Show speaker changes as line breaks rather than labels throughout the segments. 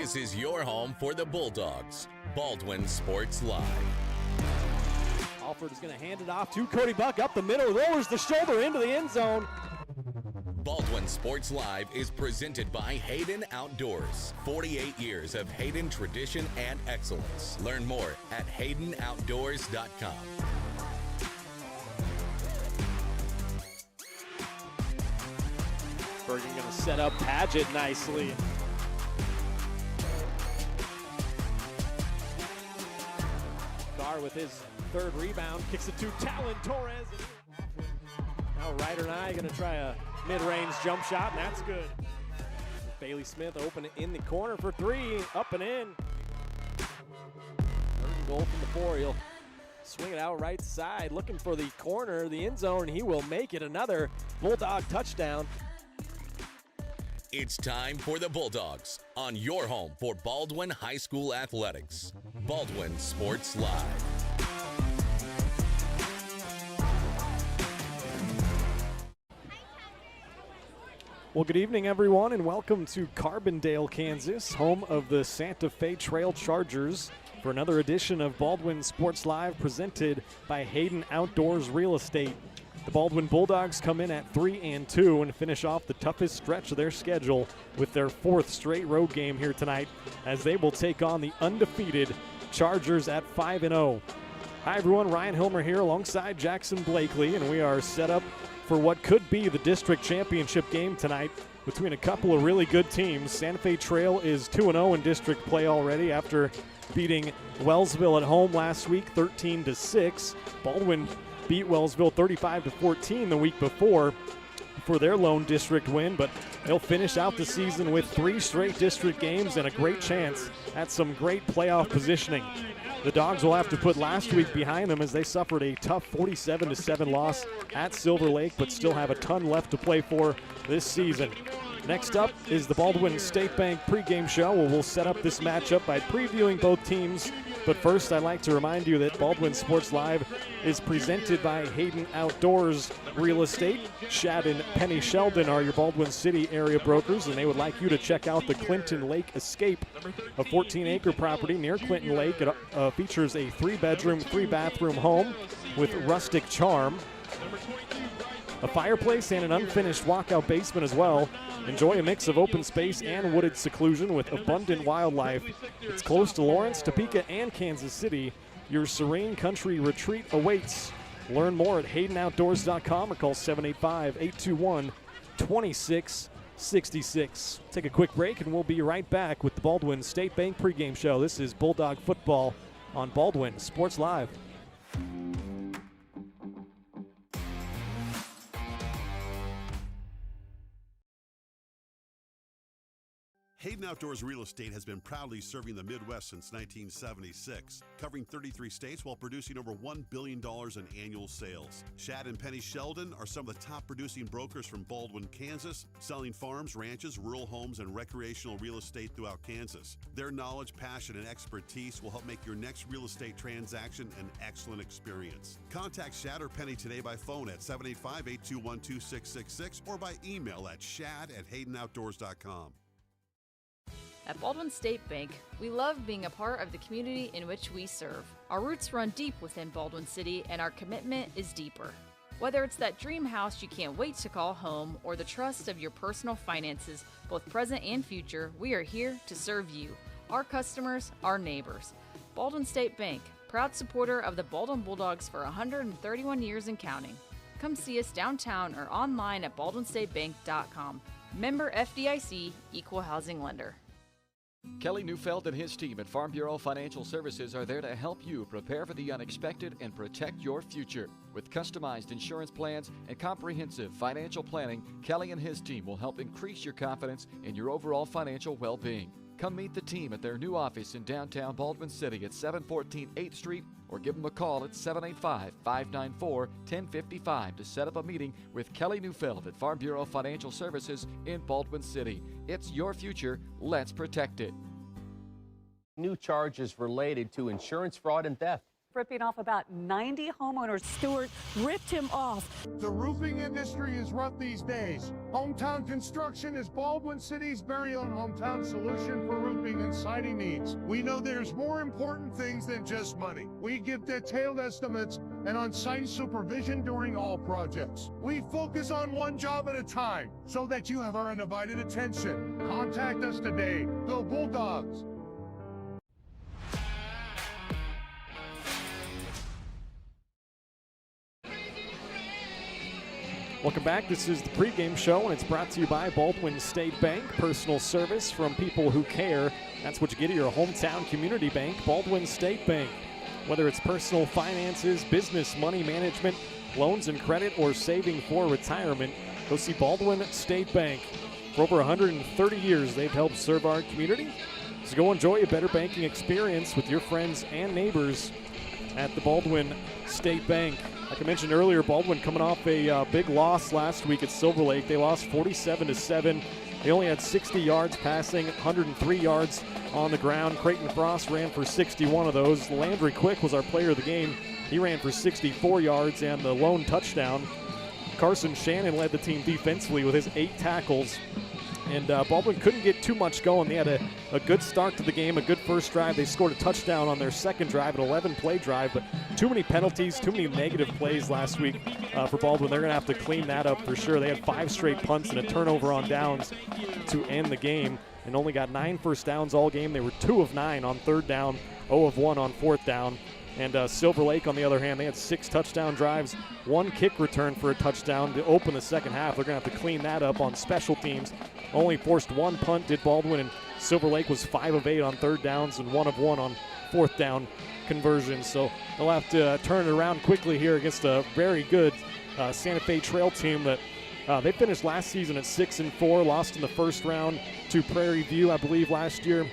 This is your home for the Bulldogs. Baldwin Sports Live.
Alford is going to hand it off to Cody Buck up the middle, lowers the shoulder into the end zone.
Baldwin Sports Live is presented by Hayden Outdoors. 48 years of Hayden tradition and excellence. Learn more at haydenoutdoors.com.
Bergen going to set up Padgett nicely. Carr with his third rebound, kicks it to Talon Torres. Now Ryder and I going to try a mid-range jump shot, and that's good. Bailey Smith open it in the corner for three, up and in. Third goal from the four. He'll swing it out right side, looking for the corner, the end zone, and he will make it. Another Bulldog touchdown.
It's time for the Bulldogs on your home for Baldwin High School Athletics. Baldwin Sports Live.
Well, good evening, everyone, and welcome to Carbondale, Kansas, home of the Santa Fe Trail Chargers, for another edition of Baldwin Sports Live presented by Hayden Outdoors Real Estate. The Baldwin Bulldogs come in at 3-2 and finish off the toughest stretch of their schedule with their fourth straight road game here tonight, as they will take on the undefeated Chargers at 5-0. Hi, everyone. Ryan Hilmer here alongside Jackson Blakely, and we are set up for what could be the district championship game tonight between a couple of really good teams. Santa Fe Trail is 2-0 in district play already after beating Wellsville at home last week 13-6. Baldwin beat Wellsville 35-14 the week before for their lone district win, but they'll finish out the season with 3 straight district games and a great chance at some great playoff positioning. The Dogs will have to put last week behind them as they suffered a tough 47-7 loss at Silver Lake, but still have a ton left to play for this season. Next up is the Baldwin State Bank pregame show, where we'll set up this matchup by previewing both teams. But first, I'd like to remind you that Baldwin Sports Live is presented by Hayden Outdoors Real Estate. Shad and Penny Sheldon are your Baldwin City area brokers, and they would like you to check out the Clinton Lake Escape, a 14-acre property near Clinton Lake. It features a 3-bedroom, 3-bathroom home with rustic charm, a fireplace, and an unfinished walkout basement as well. Enjoy a mix of open space and wooded seclusion with abundant wildlife. It's close to Lawrence, Topeka, and Kansas City. Your serene country retreat awaits. Learn more at haydenoutdoors.com or call 785-821-2666. Take a quick break and we'll be right back with the Baldwin State Bank pregame show. This is Bulldog football on Baldwin Sports Live.
Hayden Outdoors Real Estate has been proudly serving the Midwest since 1976, covering 33 states while producing over $1 billion in annual sales. Shad and Penny Sheldon are some of the top producing brokers from Baldwin, Kansas, selling farms, ranches, rural homes, and recreational real estate throughout Kansas. Their knowledge, passion, and expertise will help make your next real estate transaction an excellent experience. Contact Shad or Penny today by phone at 785-821-2666 or by email at shad@haydenoutdoors.com.
At Baldwin State Bank, we love being a part of the community in which we serve. Our roots run deep within Baldwin City, and our commitment is deeper. Whether it's that dream house you can't wait to call home or the trust of your personal finances, both present and future, we are here to serve you, our customers, our neighbors. Baldwin State Bank, proud supporter of the Baldwin Bulldogs for 131 years and counting. Come see us downtown or online at baldwinstatebank.com. Member FDIC, Equal Housing Lender.
Kelly Neufeld and his team at Farm Bureau Financial Services are there to help you prepare for the unexpected and protect your future. With customized insurance plans and comprehensive financial planning, Kelly and his team will help increase your confidence in your overall financial well-being. Come meet the team at their new office in downtown Baldwin City at 714 8th Street or give them a call at 785-594-1055 to set up a meeting with Kelly Neufeld at Farm Bureau Financial Services in Baldwin City. It's your future. Let's protect it.
New charges related to insurance fraud and theft. ripping off about 90 homeowners. Stewart ripped him off.
The roofing industry is rough these days. Hometown Construction is Baldwin City's very own hometown solution for roofing and siding needs. We know there's more important things than just money. We give detailed estimates and on-site supervision during all projects. We focus on one job at a time so that you have our undivided attention. Contact us today. Go Bulldogs!
Welcome back. This is the pregame show, and it's brought to you by Baldwin State Bank. Personal service from people who care. That's what you get at your hometown community bank, Baldwin State Bank. Whether it's personal finances, business, money management, loans and credit, or saving for retirement, go see Baldwin State Bank. For over 130 years, they've helped serve our community. So go enjoy a better banking experience with your friends and neighbors at the Baldwin State Bank. Like I mentioned earlier, Baldwin coming off a big loss last week at Silver Lake. They lost 47-7. They only had 60 yards passing, 103 yards on the ground. Creighton Frost ran for 61 of those. Landry Quick was our player of the game. He ran for 64 yards and the lone touchdown. Carson Shannon led the team defensively with his 8 tackles. And Baldwin couldn't get too much going. They had a good start to the game, a good first drive. They scored a touchdown on their second drive, an 11-play drive, but too many penalties, too many negative plays last week for Baldwin. They're going to have to clean that up for sure. They had 5 straight punts and a turnover on downs to end the game and only got 9 first downs all game. They were 2 of 9 on third down, 0 of 1 on fourth down. And Silver Lake, on the other hand, they had 6 touchdown drives, 1 kick return for a touchdown to open the second half. They're going to have to clean that up on special teams. Only forced 1 punt, did Baldwin, and Silver Lake was 5 of 8 on third downs and 1 of 1 on fourth down conversions. So they'll have to turn it around quickly here against a very good Santa Fe Trail team that they finished last season at 6-4, lost in the first round to Prairie View, I believe, last year.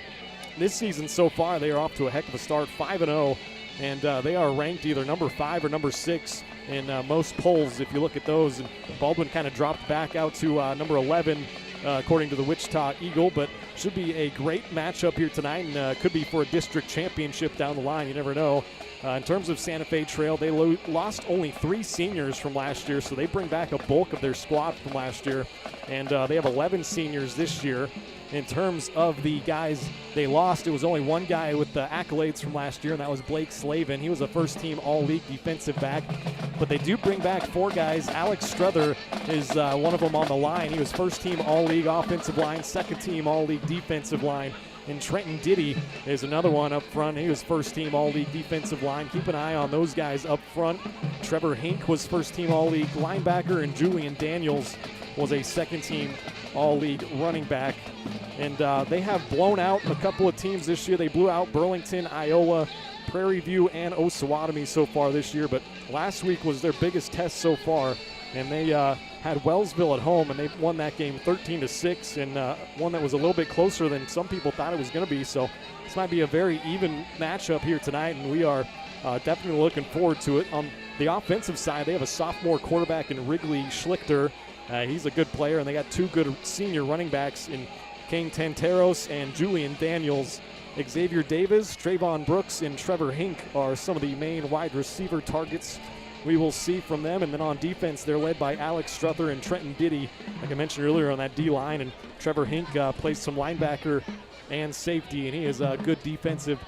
This season so far, they are off to a heck of a start, 5-0. And they are ranked either number 5 or number 6 in most polls if you look at those. And Baldwin kind of dropped back out to number 11 according to the Wichita Eagle, but should be a great matchup here tonight and could be for a district championship down the line. You never know. In terms of Santa Fe Trail, they lost only 3 seniors from last year, so they bring back a bulk of their squad from last year. And they have 11 seniors this year. In terms of the guys they lost, it was only 1 guy with the accolades from last year, and that was Blake Slavin. He was a first-team All-League defensive back. But they do bring back 4 guys. Alex Struther is one of them on the line. He was first-team All-League offensive line, second-team All-League defensive line. And Trenton Diddy is another one up front. He was first-team All-League defensive line. Keep an eye on those guys up front. Trevor Hink was first-team All-League linebacker, and Julian Daniels was a second-team All-League running back. And they have blown out a couple of teams this year. They blew out Burlington, Iowa, Prairie View, and Osawatomie so far this year. But last week was their biggest test so far. And they had Wellsville at home, and they won that game 13-6, and one that was a little bit closer than some people thought it was going to be. So this might be a very even matchup here tonight, and we are definitely looking forward to it. On the offensive side, they have a sophomore quarterback in Wrigley Schlichter. He's a good player, and they got 2 good senior running backs in Kane Tanteros and Julian Daniels. Xavier Davis, Trayvon Brooks, and Trevor Hink are some of the main wide receiver targets we will see from them. And then on defense, they're led by Alex Struther and Trenton Diddy, like I mentioned earlier, on that D-line. And Trevor Hink plays some linebacker and safety, and he is a good defensive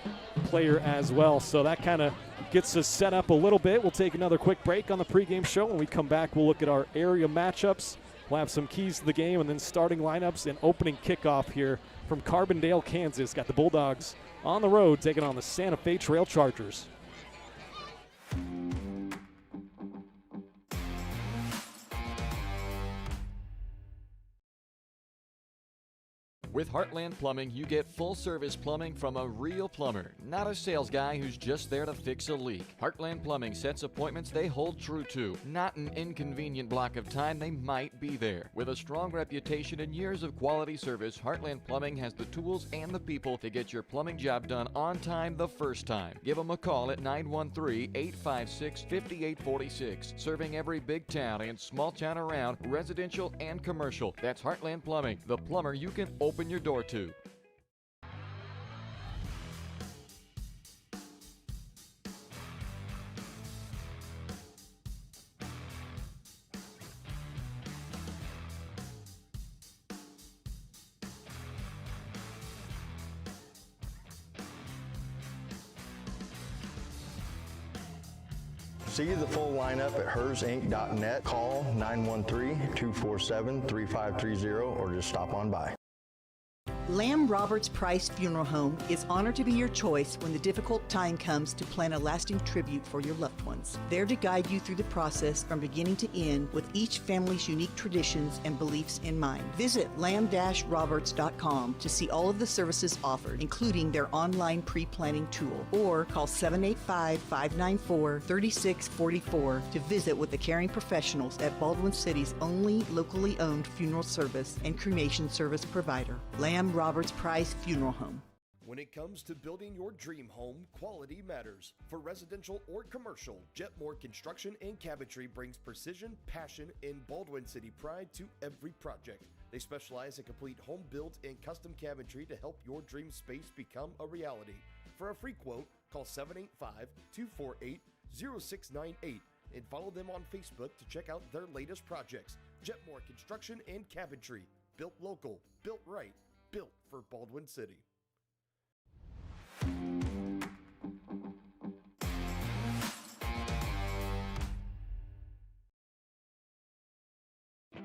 player as well. So that kind of gets us set up a little bit. We'll take another quick break on the pregame show. When we come back, we'll look at our area matchups. We'll have some keys to the game and then starting lineups and opening kickoff here from Carbondale, Kansas. Got the Bulldogs on the road taking on the Santa Fe Trail Chargers.
With Heartland Plumbing, you get full-service plumbing from a real plumber, not a sales guy who's just there to fix a leak. Heartland Plumbing sets appointments they hold true to, not an inconvenient block of time they might be there. With a strong reputation and years of quality service, Heartland Plumbing has the tools and the people to get your plumbing job done on time the first time. Give them a call at 913-856-5846, serving every big town and small town around, residential and commercial. That's Heartland Plumbing, the plumber you can open your door to.
See the full lineup at hersinc.net. Call 913-247-3530 or just stop on by.
Lamb Roberts Price Funeral Home is honored to be your choice when the difficult time comes to plan a lasting tribute for your loved ones. There to guide you through the process from beginning to end with each family's unique traditions and beliefs in mind. Visit lamb-roberts.com to see all of the services offered, including their online pre-planning tool, or call 785-594-3644 to visit with the caring professionals at Baldwin City's only locally owned funeral service and cremation service provider, Lamb Roberts Price Funeral Home.
When it comes to building your dream home, quality matters. For residential or commercial, Jetmore Construction and Cabinetry brings precision, passion, and Baldwin City pride to every project. They specialize in complete home build and custom cabinetry to help your dream space become a reality. For a free quote, call 785-248-0698 and follow them on Facebook to check out their latest projects. Jetmore Construction and Cabinetry. Built local, built right, built for Baldwin City.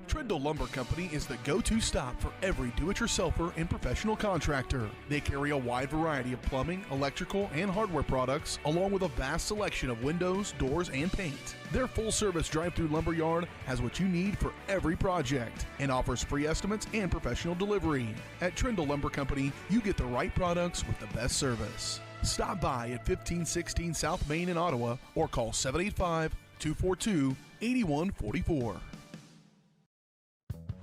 Trindle Lumber Company is the go-to stop for every do-it-yourselfer and professional contractor. They carry a wide variety of plumbing, electrical, and hardware products, along with a vast selection of windows, doors, and paint. Their full-service drive-through lumber yard has what you need for every project and offers free estimates and professional delivery. At Trindle Lumber Company, you get the right products with the best service. Stop by at 1516 South Main in Ottawa or call 785-242-8144.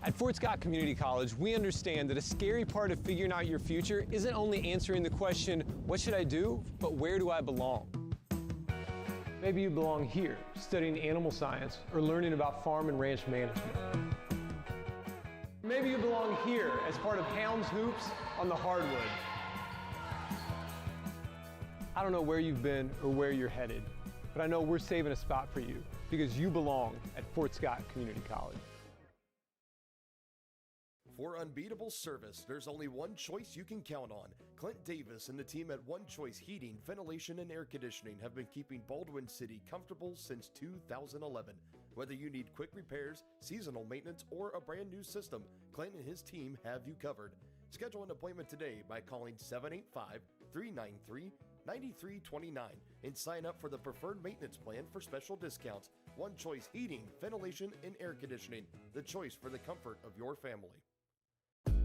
At Fort Scott Community College, we understand that a scary part of figuring out your future isn't only answering the question, what should I do, but where do I belong? Maybe you belong here, studying animal science or learning about farm and ranch management. Maybe you belong here as part of Helms Hoops on the hardwood. I don't know where you've been or where you're headed, but I know we're saving a spot for you because you belong at Fort Scott Community College.
For unbeatable service, there's only one choice you can count on. Clint Davis and the team at One Choice Heating, Ventilation, and Air Conditioning have been keeping Baldwin City comfortable since 2011. Whether you need quick repairs, seasonal maintenance, or a brand new system, Clint and his team have you covered. Schedule an appointment today by calling 785-393-9329 and sign up for the preferred maintenance plan for special discounts. One Choice Heating, Ventilation, and Air Conditioning, the choice for the comfort of your family.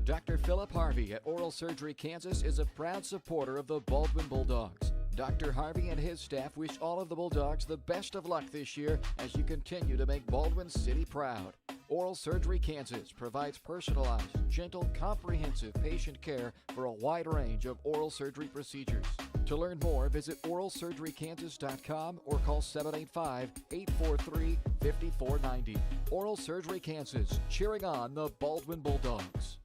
Dr. Philip Harvey at Oral Surgery Kansas is a proud supporter of the Baldwin Bulldogs. Dr. Harvey and his staff wish all of the Bulldogs the best of luck this year as you continue to make Baldwin City proud. Oral Surgery Kansas provides personalized, gentle, comprehensive patient care for a wide range of oral surgery procedures. To learn more, visit oralsurgerykansas.com or call 785-843-5490. Oral Surgery Kansas, cheering on the Baldwin Bulldogs.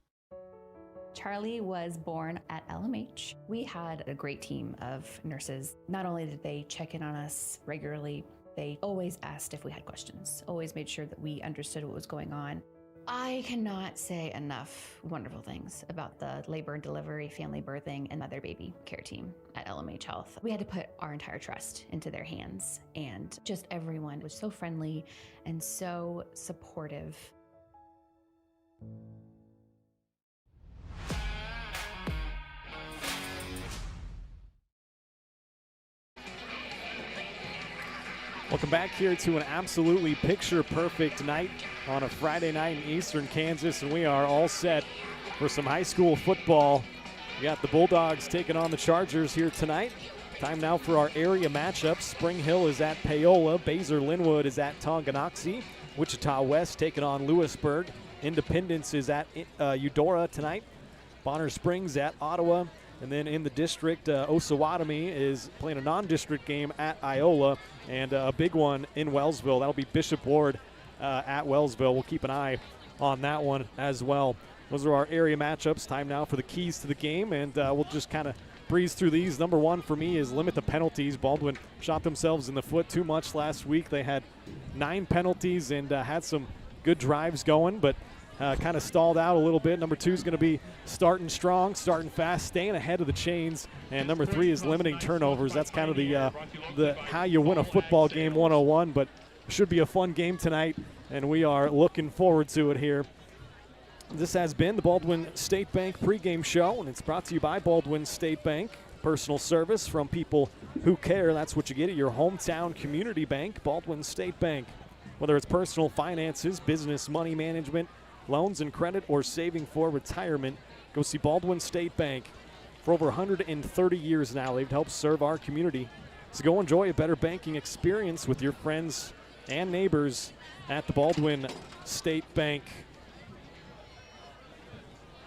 Charlie was born at LMH. We had a great team of nurses. Not only did they check in on us regularly, they always asked if we had questions, always made sure that we understood what was going on. I cannot say enough wonderful things about the labor and delivery, family birthing, and mother baby care team at LMH Health. We had to put our entire trust into their hands, and just everyone was so friendly and so supportive.
Welcome back here to an absolutely picture-perfect night on a Friday night in Eastern Kansas, and we are all set for some high school football. We got the Bulldogs taking on the Chargers here tonight. Time now for our area matchups. Spring Hill is at Paola. Baser-Linwood is at Tonganoxie. Wichita West taking on Lewisburg. Independence is at Eudora tonight. Bonner Springs at Ottawa. And then in the district, Osawatomie is playing a non-district game at Iola, and a big one in Wellsville. That'll be Bishop Ward at Wellsville. We'll keep an eye on that one as well. Those are our area matchups. Time now for the keys to the game, and we'll just kind of breeze through these. Number one for me is limit the penalties. Baldwin shot themselves in the foot too much last week. They had 9 penalties and had some good drives going, but kind of stalled out a little bit. Number 2 is going to be starting strong, starting fast, staying ahead of the chains. And number 3 is limiting turnovers. That's kind of the how you win a football game 101, but it should be a fun game tonight, and we are looking forward to it here. This has been the Baldwin State Bank pregame show, and it's brought to you by Baldwin State Bank. Personal service from people who care. That's what you get at your hometown community bank, Baldwin State Bank. Whether it's personal finances, business, money management, loans and credit, or saving for retirement, go see Baldwin State Bank. For over 130 years now, they've helped serve our community. So go enjoy a better banking experience with your friends and neighbors at the Baldwin State Bank.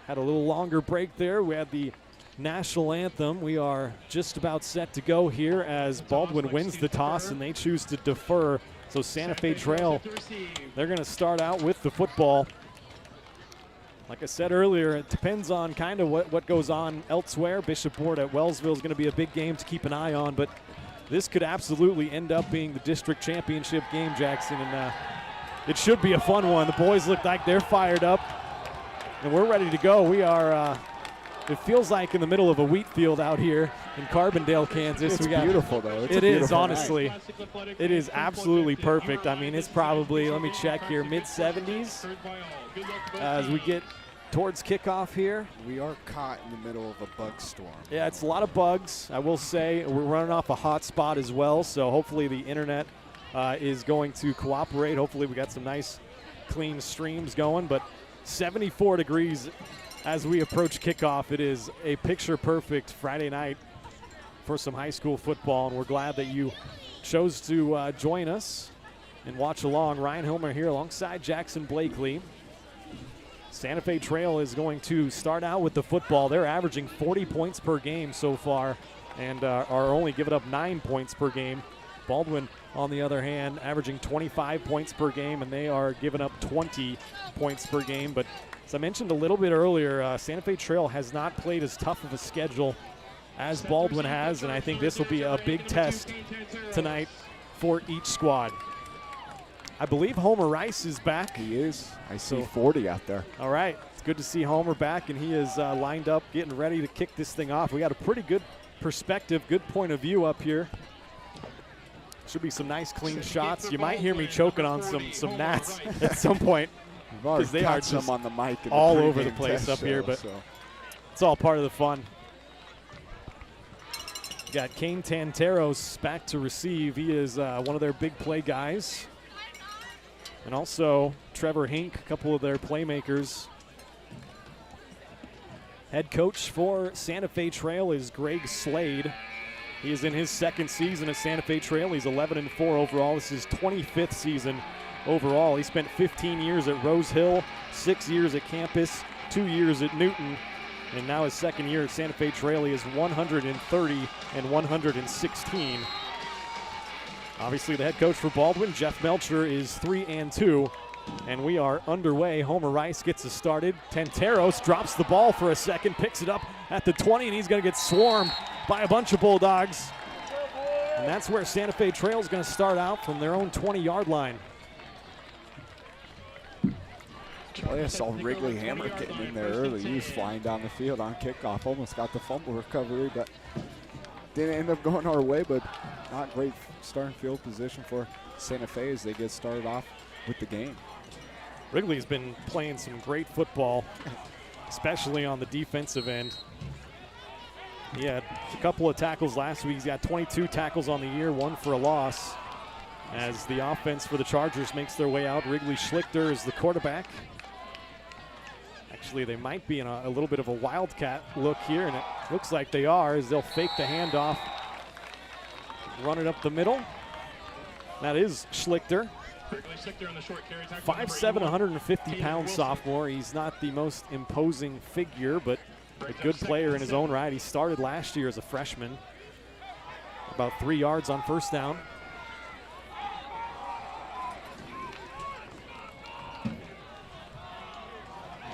Had a little longer break there. We had the national anthem. We are just about set to go here as Baldwin wins the toss and they choose to defer. So Santa Fe Trail, they're going to start out with the football. Like I said earlier, it depends on kind of what goes on elsewhere. Bishop Ward at Wellsville is going to be a big game to keep an eye on, but this could absolutely end up being the district championship game, Jackson, and it should be a fun one. The boys look like they're fired up, and we're ready to go. We are, it feels like in the middle of a wheat field out here in Carbondale, Kansas.
It's beautiful, though.
It is, honestly. It is absolutely perfect. I mean, it's probably, let me check here, mid-70s as we get towards kickoff here.
We are caught in the middle of a bug storm.
Yeah, it's a lot of bugs. I will say we're running off a hot spot as well, so hopefully the internet is going to cooperate. Hopefully we got some nice clean streams going, but 74 degrees as we approach kickoff. It is a picture-perfect Friday night for some high school football, and we're glad that you chose to join us and watch along. Ryan Hilmer here alongside Jackson Blakely. Santa Fe Trail is going to start out with the football. They're averaging 40 points per game so far and are only giving up 9 points per game. Baldwin, on the other hand, averaging 25 points per game, and they are giving up 20 points per game. But as I mentioned a little bit earlier, Santa Fe Trail has not played as tough of a schedule as Baldwin has, and I think this will be a big test tonight for each squad. I believe Homer Rice is back.
He is. I see 40 out there.
All right. It's good to see Homer back, and he is lined up, getting ready to kick this thing off. We got a pretty good perspective, good point of view up here. Should be some nice, clean shots. You might hear me choking on some gnats at some point because they are just
on the mic
all over the place up here, but it's all part of the fun. Got Kane Tanteros back to receive. He is one of their big play guys. And also Trevor Hink, a couple of their playmakers. Head coach for Santa Fe Trail is Greg Slade. He is in his second season at Santa Fe Trail. He's 11-4 overall. This is his 25th season overall. He spent 15 years at Rose Hill, 6 years at campus, 2 years at Newton, and now his second year at Santa Fe Trail. He is 130 and 116. Obviously, the head coach for Baldwin, Jeff Melcher, is 3-2, and we are underway. Homer Rice gets us started. Tanteros drops the ball for a second, picks it up at the 20, and he's going to get swarmed by a bunch of Bulldogs. And that's where Santa Fe Trail is going to start out from their own 20-yard line.
I saw Wrigley Hammer getting in there early. He was flying down the field on kickoff, almost got the fumble recovery, but didn't end up going our way, but not great starting field position for Santa Fe as they get started off with the game.
Wrigley's been playing some great football, especially on the defensive end. He had a couple of tackles last week. He's got 22 tackles on the year, 1 for a loss. As the offense for the Chargers makes their way out, Wrigley Schlichter is the quarterback. Actually, they might be in a little bit of a wildcat look here, and it looks like they are as they'll fake the handoff, run it up the middle. That is Schlichter. 5'7", 150-pound sophomore. He's not the most imposing figure, but a good player in his own right. He started last year as a freshman. About 3 yards on first down.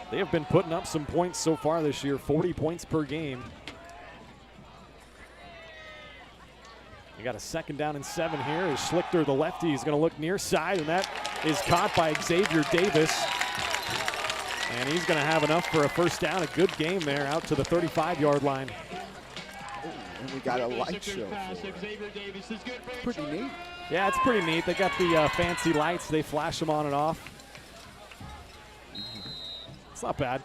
They have been putting up some points so far this year, 40 points per game. You got a 2nd down and 7 here as Schlichter, the lefty, is going to look near side, and that is caught by Xavier Davis. And he's going to have enough for a first down. A good game there out to the 35-yard line.
And we got a light show. Pretty neat.
Yeah, it's pretty neat. They got the fancy lights. They flash them on and off. It's not bad.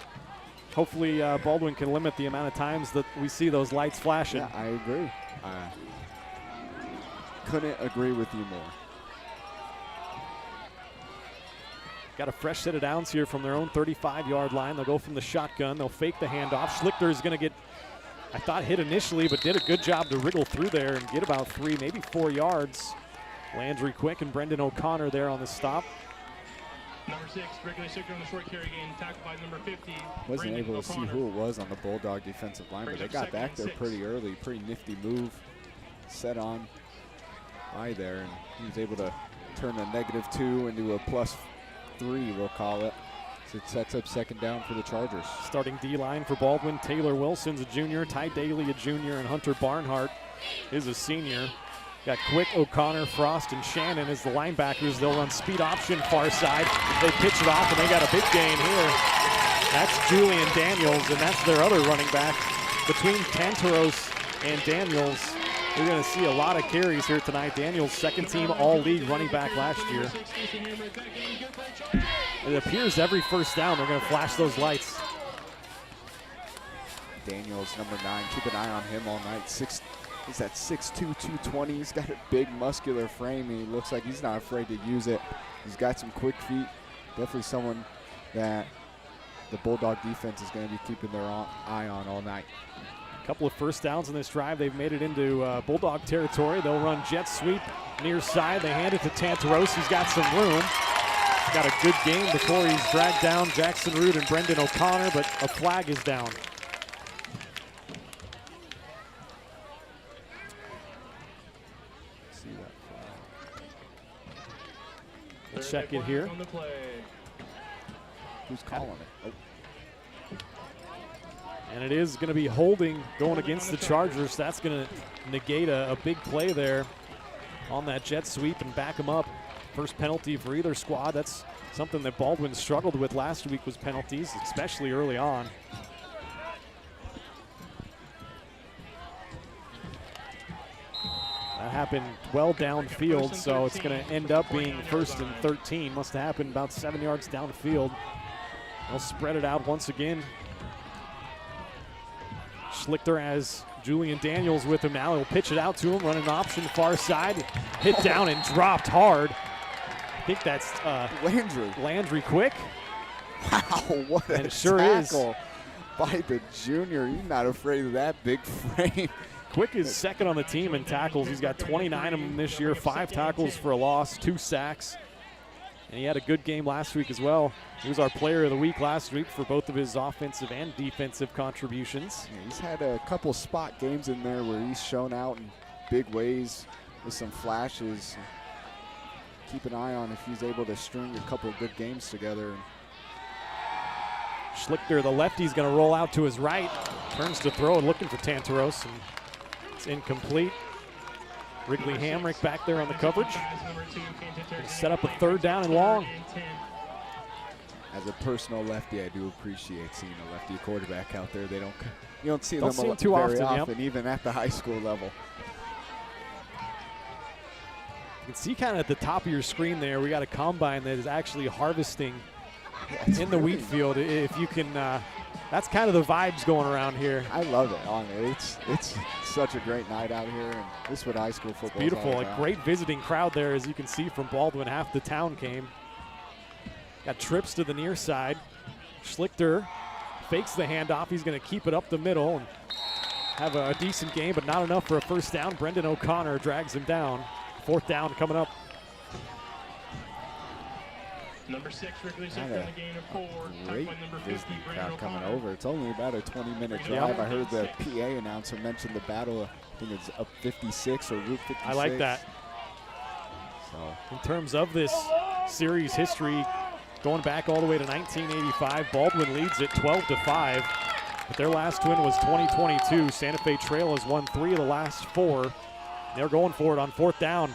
Hopefully Baldwin can limit the amount of times that we see those lights flashing.
Yeah, I agree. Couldn't agree with you more.
Got a fresh set of downs here from their own 35-yard line. They'll go from the shotgun. They'll fake the handoff. Schlichter is going to get, I thought, hit initially, but did a good job to wriggle through there and get about 3, maybe 4 yards. Landry Quick and Brendan O'Connor there on the stop.
Number 6, Wrigley Sigler on the short carry gain, tackled by number 50.
Wasn't able to see who it was on the Bulldog defensive line, but they got back there pretty early. Pretty nifty move set on by there, and he was able to turn a -2 into a +3, we'll call it. So it sets up second down for the Chargers.
Starting D-line for Baldwin, Taylor Wilson's a junior, Ty Daly a junior, and Hunter Barnhart is a senior. Got Quick, O'Connor, Frost, and Shannon as the linebackers. They'll run speed option far side. They pitch it off, and they got a big gain here. That's Julian Daniels, and that's their other running back. Between Tantaros and Daniels, we're going to see a lot of carries here tonight. Daniels, second-team all-league running back last year. It appears every first down they're going to flash those lights.
Daniels, number 9, keep an eye on him all night. He's at 6'2", 220. He's got a big muscular frame, and he looks like he's not afraid to use it. He's got some quick feet. Definitely someone that the Bulldog defense is going to be keeping their eye on all night.
A couple of first downs in this drive. They've made it into Bulldog territory. They'll run jet sweep near side. They hand it to Tantaros. He's got some room. Got a good game before he's dragged down Jackson Root and Brendan O'Connor, but a flag is down. We'll check it here.
Who's calling it? Oh.
And it is going to be holding going against the Chargers. That's going to negate a big play there on that jet sweep and back them up. First penalty for either squad. That's something that Baldwin struggled with last week, was penalties, especially early on. That happened well downfield, so it's going to end up being 1st and 13. Must have happened about 7 yards downfield. They'll spread it out once again. Schlichter has Julian Daniels with him now. He'll pitch it out to him, running option far side. Hit down and dropped hard. I think that's Landry Quick.
Wow, what a
sure
tackle by the junior. He's not afraid of that big frame.
Quick is second on the team in tackles. He's got 29 of them this year, 5 tackles for a loss, 2 sacks. And he had a good game last week as well. He was our player of the week last week for both of his offensive and defensive contributions.
Yeah, he's had a couple spot games in there where he's shown out in big ways with some flashes. Keep an eye on if he's able to string a couple of good games together.
Schlichter, the lefty's going to roll out to his right. Turns to throw and looking for Tantaros, and it's incomplete. Wrigley Hamrick back there on the coverage. Set up a 3rd down and long.
As a personal lefty, I do appreciate seeing a lefty quarterback out there. You don't see them
too
very
often,
often, even at the high school level.
You can see kind of at the top of your screen there, we got a combine that is actually harvesting in the wheat field. If you can, that's kind of the vibes going around here.
I love it. It's such a great night out here, and this is what high school football is
beautiful.
all
A
about.
great visiting crowd there, as you can see from Baldwin. Half the town came. Got trips to the near side. Schlichter fakes the handoff. He's going to keep it up the middle and have a decent game, but not enough for a first down. Brendan O'Connor drags him down. 4th down coming up.
Number 6, Wrigley Sigler on the gain of 4.
Great visiting crowd coming over. It's only about a 20-minute drive. I heard the PA announcer mention the battle. I think it's up 56 or Route 56.
I like that. So, in terms of this series history, going back all the way to 1985, Baldwin leads it 12-5. But their last win was 2022. Santa Fe Trail has won 3 of the last 4. They're going for it on 4th down.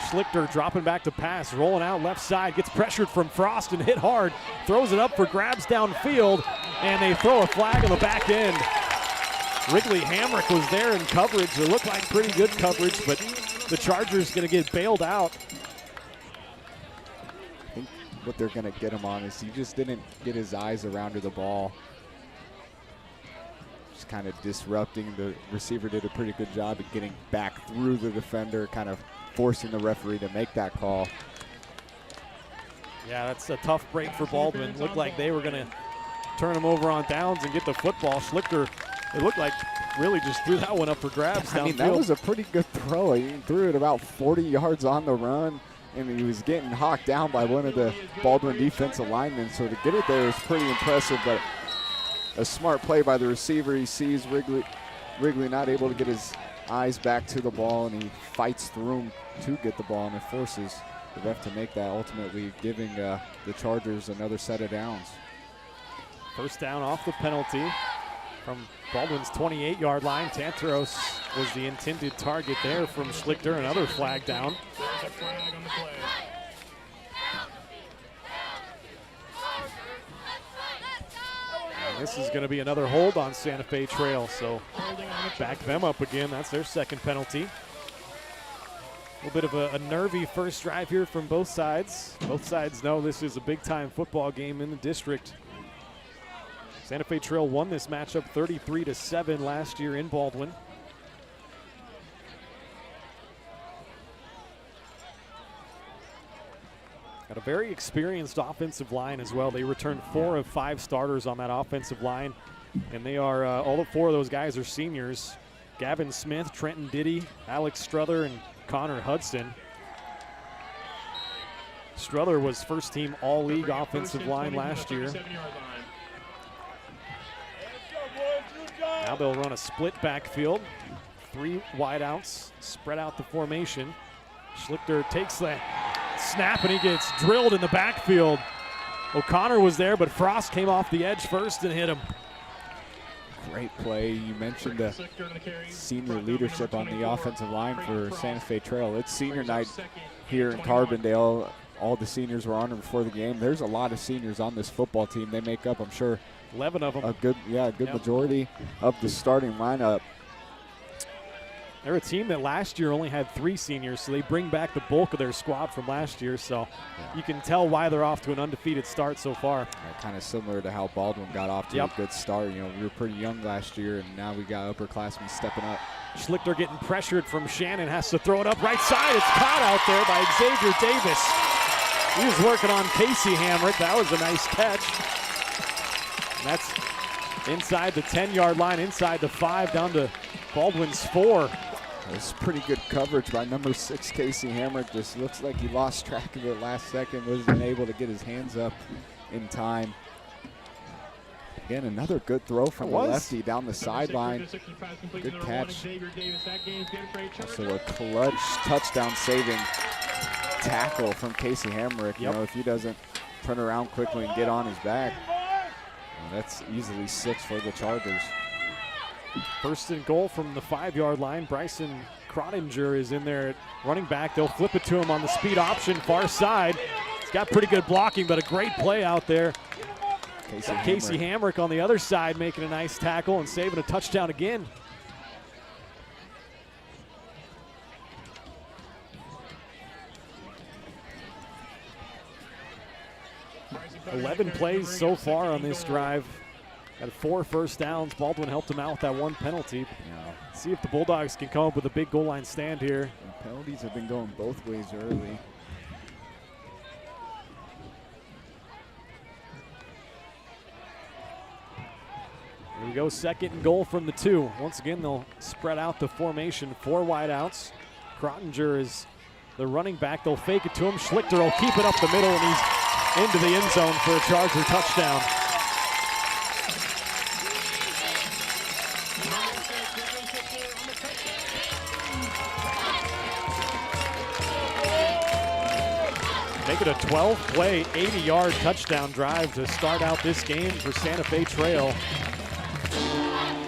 Schlichter dropping back to pass, rolling out left side, gets pressured from Frost and hit hard, throws it up for grabs downfield, and they throw a flag on the back end. Wrigley Hamrick was there in coverage. It looked like pretty good coverage, but the Chargers going to get bailed out.
I think what they're going to get him on is he just didn't get his eyes around to the ball. Just kind of disrupting. The receiver did a pretty good job at getting back through the defender, kind of forcing the referee to make that call.
Yeah, that's a tough break for Baldwin. Looked like they were going to turn him over on downs and get the football. Schlichter, it looked like, really just threw that one up for grabs downfield.
I mean, that was a pretty good throw. He threw it about 40 yards on the run, and he was getting hawked down by one of the Baldwin defensive linemen. So to get it there is pretty impressive, but a smart play by the receiver. He sees Wrigley not able to get his eyes back to the ball, and he fights through him to get the ball, and it forces the ref to make that, ultimately giving the Chargers another set of downs.
First down off the penalty from Baldwin's 28-yard line. Tantaros was the intended target there from Schlichter. Another flag down.
There's a flag on the play.
And this is going to be another hold on Santa Fe Trail, so back them up again. That's their second penalty. A little bit of a nervy first drive here from both sides. Both sides know this is a big-time football game in the district. Santa Fe Trail won this matchup 33-7 last year in Baldwin. Got a very experienced offensive line as well. They returned 4 of 5 starters on that offensive line, and they are all 4 of those guys are seniors. Gavin Smith, Trenton Diddy, Alex Struther, and Connor Hudson. Struther was first-team all-league offensive line last year. Now they'll run a split backfield. 3 wideouts, spread out the formation. Schlichter takes that snap and he gets drilled in the backfield. O'Connor was there, but Frost came off the edge first and hit him.
Great play. You mentioned the senior leadership on the offensive line for Santa Fe Trail. It's senior night here in Carbondale. All the seniors were honored before the game. There's a lot of seniors on this football team. They make up, I'm sure,
11 of them.
A good majority of the starting lineup.
They're a team that last year only had 3 seniors, so they bring back the bulk of their squad from last year. So you can tell why they're off to an undefeated start so far.
Kind of similar to how Baldwin got off to a good start. You know, we were pretty young last year, and now we got upperclassmen stepping up.
Schlichter getting pressured from Shannon, has to throw it up right side. It's caught out there by Xavier Davis. He was working on Casey Hamrick. That was a nice catch. And that's inside the 10-yard line, inside the 5, down to Baldwin's 4.
It's pretty good coverage by number 6, Casey Hamrick. Just looks like he lost track of it last second, wasn't able to get his hands up in time. Again, another good throw from the lefty down the sideline. Good catch. Also a clutch touchdown-saving tackle from Casey Hamrick. You know, if he doesn't turn around quickly and get on his back, that's easily 6 for the Chargers.
First and goal from the 5-yard line. Bryson Crottinger is in there at running back. They'll flip it to him on the speed option, far side. He's got pretty good blocking, but a great play out there. Casey Hamrick on the other side making a nice tackle and saving a touchdown again. $11 plays so far on this drive. Got 4 first downs. Baldwin helped him out with that 1 penalty. See if the Bulldogs can come up with a big goal line stand here.
And penalties have been going both ways early.
Here we go, 2nd and goal from the 2. Once again, they'll spread out the formation, 4 wideouts. Crottinger is the running back. They'll fake it to him. Schlichter will keep it up the middle, and he's into the end zone for a Charger touchdown. Make it a 12-play, 80-yard touchdown drive to start out this game for Santa Fe Trail.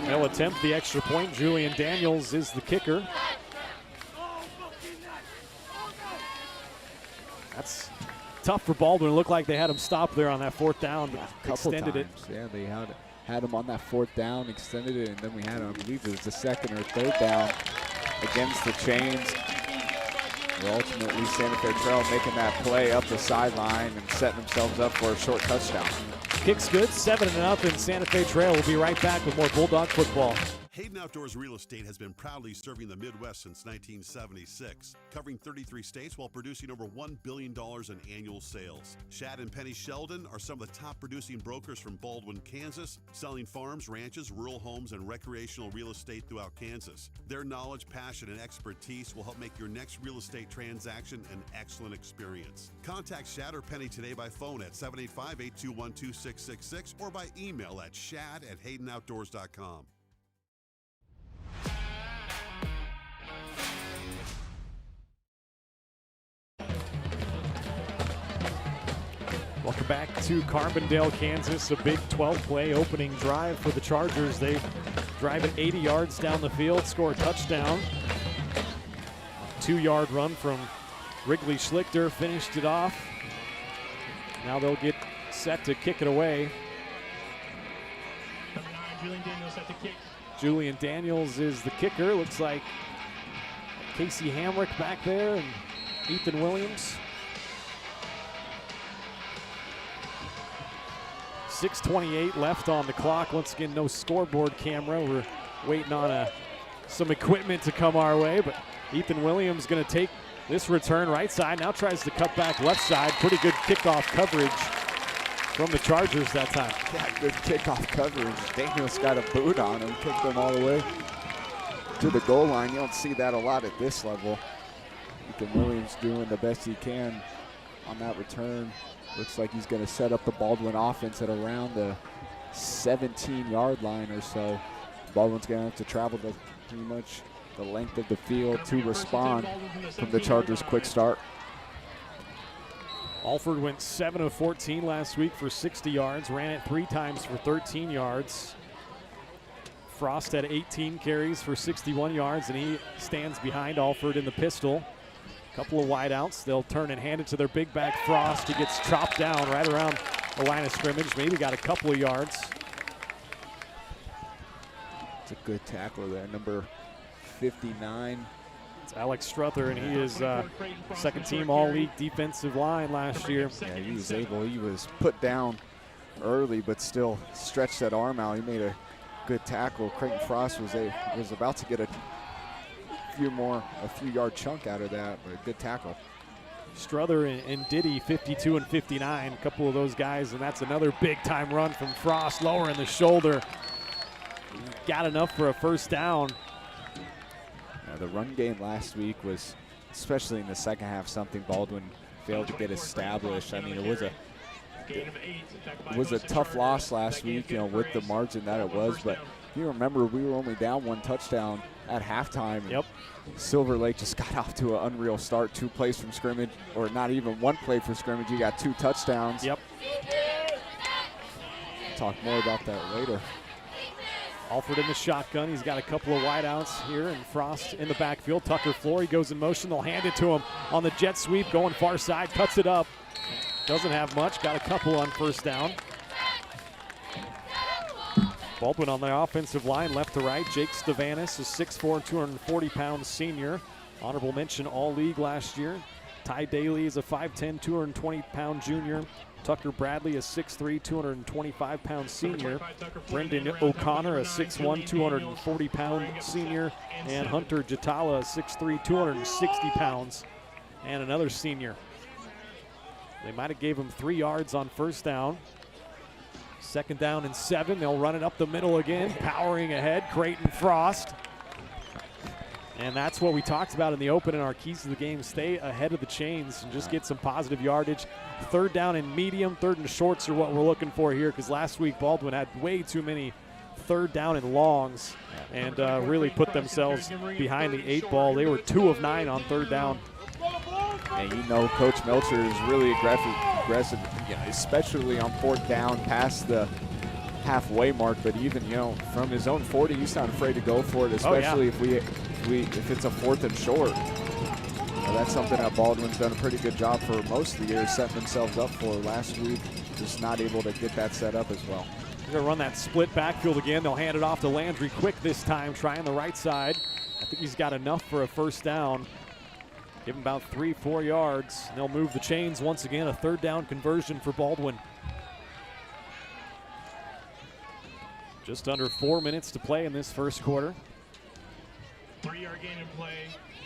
They'll attempt the extra point. Julian Daniels is the kicker. That's tough for Baldwin. It looked like they had him stop there on that fourth down, but extended
times. Yeah, they had him on that fourth down, extended it, and then we had him, I believe it was the second or third down against the chains. But ultimately, Santa Fe Trail making that play up the sideline and setting themselves up for a short touchdown.
Kick's good, 7-0. Santa Fe Trail will be right back with more Bulldog football.
Hayden Outdoors Real Estate has been proudly serving the Midwest since 1976, covering 33 states while producing over $1 billion in annual sales. Shad and Penny Sheldon are some of the top producing brokers from Baldwin, Kansas, selling farms, ranches, rural homes, and recreational real estate throughout Kansas. Their knowledge, passion, and expertise will help make your next real estate transaction an excellent experience. Contact Shad or Penny today by phone at 785-821-2666 or by email at shad@haydenoutdoors.com.
Welcome back to Carbondale, Kansas. A Big 12-play opening drive for the Chargers. They drive it 80 yards down the field, score a touchdown. 2-yard run from Wrigley Schlichter finished it off. Now they'll get set to kick it away.
Number 9, Julian Daniels set to kick.
Julian Daniels is the kicker. Looks like Casey Hamrick back there and Ethan Williams. 6:28 left on the clock. Once again, no scoreboard camera. We're waiting on some equipment to come our way, but Ethan Williams going to take this return right side. Now tries to cut back left side. Pretty good kickoff coverage from the Chargers that time.
Yeah, good kickoff coverage. Daniels got a boot on him, kicked him all the way to the goal line. You don't see that a lot at this level. Ethan Williams doing the best he can on that return. Looks like he's going to set up the Baldwin offense at around the 17-yard line or so. Baldwin's going to have to travel pretty much the length of the field to respond from the Chargers' quick start.
Alford went 7 of 14 last week for 60 yards, ran it 3 times for 13 yards. Frost had 18 carries for 61 yards, and he stands behind Alford in the pistol. Couple of wideouts. They'll turn and hand it to their big back, Frost. He gets chopped down right around the line of scrimmage. Maybe got a couple of yards.
It's a good tackle there, number 59.
It's Alex Struther, and he is second team all-league defensive line last year.
Yeah, he was able. He was put down early, but still stretched that arm out. He made a good tackle. Creighton Frost was about to get a few yard chunk out of that, but a good tackle.
Struther and Diddy 52 and 59, a couple of those guys, and that's another big time run from Frost, lower in the shoulder. Got enough for a first down.
Yeah, the run game last week was, especially in the second half, something Baldwin failed to get established. I mean, it was a tough loss last week, with the margin that it was, but you remember we were only down 1 touchdown at halftime.
Yep.
Silver Lake just got off to an unreal start. 2 plays from scrimmage, or not even 1 play for scrimmage. You got 2 touchdowns.
Yep.
Talk more about that later.
Alford in the shotgun. He's got a couple of wideouts here, and Frost in the backfield. Tucker Flory goes in motion. They'll hand it to him on the jet sweep, going far side, cuts it up. Doesn't have much. Got a couple on first down. Baldwin on the offensive line, left to right. Jake Stavanis is 6'4", 240-pound senior. Honorable mention all-league last year. Ty Daly is a 5'10", 220-pound junior. Tucker Bradley is 6'3", 225-pound senior. Brendan O'Connor, a 6'1", 240-pound senior. And Hunter Jatala, 6'3", 260 pounds, and another senior. They might have gave him 3 yards on first down. Second down and 7. They'll run it up the middle again. Powering ahead, Creighton Frost. And that's what we talked about in the open in our keys to the game. Stay ahead of the chains and just get some positive yardage. Third down and medium, third and shorts are what we're looking for here, because last week Baldwin had way too many third down and longs and really put themselves behind the 8 ball. They were 2 of 9 on third down.
And Coach Melcher is really aggressive, especially on fourth down past the halfway mark. But even, from his own 40, he's not afraid to go for it, especially if it's a 4th and short. that's something that Baldwin's done a pretty good job for most of the year, setting themselves up for. Last week, just not able to get that set up as well.
They're going to run that split backfield again. They'll hand it off to Landry Quick this time, trying the right side. I think he's got enough for a first down. Give him about 3-4 yards. And they'll move the chains once again. A third down conversion for Baldwin. Just under 4 minutes to play in this first quarter.
3-yard gain in play.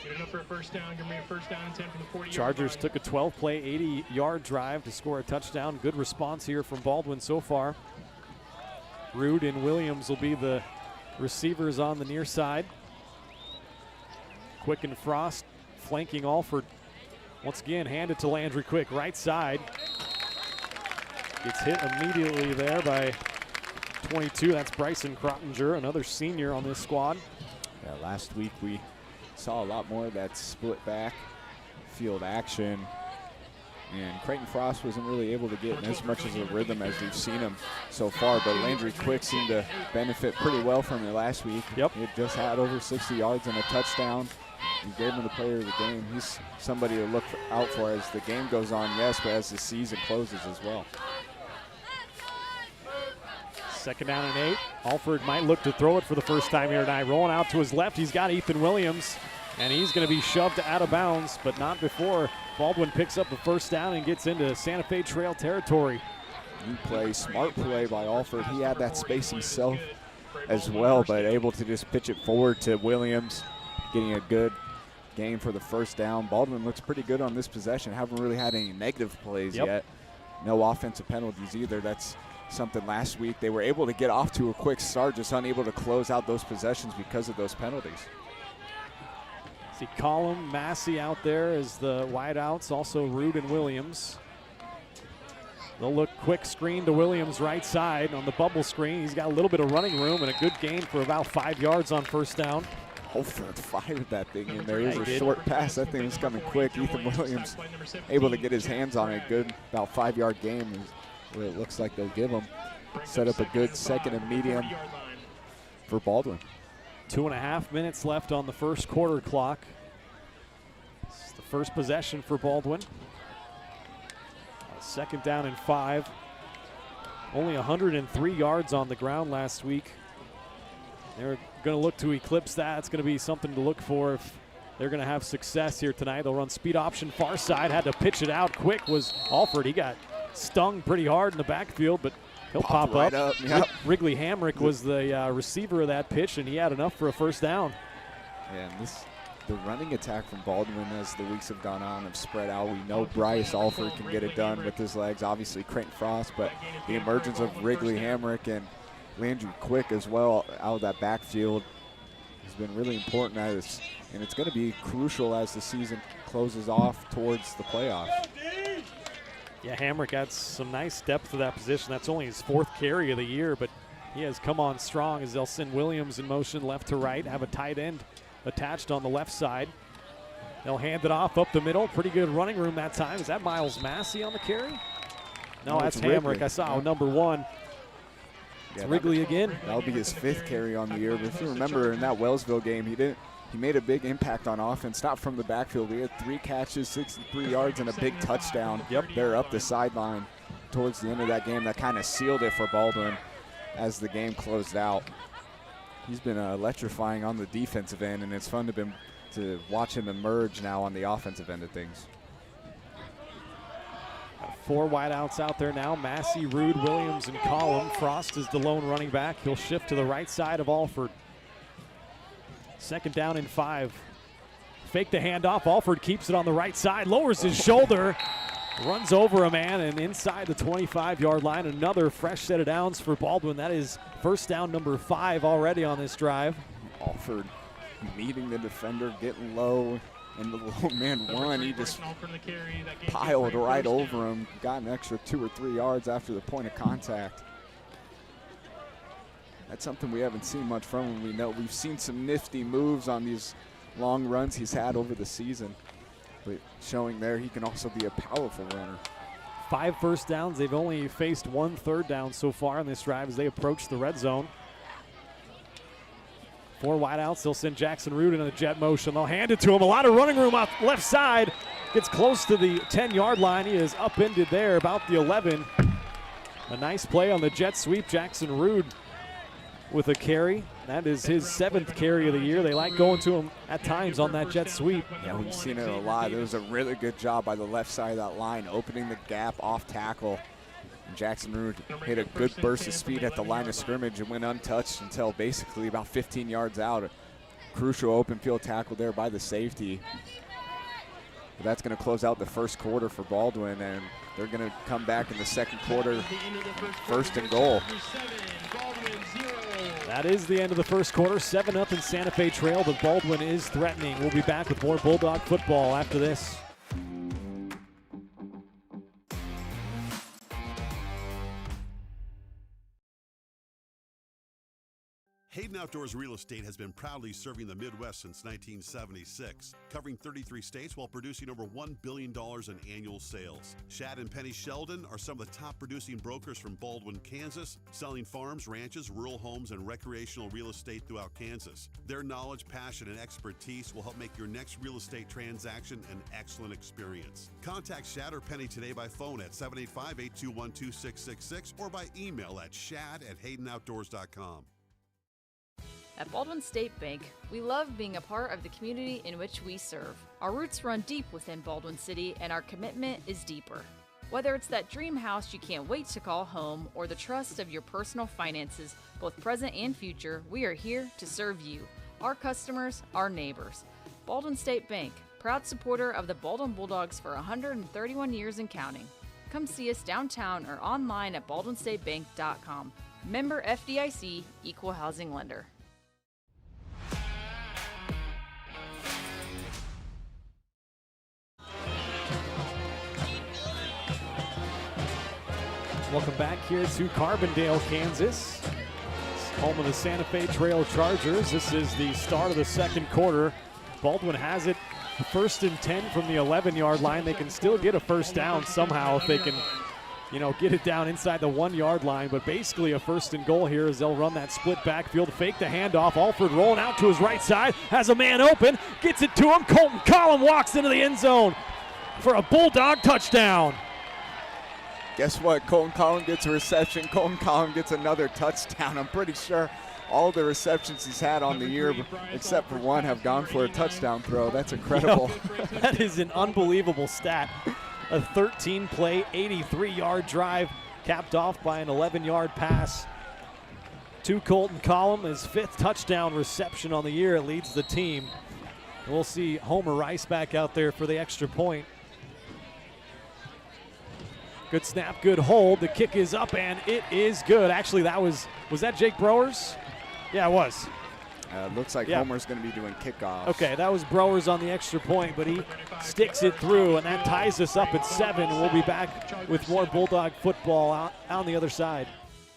Good enough for a first down. Give me a first down and 10 from the 40-yard
Chargers
line.
took a 12-play, 80-yard drive to score a touchdown. Good response here from Baldwin so far. Rude and Williams will be the receivers on the near side. Quick and Frost flanking Alford. Once again, hand it to Landry Quick, right side. Gets hit immediately there by 22. That's Bryson Crottinger, another senior on this squad.
Yeah, last week we saw a lot more of that split back field action. And Creighton Frost wasn't really able to get in as much as a rhythm as we've seen him so far, but Landry Quick seemed to benefit pretty well from it last week.
Yep.
He had just had over 60 yards and a touchdown. You gave him the player of the game. He's somebody to look out for as the game goes on, yes, but as the season closes as well.
Second down and 8. Alford might look to throw it for the first time here tonight. Rolling out to his left, he's got Ethan Williams, and he's going to be shoved out of bounds, but not before Baldwin picks up the first down and gets into Santa Fe Trail territory.
New play, smart play by Alford. He had that space himself as well, but able to just pitch it forward to Williams, getting a good gain for the first down. Baldwin looks pretty good on this possession. Haven't really had any negative plays yet. No offensive penalties either. That's something last week. They were able to get off to a quick start, just unable to close out those possessions because of those penalties.
See Collum, Massey out there as the wideouts, also Rude and Williams. They'll look quick screen to Williams right side on the bubble screen. He's got a little bit of running room and a good gain for about 5 yards on first down.
Alford fired that thing in there. It was a short pass. That thing was coming quick. Ethan Williams able to get his hands on it. Good, about 5-yard gain is what it looks like they'll give him. Set up a good second and medium for Baldwin.
2.5 minutes left on the first quarter clock. This is the first possession for Baldwin. Second down and 5. Only 103 yards on the ground last week. They're going to look to eclipse that. It's going to be something to look for if they're going to have success here tonight. They'll run speed option far side. Had to pitch it out quick was Alford. He got stung pretty hard in the backfield, but he'll pop
right
up.
up. Yep.
Wrigley Hamrick was the receiver of that pitch, and he had enough for a first down.
And the running attack from Baldwin as the weeks have gone on have spread out. We know Bryce Alford can get it done with his legs, obviously Creighton Frost, but the emergence of Wrigley Hamrick and Landry Quick as well out of that backfield has been really important, and it's going to be crucial as the season closes off towards the playoffs.
Yeah, Hamrick got some nice depth to that position. That's only his 4th carry of the year, but he has come on strong as they'll send Williams in motion left to right, have a tight end attached on the left side. They'll hand it off up the middle. Pretty good running room that time. Is that Miles Massey on the carry? No, that's Hamrick. I saw number 1. It's Wrigley again.
That'll be his 5th carry on the year. But if you remember in that Wellsville game, he made a big impact on offense, not from the backfield. He had 3 catches, 63 yards, and a big touchdown. They're up the sideline towards the end of that game. That kind of sealed it for Baldwin as the game closed out. He's been electrifying on the defensive end, and it's fun to watch him emerge now on the offensive end of things.
4 wideouts out there now. Massey, Rude, Williams, and Collum. Frost is the lone running back. He'll shift to the right side of Alford. Second down and 5. Fake the handoff. Alford keeps it on the right side. Lowers his shoulder. Runs over a man and inside the 25-yard line. Another fresh set of downs for Baldwin. That is first down number 5 already on this drive.
Alford meeting the defender, getting low. And the low man won. He just piled right over him. Got an extra 2 or 3 yards after the point of contact. That's something we haven't seen much from him. We know we've seen some nifty moves on these long runs he's had over the season. But showing there, he can also be a powerful runner.
5 first downs. They've only faced 1 third down so far on this drive as they approach the red zone. 4 wideouts. They'll send Jackson Root in a jet motion. They'll hand it to him. A lot of running room off left side. Gets close to the 10-yard line. He is upended there about the 11. A nice play on the jet sweep. Jackson Root with a carry. That is his 7th carry of the year. They like going to him at times on that jet sweep.
Yeah, we've seen it a lot. It was a really good job by the left side of that line, opening the gap off tackle. And Jackson Root hit a good burst of speed at the line of scrimmage and went untouched until basically about 15 yards out. A crucial open field tackle there by the safety. But that's going to close out the first quarter for Baldwin, and they're going to come back in the second quarter, 1st and goal.
That is the end of the first quarter. 7-0 Santa Fe Trail, but Baldwin is threatening. We'll be back with more Bulldog football after this.
Hayden Outdoors Real Estate has been proudly serving the Midwest since 1976, covering 33 states while producing over $1 billion in annual sales. Shad and Penny Sheldon are some of the top producing brokers from Baldwin, Kansas, selling farms, ranches, rural homes, and recreational real estate throughout Kansas. Their knowledge, passion, and expertise will help make your next real estate transaction an excellent experience. Contact Shad or Penny today by phone at 785-821-2666 or by email at shad@haydenoutdoors.com.
At Baldwin State Bank, we love being a part of the community in which we serve. Our roots run deep within Baldwin City, and our commitment is deeper. Whether it's that dream house you can't wait to call home or the trust of your personal finances, both present and future, we are here to serve you, our customers, our neighbors. Baldwin State Bank, proud supporter of the Baldwin Bulldogs for 131 years and counting. Come see us downtown or online at baldwinstatebank.com. Member FDIC, Equal Housing Lender.
Welcome back here to Carbondale, Kansas, home of the Santa Fe Trail Chargers. This is the start of the second quarter. Baldwin has it 1st and 10 from the 11-yard line. They can still get a first down somehow if they can, get it down inside the 1-yard line. But basically a 1st and goal here as they'll run that split backfield, fake the handoff. Alford rolling out to his right side, has a man open, gets it to him. Colton Collum walks into the end zone for a Bulldog touchdown.
Guess what? Colton Collum gets a reception. Colton Collum gets another touchdown. I'm pretty sure all the receptions he's had on the year, except for one, have gone for a touchdown throw. That's incredible.
That is an unbelievable stat. A 13-play, 83-yard drive capped off by an 11-yard pass to Colton Collum. His 5th touchdown reception on the year. It leads the team. We'll see Homer Rice back out there for the extra point. Good snap, good hold. The kick is up, and it is good. Actually, was that Jake Browers? Yeah, it was.
Looks like Homer's going to be doing kickoffs.
Okay, that was Browers on the extra point, but he sticks it through, and that ties us up at 7. We'll be back with more Bulldog football out on the other side.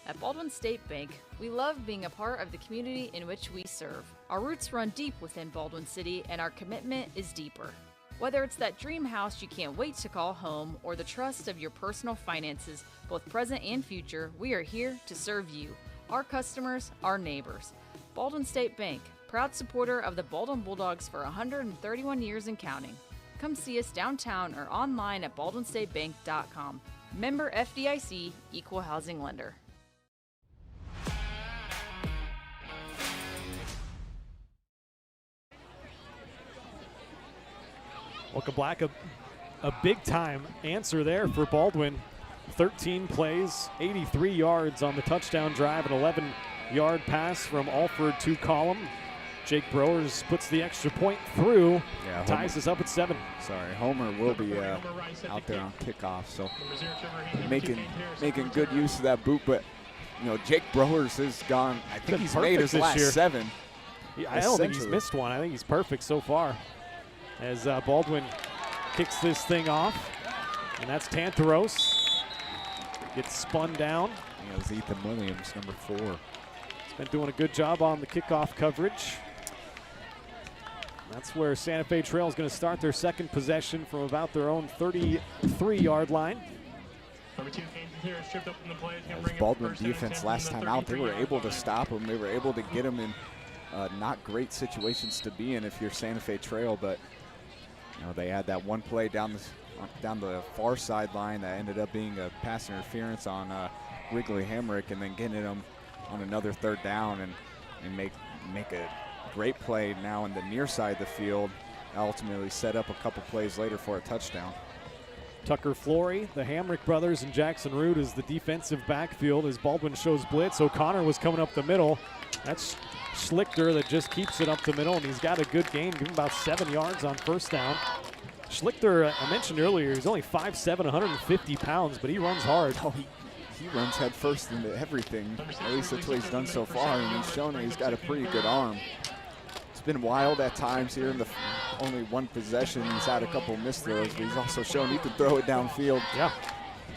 At Baldwin State Bank, we love being a part of the community in which we serve. Our roots run deep within Baldwin City, and our commitment is deeper. Whether it's that dream house you can't wait to call home or the trust of your personal finances, both present and future, we are here to serve you, our customers, our neighbors. Baldwin State Bank, proud supporter of the Baldwin Bulldogs for 131 years and counting. Come see us downtown or online at baldwinstatebank.com. Member FDIC, Equal Housing Lender.
Welcome back. A big-time answer there for Baldwin. 13 plays, 83 yards on the touchdown drive, an 11-yard pass from Alford to Collum. Jake Browers puts the extra point through, ties us up at 7.
Sorry, Homer will be out there on kickoff, so making good use of that boot. But, Jake Browers has gone, I think he's made his last 7.
I don't think he's missed one. I think he's perfect so far. As Baldwin kicks this thing off, and that's Tantaros. Gets spun down.
It was Ethan Williams, number 4.
He's been doing a good job on the kickoff coverage. That's where Santa Fe Trail is going to start their second possession from about their own 33-yard line.
As Baldwin defense last time out, they were able to stop him. They were able to get him in not great situations to be in if you're Santa Fe Trail, but they had that one play down the far sideline that ended up being a pass interference on Wrigley Hamrick, and then getting them on another third down and make a great play now in the near side of the field. Ultimately set up a couple plays later for a touchdown.
Tucker Flory, the Hamrick brothers, and Jackson Root is the defensive backfield as Baldwin shows blitz. O'Connor was coming up the middle. That's Schlichter that just keeps it up the middle, and he's got a good gain, give him about 7 yards on first down. Schlichter, I mentioned earlier, he's only 5'7", 150 pounds, but he runs hard.
Oh, he runs head first into everything. At least that's what he's done so far, and he's shown that he's got a pretty good arm. It's been wild at times here in the only one possession. He's had a couple missed throws, but he's also shown he can throw it downfield.
Yeah,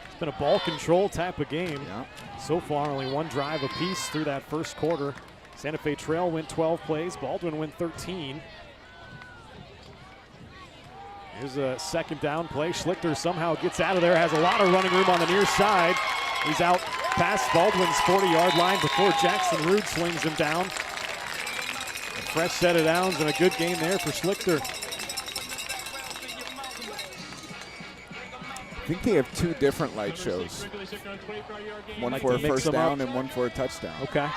it's been a ball control type of game. Yeah. So far, only one drive apiece through that first quarter. Santa Fe Trail went 12 plays, Baldwin went 13. Here's a second down play. Schlichter somehow gets out of there, has a lot of running room on the near side. He's out past Baldwin's 40-yard line before Jackson Root slings him down. A fresh set of downs and a good game there for Schlichter.
I think they have 2 different light shows. One for a first down and one for a touchdown.
Okay.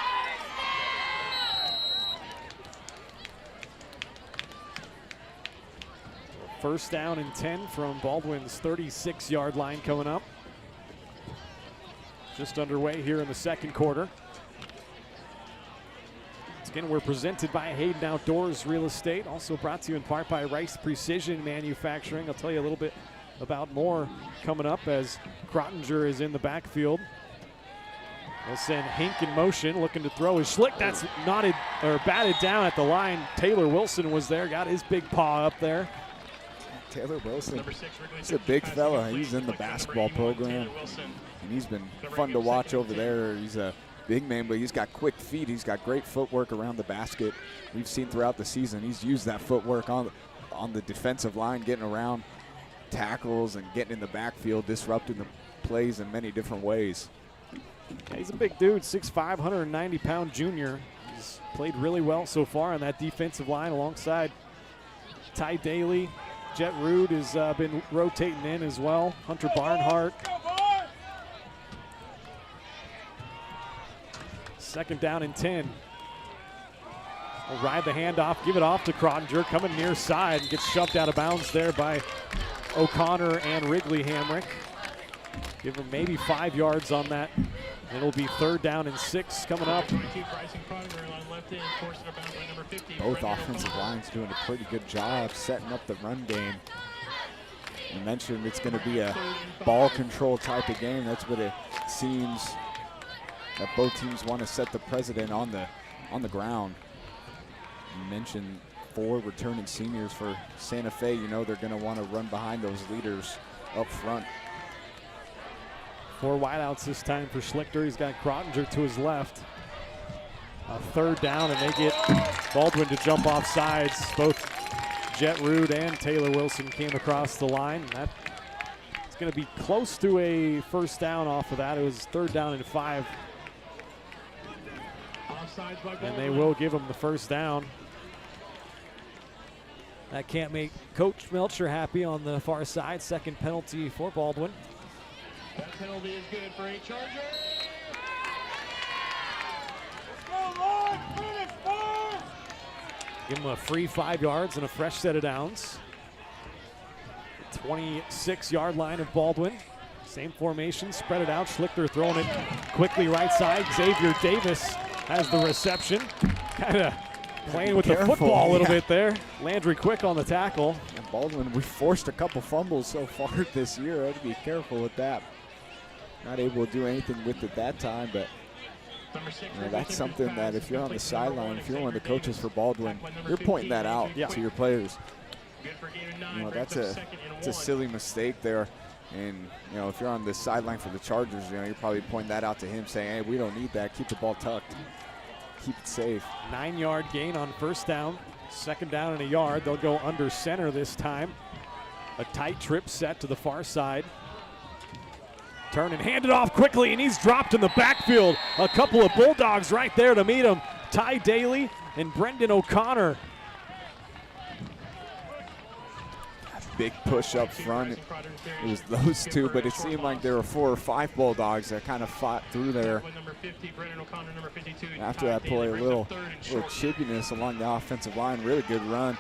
First down and 10 from Baldwin's 36-yard line coming up. Just underway here in the second quarter. Again, we're presented by Hayden Outdoors Real Estate, also brought to you in part by Rice Precision Manufacturing. I'll tell you a little bit about more coming up as Crottinger is in the backfield. They'll send Hink in motion, looking to throw his Schlick. That's knotted or batted down at the line. Taylor Wilson was there, got his big paw up there.
Taylor Wilson, he's a big fella. He's in the basketball program, and he's been fun to watch over there. He's a big man, but he's got quick feet. He's got great footwork around the basket. We've seen throughout the season he's used that footwork on the defensive line, getting around tackles and getting in the backfield, disrupting the plays in many different ways.
Yeah, he's a big dude, 6'5", 190-pound junior. He's played really well so far on that defensive line alongside Ty Daly. Jet Rood has been rotating in as well. Hunter Barnhart. Second down and 10. We'll ride the handoff, give it off to Crottinger, coming near side and gets shoved out of bounds there by O'Connor and Wrigley Hamrick. Give him maybe 5 yards on that. It'll be third down and 6 coming up.
Both offensive lines doing a pretty good job setting up the run game. You mentioned it's going to be a ball control type of game. That's what it seems that both teams want to set the precedent on the ground. You mentioned 4 returning seniors for Santa Fe. You know they're going to want to run behind those leaders up front.
4 wideouts this time for Schlichter. He's got Crottinger to his left. A third down, and they get Baldwin to jump off sides. Both Jet Rood and Taylor Wilson came across the line. It's going to be close to a first down off of that. It was third down and 5. And they will give him the first down. That can't make Coach Melcher happy on the far side. Second penalty for Baldwin.
That penalty is good for a Charger.
Give him a free 5 yards and a fresh set of downs. 26-yard line of Baldwin. Same formation, spread it out. Schlichter throwing it quickly right side. Xavier Davis has the reception. Kind of playing with the football a little bit there. Landry Quick on the tackle.
And Baldwin, we forced a couple fumbles so far this year. I have to be careful with that. Not able to do anything with it that time, but that's something that if you're on the sideline, if you're one of the coaches for Baldwin, you're pointing that out to your players. That's a silly mistake there. And, if you're on the sideline for the Chargers, you're probably pointing that out to him saying, hey, we don't need that. Keep the ball tucked. Keep it safe.
9-yard gain on first down. Second down and a yard. They'll go under center this time. A tight trip set to the far side. Turn and hand it off quickly, and he's dropped in the backfield. A couple of Bulldogs right there to meet him. Ty Daly and Brendan O'Connor.
Big push up front. It was those two, but it seemed like there were 4 or 5 Bulldogs that kind of fought through there. After that play, a little chippiness along the offensive line. Really good run.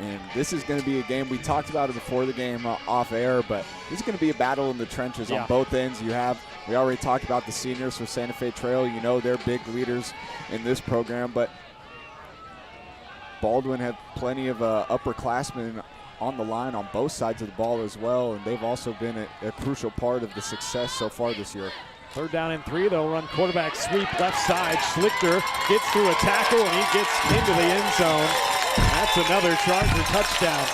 And this is going to be a game, we talked about it before the game off air, but this is going to be a battle in the trenches on both ends. We already talked about the seniors for Santa Fe Trail. You know they're big leaders in this program, but Baldwin had plenty of upperclassmen on the line on both sides of the ball as well, and they've also been a crucial part of the success so far this year.
3rd down and 3, they'll run quarterback sweep left side. Schlichter gets through a tackle, and he gets into the end zone. That's another Charger touchdown.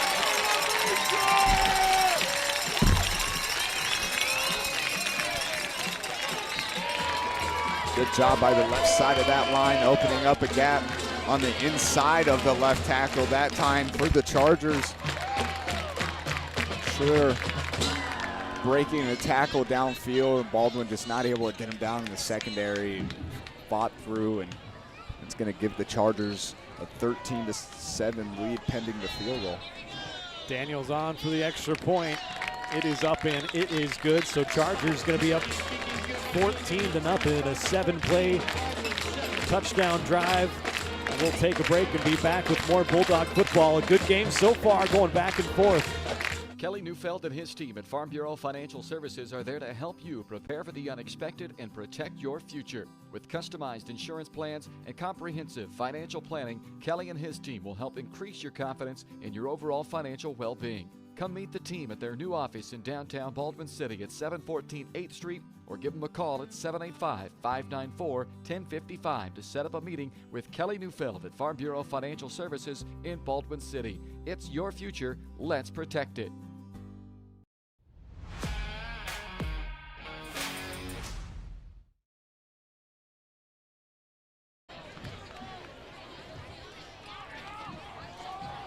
Good job by the left side of that line, opening up a gap on the inside of the left tackle that time for the Chargers. Sure, breaking a tackle downfield, and Baldwin just not able to get him down in the secondary. Fought through, and it's going to give the Chargers a 13-7 lead pending the field goal.
Daniels on for the extra point. It is up and it is good. So Chargers going to be up 14-0. A 7-play touchdown drive. And we'll take a break and be back with more Bulldog football. A good game so far, going back and forth.
Kelly Neufeld and his team at Farm Bureau Financial Services are there to help you prepare for the unexpected and protect your future. With customized insurance plans and comprehensive financial planning, Kelly and his team will help increase your confidence in your overall financial well-being. Come meet the team at their new office in downtown Baldwin City at 714 8th Street, or give them a call at 785-594-1055 to set up a meeting with Kelly Neufeld at Farm Bureau Financial Services in Baldwin City. It's your future. Let's protect it.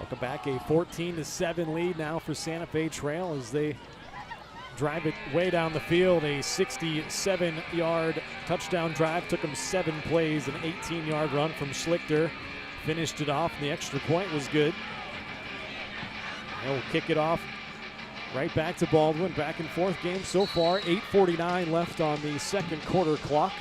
Welcome back, a 14-7 lead now for Santa Fe Trail as they drive it way down the field. A 67-yard touchdown drive. Took them 7 plays, an 18-yard run from Schlichter. Finished it off, and the extra point was good. They'll kick it off right back to Baldwin. Back and forth game so far. 8:49 left on the second quarter clock.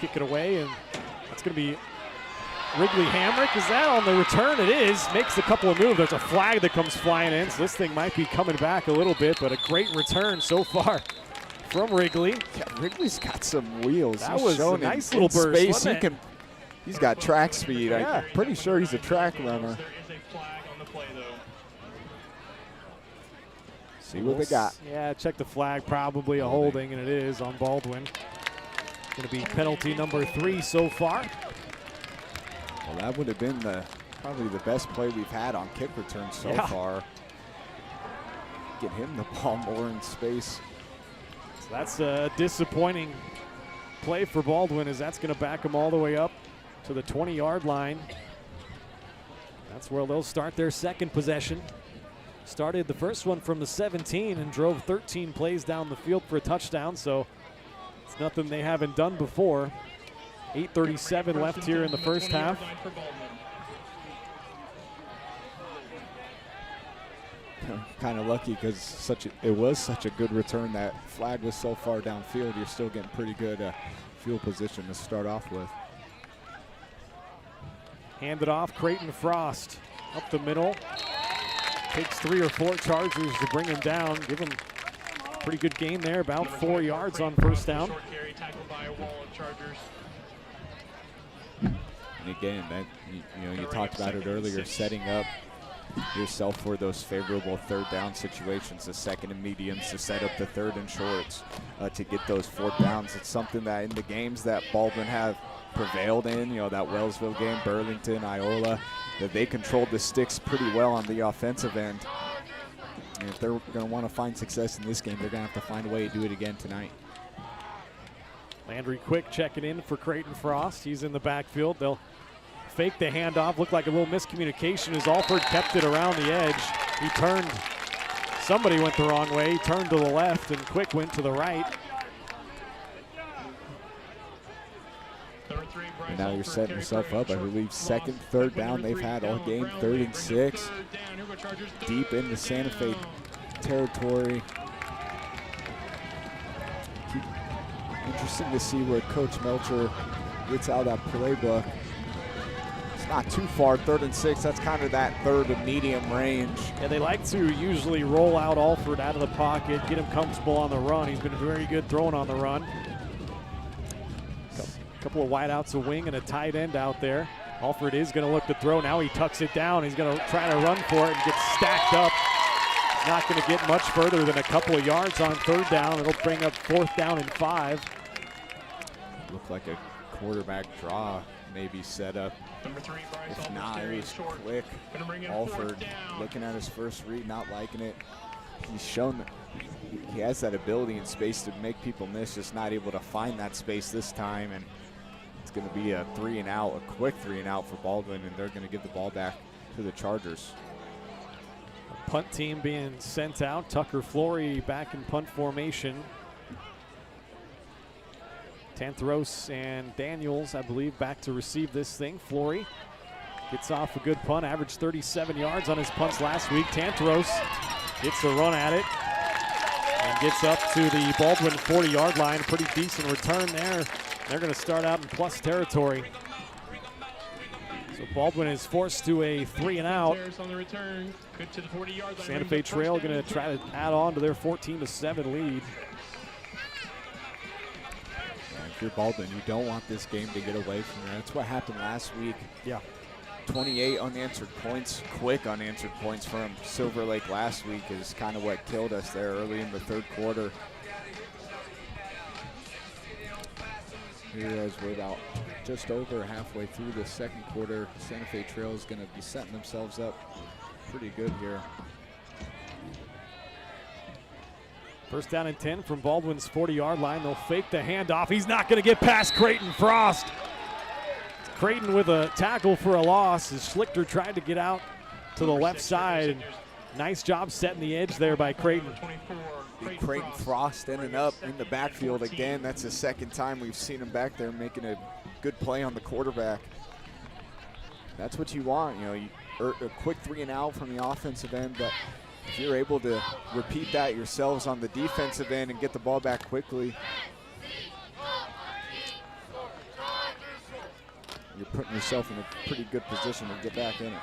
Kick it away, and that's going to be Wrigley Hamrick. Is that on the return? It is. Makes a couple of moves. There's a flag that comes flying in, so this thing might be coming back a little bit, but a great return so far from Wrigley.
Yeah, Wrigley's got some wheels.
That was a nice little burst,
space.
wasn't it?
He's got track speed.
Yeah.
I'm pretty sure he's a track runner. See what they got.
Yeah, check the flag. Probably a holding, and it is on Baldwin. Going to be penalty number 3 so far.
Well, that would have been probably the best play we've had on kick returns so far. Get him the ball more in space.
So that's a disappointing play for Baldwin, as that's going to back him all the way up to the 20-yard line. That's where they'll start their second possession. Started the first one from the 17 and drove 13 plays down the field for a touchdown, so it's nothing they haven't done before. 8:37 left here in the first half.
Kind of lucky because it was such a good return. That flag was so far downfield. You're still getting pretty good field position to start off with.
Hand it off, Creighton Frost up the middle. Takes 3 or 4 Chargers to bring him down. Give him a pretty good gain there, about 4 yards on first down.
And again, you talked about it earlier, setting up yourself for those favorable 3rd down situations, the 2nd and mediums to set up the 3rd and shorts to get those 4th downs. It's something that in the games that Baldwin have prevailed in, that Wellsville game, Burlington, Iola, that they controlled the sticks pretty well on the offensive end. And if they're going to want to find success in this game, they're going to have to find a way to do it again tonight.
Landry Quick checking in for Creighton Frost. He's in the backfield. They'll fake the handoff. Looked like a little miscommunication as Alford kept it around the edge. He turned Somebody went the wrong way, turned to the left, and Quick went to the right.
And now you're setting yourself up. I believe second, third down they've had all game, 3rd and 6. Deep into Santa Fe territory. Interesting to see where Coach Melcher gets out of that playbook. It's not too far, 3rd and 6. That's kind of that 3rd and medium range.
Yeah, they like to usually roll out Alford out of the pocket, get him comfortable on the run. He's been very good throwing on the run. Couple of wideouts, a wing, and a tight end out there. Alford is going to look to throw. Now he tucks it down. He's going to try to run for it and gets stacked up. Not going to get much further than a couple of yards on 3rd down. It'll bring up 4th down and 5.
Looked like a quarterback draw maybe set up. If not, it was Quick. Alford looking at his first read, not liking it. He's shown that he has that ability and space to make people miss, just not able to find that space this time. And it's going to be a 3 and out, a quick 3 and out for Baldwin, and they're going to give the ball back to the Chargers.
A punt team being sent out. Tucker Flory back in punt formation. Tantaros and Daniels, I believe, back to receive this thing. Flory gets off a good punt, averaged 37 yards on his punts last week. Tantaros gets a run at it and gets up to the Baldwin 40-yard line. A pretty decent return there. They're going to start out in plus territory. So Baldwin is forced to a 3 and out. Santa Fe Trail going to try to add on to their 14-7 lead.
If you're Baldwin, you don't want this game to get away from you. That's what happened last week.
Yeah.
28 unanswered points, quick unanswered points from Silver Lake last week is kind of what killed us there early in the 3rd quarter. Here as we're about just over halfway through the 2nd quarter, Santa Fe Trail is going to be setting themselves up pretty good here.
1st down and 10 from Baldwin's 40-yard line. They'll fake the handoff. He's not going to get past Creighton Frost. Creighton with a tackle for a loss as Schlichter tried to get out to the left side. And nice job setting the edge there by Creighton.
Creighton Frost ending up in the backfield again. That's the 2nd time we've seen him back there making a good play on the quarterback. That's what you want, you know, a quick 3 and out from the offensive end, but if you're able to repeat that yourselves on the defensive end and get the ball back quickly, you're putting yourself in a pretty good position to get back in it.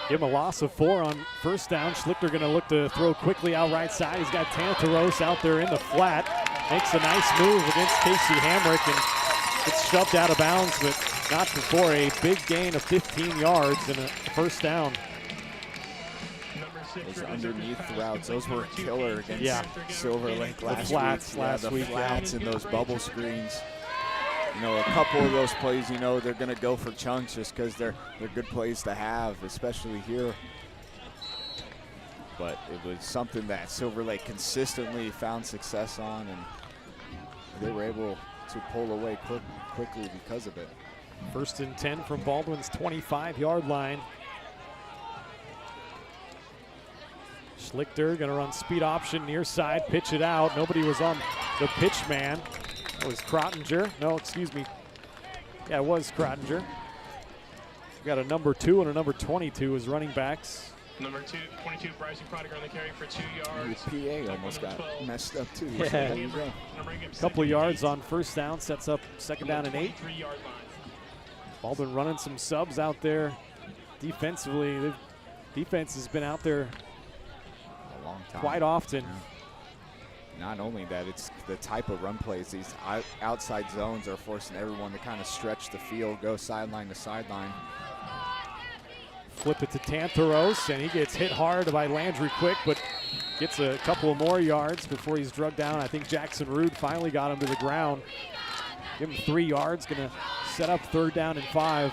Give him a loss of 4 on 1st down. Schlichter going to look to throw quickly out right side. He's got Tantaros out there in the flat. Makes a nice move against Casey Hamrick and gets shoved out of bounds, but not before a big gain of 15 yards and a 1st down.
Those underneath routes, those were killer against Silver Lake last week. The flats and those bubble screens. You know, a couple of those plays, you know, they're going to go for chunks just because they're good plays to have, especially here. But it was something that Silver Lake consistently found success on, and they were able to pull away quickly because of it.
1st and 10 from Baldwin's 25-yard line. Schlichter going to run speed option near side, pitch it out. Nobody was on the pitch man. It was Crottinger. No, excuse me. Yeah, it was Crottinger. We got a number 2 and a number 22 as running backs.
Number 22, Bryson Crottinger on the carry for 2 yards.
The PA almost got messed up too.
Yeah.
So there you go.
A couple of yards on 1st down, sets up 2nd down and 8. Baldwin running some subs out there defensively. The defense has been out there
a long time.
Quite often.
Yeah. Not only that, it's the type of run plays. These outside zones are forcing everyone to kind of stretch the field, go sideline to sideline.
Flip it to Tantaros, and he gets hit hard by Landry Quick, but gets a couple of more yards before he's drugged down. I think Jackson Rude finally got him to the ground. Give him 3 yards, gonna set up 3rd down and 5.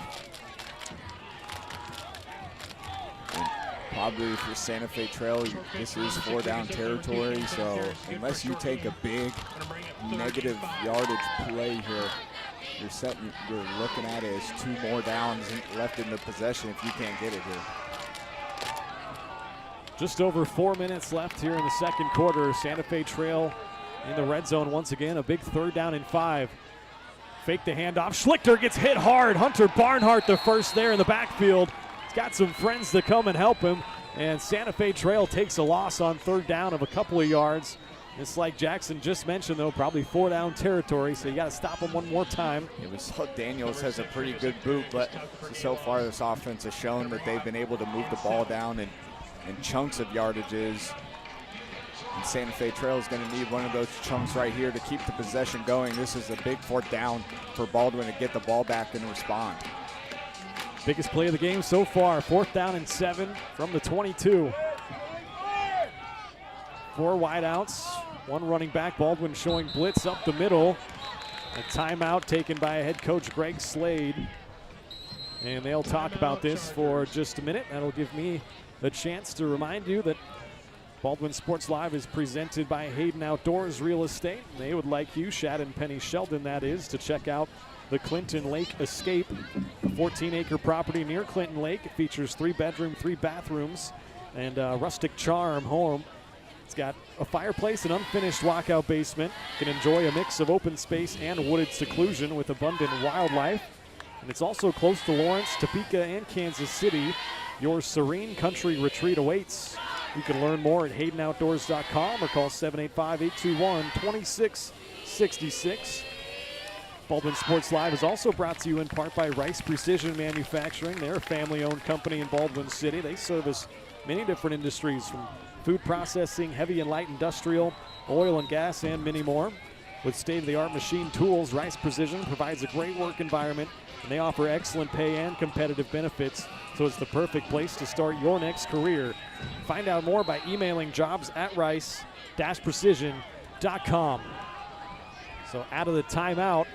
Probably for Santa Fe Trail, this is 4 down territory, so unless you take a big negative yardage play here, you're looking at it as 2 more downs left in the possession if you can't get it here.
Just over 4 minutes left here in the second quarter. Santa Fe Trail in the red zone once again. A big 3rd down and 5. Fake the handoff. Schlichter gets hit hard. Hunter Barnhart the first there in the backfield. He's got some friends to come and help him. And Santa Fe Trail takes a loss on 3rd down of a couple of yards. It's like Jackson just mentioned, though, probably 4 down territory, so you got to stop him one more time.
It was Daniels has a pretty good boot, but so far this offense has shown that they've been able to move the ball down in chunks of yardages. And Santa Fe Trail is going to need one of those chunks right here to keep the possession going. This is a big 4th down for Baldwin to get the ball back and respond.
Biggest play of the game so far, 4th down and 7 from the 22. 4 wideouts, 1 running back. Baldwin showing blitz up the middle. A timeout taken by head coach Greg Slade. And they'll talk about this for just a minute. That'll give me a chance to remind you that Baldwin Sports Live is presented by Hayden Outdoors Real Estate. They would like you, Shad and Penny Sheldon that is, to check out the Clinton Lake Escape, a 14-acre property near Clinton Lake. It features 3-bedroom, 3 bathrooms, and a rustic charm home. It's got a fireplace, an unfinished walkout basement. You can enjoy a mix of open space and wooded seclusion with abundant wildlife. And it's also close to Lawrence, Topeka, and Kansas City. Your serene country retreat awaits. You can learn more at HaydenOutdoors.com or call 785-821-2666. Baldwin Sports Live is also brought to you in part by Rice Precision Manufacturing. They're a family-owned company in Baldwin City. They service many different industries, from food processing, heavy and light industrial, oil and gas, and many more. With state-of-the-art machine tools, Rice Precision provides a great work environment, and they offer excellent pay and competitive benefits, so it's the perfect place to start your next career. Find out more by emailing jobs@rice-precision.com. So out of the timeout,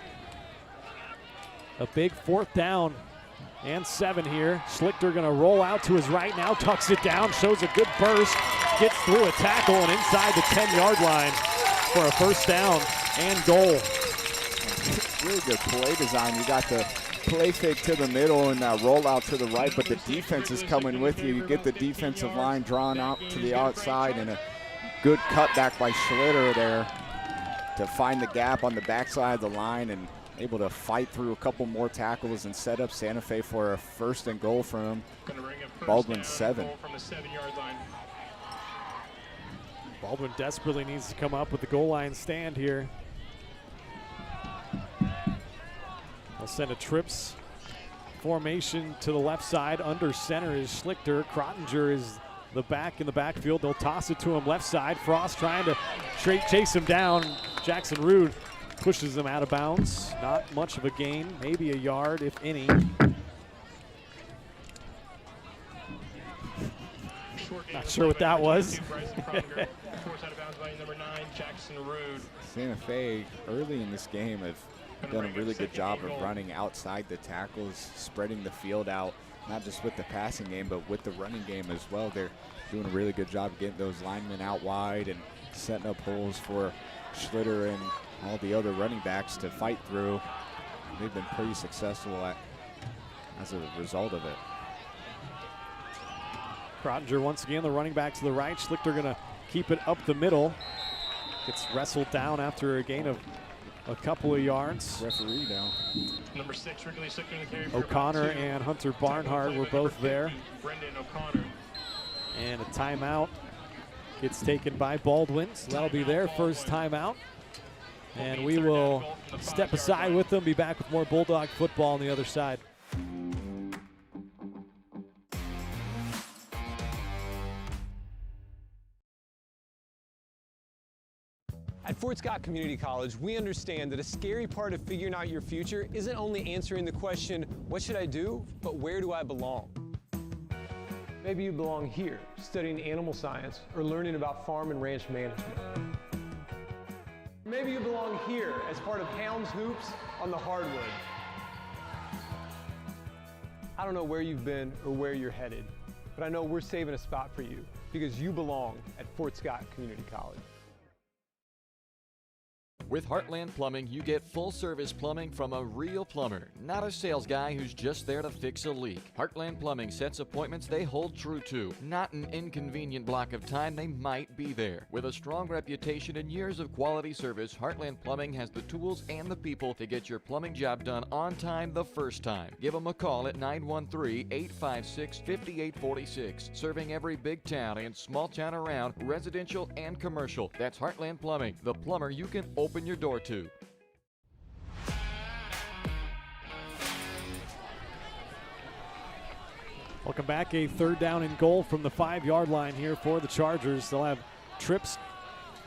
a big 4th down and 7 here. Schlichter going to roll out to his right now, tucks it down, shows a good burst, gets through a tackle and inside the 10-yard line for a 1st down and goal.
Really good play design. You got the play fake to the middle and that rollout to the right, but the defense is coming with you. You get the defensive line drawn out to the outside, and a good cutback by Schlitter there to find the gap on the backside of the line, and able to fight through a couple more tackles and set up Santa Fe for a 1st and goal from Baldwin 7.
Baldwin desperately needs to come up with the goal line stand here. They'll send a trips formation to the left side. Under center is Schlichter. Krottinger is the back in the backfield. They'll toss it to him left side. Frost trying to chase him down. Jackson Rude pushes him out of bounds. Not much of a gain, maybe a yard, if any. Not sure what that was.
Santa Fe early in this game have done a really good job of running outside the tackles, spreading the field out, not just with the passing game, but with the running game as well. They're doing a really good job getting those linemen out wide and setting up holes for Schlitter and all the other running backs to fight through. They've been pretty successful as a result of it.
Krottinger once again, the running back to the right. Schlichter going to keep it up the middle. Gets wrestled down after a gain of a couple of yards.
Referee down.
Number 6, Wrigley Schlichter in the carry.
O'Connor and Hunter Barnhart were both there.
Brendan O'Connor.
And a timeout gets taken by Baldwin. So that'll be their first timeout. And we will step aside with them, be back with more Bulldog football on the other side.
At Fort Scott Community College, we understand that a scary part of figuring out your future isn't only answering the question, what should I do, but where do I belong? Maybe you belong here, studying animal science or learning about farm and ranch management. Maybe you belong here as part of Helms Hoops on the hardwood. I don't know where you've been or where you're headed, but I know we're saving a spot for you because you belong at Fort Scott Community College.
With Heartland Plumbing, you get full-service plumbing from a real plumber, not a sales guy who's just there to fix a leak. Heartland Plumbing sets appointments they hold true to, not an inconvenient block of time they might be there. With a strong reputation and years of quality service, Heartland Plumbing has the tools and the people to get your plumbing job done on time the first time. Give them a call at 913-856-5846. Serving every big town and small town around, residential and commercial. That's Heartland Plumbing, the plumber you can open your door to.
Welcome back. A third down and goal from the 5-yard line here for the Chargers. They'll have trips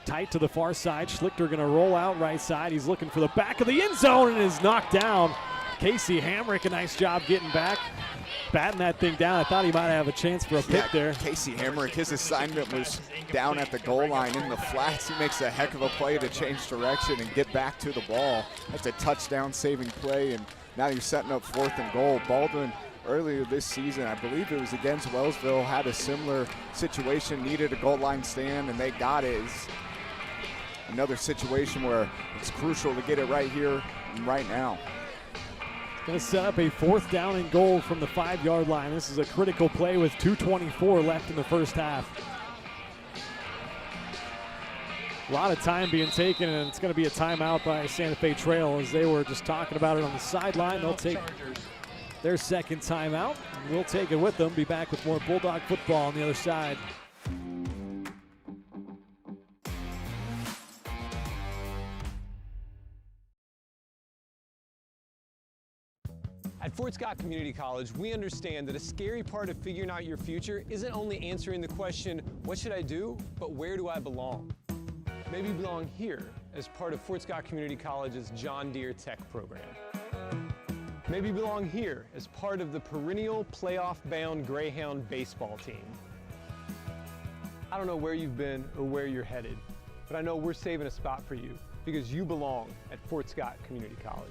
tight to the far side. Schlichter going to roll out right side. He's looking for the back of the end zone and is knocked down. Casey Hamrick, a nice job getting back, batting that thing down. I thought he might have a chance for a pick there.
Casey Hamrick, his assignment was down at the goal line in the flats. He makes a heck of a play to change direction and get back to the ball. That's a touchdown-saving play, and now you're setting up 4th and goal. Baldwin, earlier this season, I believe it was against Wellsville, had a similar situation, needed a goal line stand, and they got it. It's another situation where it's crucial to get it right here and right now.
Going to set up a 4th down and goal from the 5-yard line. This is a critical play with 2:24 left in the first half. A lot of time being taken, and it's going to be a timeout by Santa Fe Trail as they were just talking about it on the sideline. They'll take their second timeout, and we'll take it with them. Be back with more Bulldog football on the other side.
At Fort Scott Community College, we understand that a scary part of figuring out your future isn't only answering the question, what should I do, but where do I belong? Maybe you belong here as part of Fort Scott Community College's John Deere Tech program. Maybe you belong here as part of the perennial playoff-bound Greyhound baseball team. I don't know where you've been or where you're headed, but I know we're saving a spot for you because you belong at Fort Scott Community College.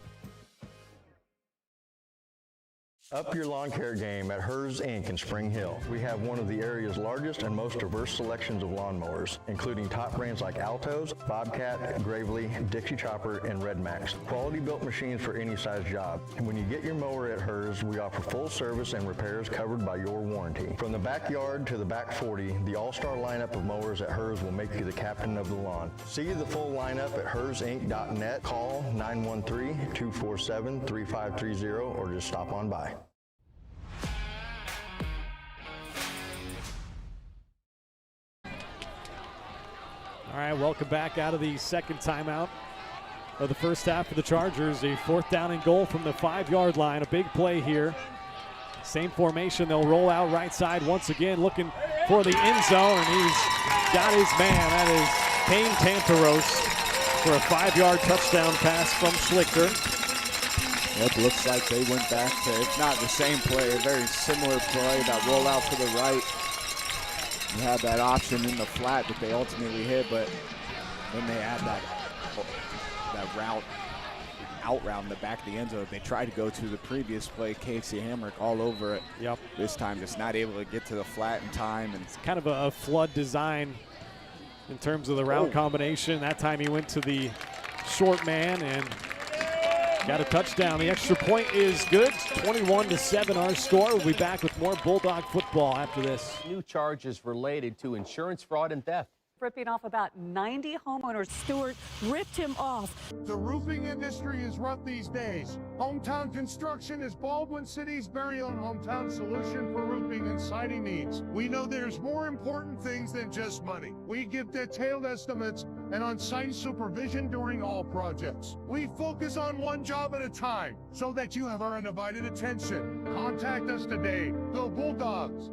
Up your lawn care game at Hers Inc. in Spring Hill. We have one of the area's largest and most diverse selections of lawnmowers, including top brands like Altos, Bobcat, Gravely, Dixie Chopper, and Red Max. Quality built machines for any size job. And when you get your mower at Hers, we offer full service and repairs covered by your warranty. From the backyard to the back 40, the all-star lineup of mowers at Hers will make you the captain of the lawn. See the full lineup at hersinc.net. Call 913-247-3530 or just stop on by.
All right, welcome back out of the second timeout of the first half for the Chargers. A 4th down and goal from the 5-yard line. A big play here. Same formation. They'll roll out right side once again, looking for the end zone, and he's got his man. That is Kane Tantaros for a 5-yard touchdown pass from Schlichter.
It looks like they went back to, if not the same play, a very similar play, that roll out to the right. You had that option in the flat that they ultimately hit, but then they had that route, out route in the back of the end zone. They tried to go to the previous play, Casey Hamrick all over it.
Yep.
This time just not able to get to the flat in time. And
it's kind of a flood design in terms of the route combination. That time he went to the short man and got a touchdown. The extra point is good. 21-7 our score. We'll be back with more Bulldog football after this.
New charges related to insurance fraud and theft.
Ripping off about 90 homeowners. Stewart ripped him off.
The roofing industry is rough these days. Hometown Construction is Baldwin City's very own hometown solution for roofing and siding needs. We know there's more important things than just money. We give detailed estimates and on-site supervision during all projects. We focus on one job at a time so that you have our undivided attention. Contact us today. Go Bulldogs!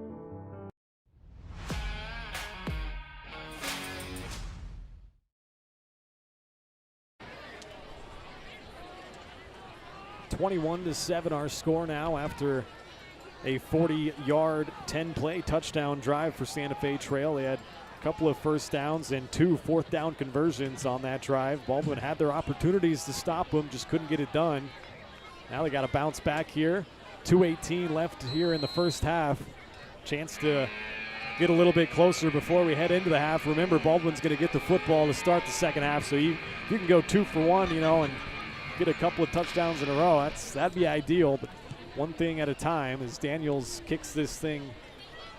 (21-7) our score now after a 40-yard, 10-play touchdown drive for Santa Fe Trail. They had a couple of first downs and 2 4th down conversions on that drive. Baldwin had their opportunities to stop them, just couldn't get it done. Now they got to bounce back here. 2:18 left here in the first half. Chance to get a little bit closer before we head into the half. Remember, Baldwin's going to get the football to start the second half, so if you can go 2 for 1, and get a couple of touchdowns in a row, that'd be ideal. But one thing at a time as Daniels kicks this thing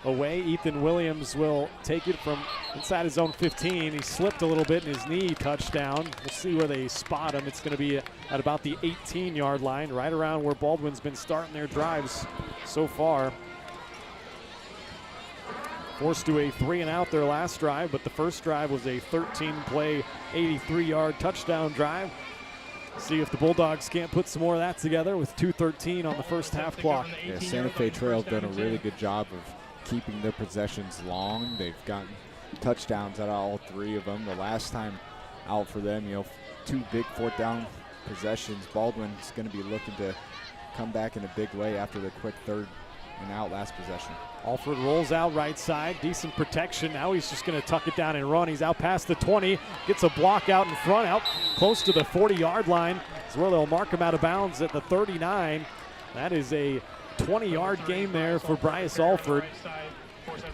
away. Ethan Williams will take it from inside his own 15. He slipped a little bit in his knee, touchdown. We'll see where they spot him. It's going to be at about the 18-yard line, right around where Baldwin's been starting their drives so far. Forced to a 3-and-out their last drive, but the first drive was a 13-play, 83-yard touchdown drive. See if the Bulldogs can't put some more of that together with 2:13 on the first half clock.
Yeah, Santa Fe Trail's done a really good job of keeping their possessions long. They've gotten touchdowns out of all 3 of them. The last time out for them, 2 big 4th down possessions. Baldwin's going to be looking to come back in a big way after the quick 3rd-and-out last possession.
Alford rolls out right side, decent protection. Now he's just going to tuck it down and run. He's out past the 20, gets a block out in front, out close to the 40-yard line. It's where they'll mark him out of bounds at the 39. That is a 20-yard gain there for Bryce Alford.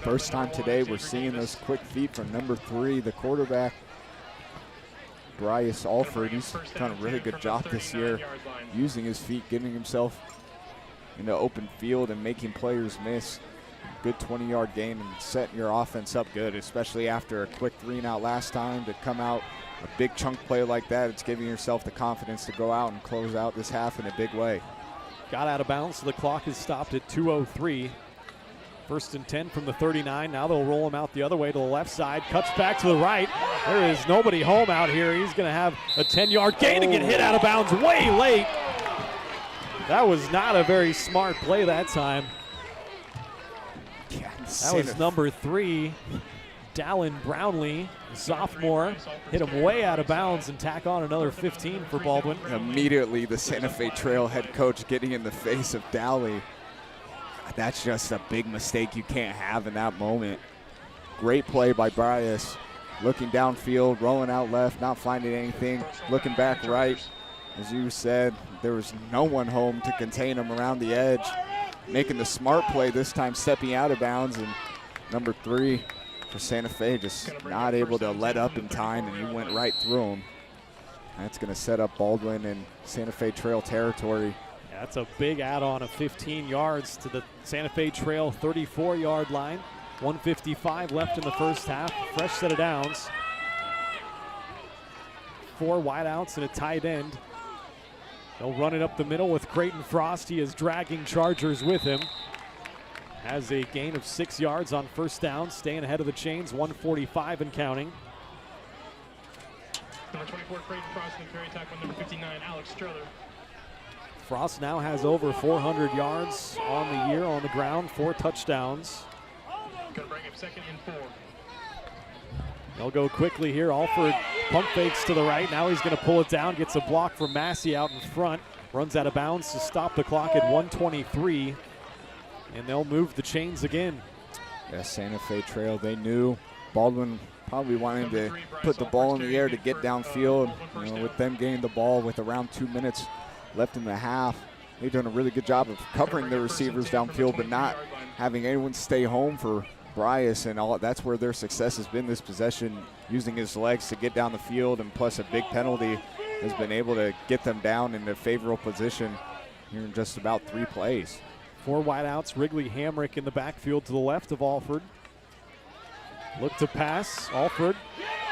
First time today we're seeing those quick feet from number 3, the quarterback, Bryce Alford. He's done a really good job this year using his feet, getting himself into open field and making players miss. Good 20-yard gain and setting your offense up good, especially after a quick 3-and-out last time. To come out a big chunk play like that, it's giving yourself the confidence to go out and close out this half in a big way.
Got out of bounds, so the clock is stopped at 2:03. 1st and 10 from the 39. Now they'll roll him out the other way to the left side. Cuts back to the right. There is nobody home out here. He's going to have a 10-yard gain and get hit out of bounds way late. That was not a very smart play that time. That was number 3, Dallin Brownlee, sophomore. Hit him way out of bounds and tack on another 15 for Baldwin.
Immediately the Santa Fe Trail head coach getting in the face of Dowley. That's just a big mistake you can't have in that moment. Great play by Bryce. Looking downfield, rolling out left, not finding anything. Looking back right. As you said, there was no one home to contain him around the edge. Making the smart play this time, stepping out of bounds, and number 3 for Santa Fe just not able to let up in time, and he went right through him. That's going to set up Baldwin in Santa Fe Trail territory.
Yeah, that's a big add-on of 15 yards to the Santa Fe Trail 34-yard line. 1:55 left in the first half. Fresh set of downs. 4 wideouts and a tight end. They'll run it up the middle with Creighton Frost. He is dragging Chargers with him. Has a gain of 6 yards on first down, staying ahead of the chains, 1:45 and counting.
Number 24, Creighton Frost, and carry tackle number 59, Alex Strother.
Frost now has over 400 yards on the year on the ground, 4 touchdowns.
Going to bring him 2nd and 4.
They'll go quickly here. Alford pump fakes to the right. Now he's going to pull it down. Gets a block from Massey out in front. Runs out of bounds to stop the clock at 1:23. And they'll move the chains again.
Yeah, Santa Fe Trail, they knew Baldwin probably wanting to put the ball in the air to get downfield. With them getting the ball with around 2 minutes left in the half, they've done a really good job of covering their receivers downfield, but not having anyone stay home for Bryce, and all. That's where their success has been this possession, using his legs to get down the field, and plus a big penalty has been able to get them down in a favorable position here in just about 3 plays.
4 wideouts, Wrigley Hamrick in the backfield to the left of Alford. Look to pass. Alford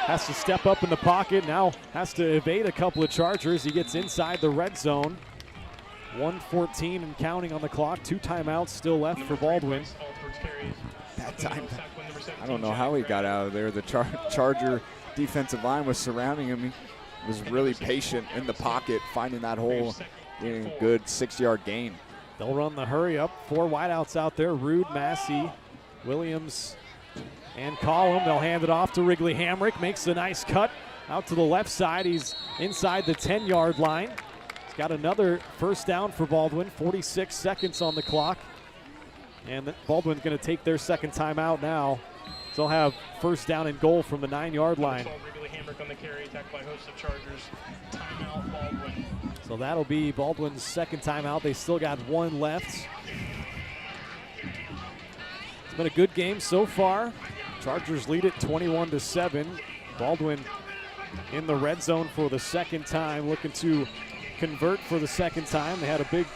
has to step up in the pocket, now has to evade a couple of Chargers. He gets inside the red zone. 1:14 and counting on the clock. 2 timeouts still left for Baldwin.
That time, I don't know how he got out of there. The Charger defensive line was surrounding him. He was really patient in the pocket, finding that hole, getting a good 6-yard gain.
They'll run the hurry up. 4 wideouts out there. Rude, Massey, Williams, and Collum. They'll hand it off to Wrigley Hamrick. Makes a nice cut out to the left side. He's inside the 10-yard line. He's got another first down for Baldwin. 46 seconds on the clock. And Baldwin's going to take their second timeout now. So they'll have first down and goal from the 9-yard line.
Wrigley Hamrick on the carry, attacked by host of Chargers. Timeout, Baldwin.
So that'll be Baldwin's second timeout. They still got 1 left. been a good game so far. Chargers lead it 21-7. Baldwin in the red zone for the second time, looking to convert for the second time. They had a big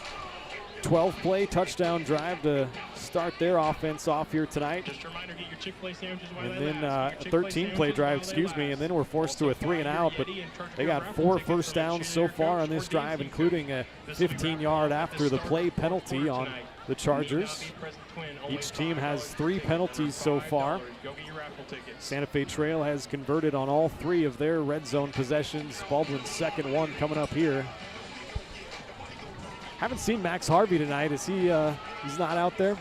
12-play touchdown drive to start their offense off here tonight.
Just a reminder, get your Chick-fil-A sandwiches while
And
they
then
last.
a 13-play drive, and then we're forced to a 3-and-out, but they got 4 first downs so far on this drive, including a 15-yard after the play penalty on the Chargers. Each team has 3 penalties so far. Santa Fe Trail has converted on all 3 of their red zone possessions. Baldwin's second one coming up here. Haven't seen Max Harvey tonight. Is he? He's not out there.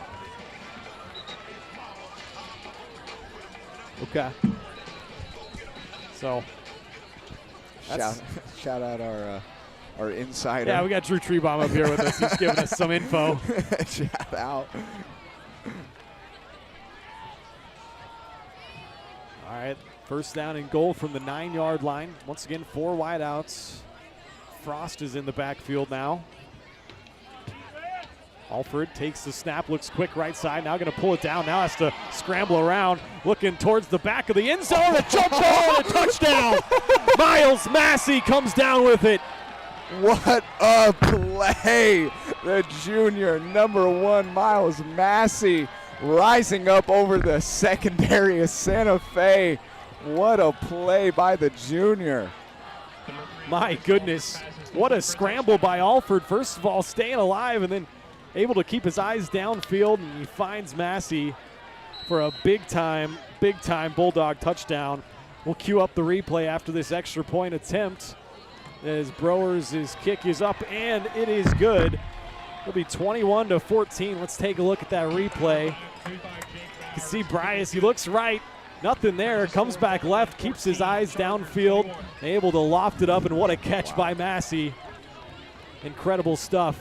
Okay. So.
Shout out our insider.
Yeah, we got Drew Trebaum up here with us. He's giving us some info.
Shout out.
All right, first down and goal from the 9-yard line. Once again, 4 wideouts. Frost is in the backfield now. Alford takes the snap, looks quick right side, now going to pull it down, now has to scramble around, looking towards the back of the end zone, a jump ball and a touchdown! Miles Massey comes down with it.
What a play! The junior, number 1, Miles Massey, rising up over the secondary of Santa Fe. What a play by the junior.
My goodness, what a scramble by Alford. First of all, staying alive and then able to keep his eyes downfield, and he finds Massey for a big-time Bulldog touchdown. We'll cue up the replay after this extra point attempt as Browers' kick is up, and it is good. It'll be 21-14. Let's take a look at that replay. You can see Bryce, he looks right. Nothing there, comes back left, keeps his eyes downfield, able to loft it up, and what a catch by Massey. Incredible stuff.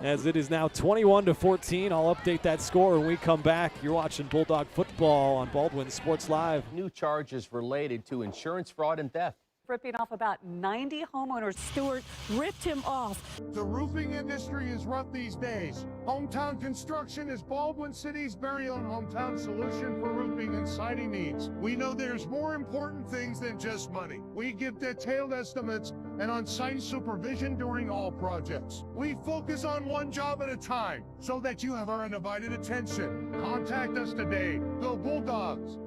As it is now 21-14, I'll update that score when we come back. You're watching Bulldog football on Baldwin Sports Live.
New charges related to insurance fraud and theft.
Ripping off about 90 homeowners. Stewart ripped him off.
The roofing industry is rough these days. Hometown Construction is Baldwin City's very own hometown solution for roofing and siding needs. We know there's more important things than just money. We give detailed estimates and on-site supervision during all projects. We focus on one job at a time so that you have our undivided attention. Contact us today. Go Bulldogs!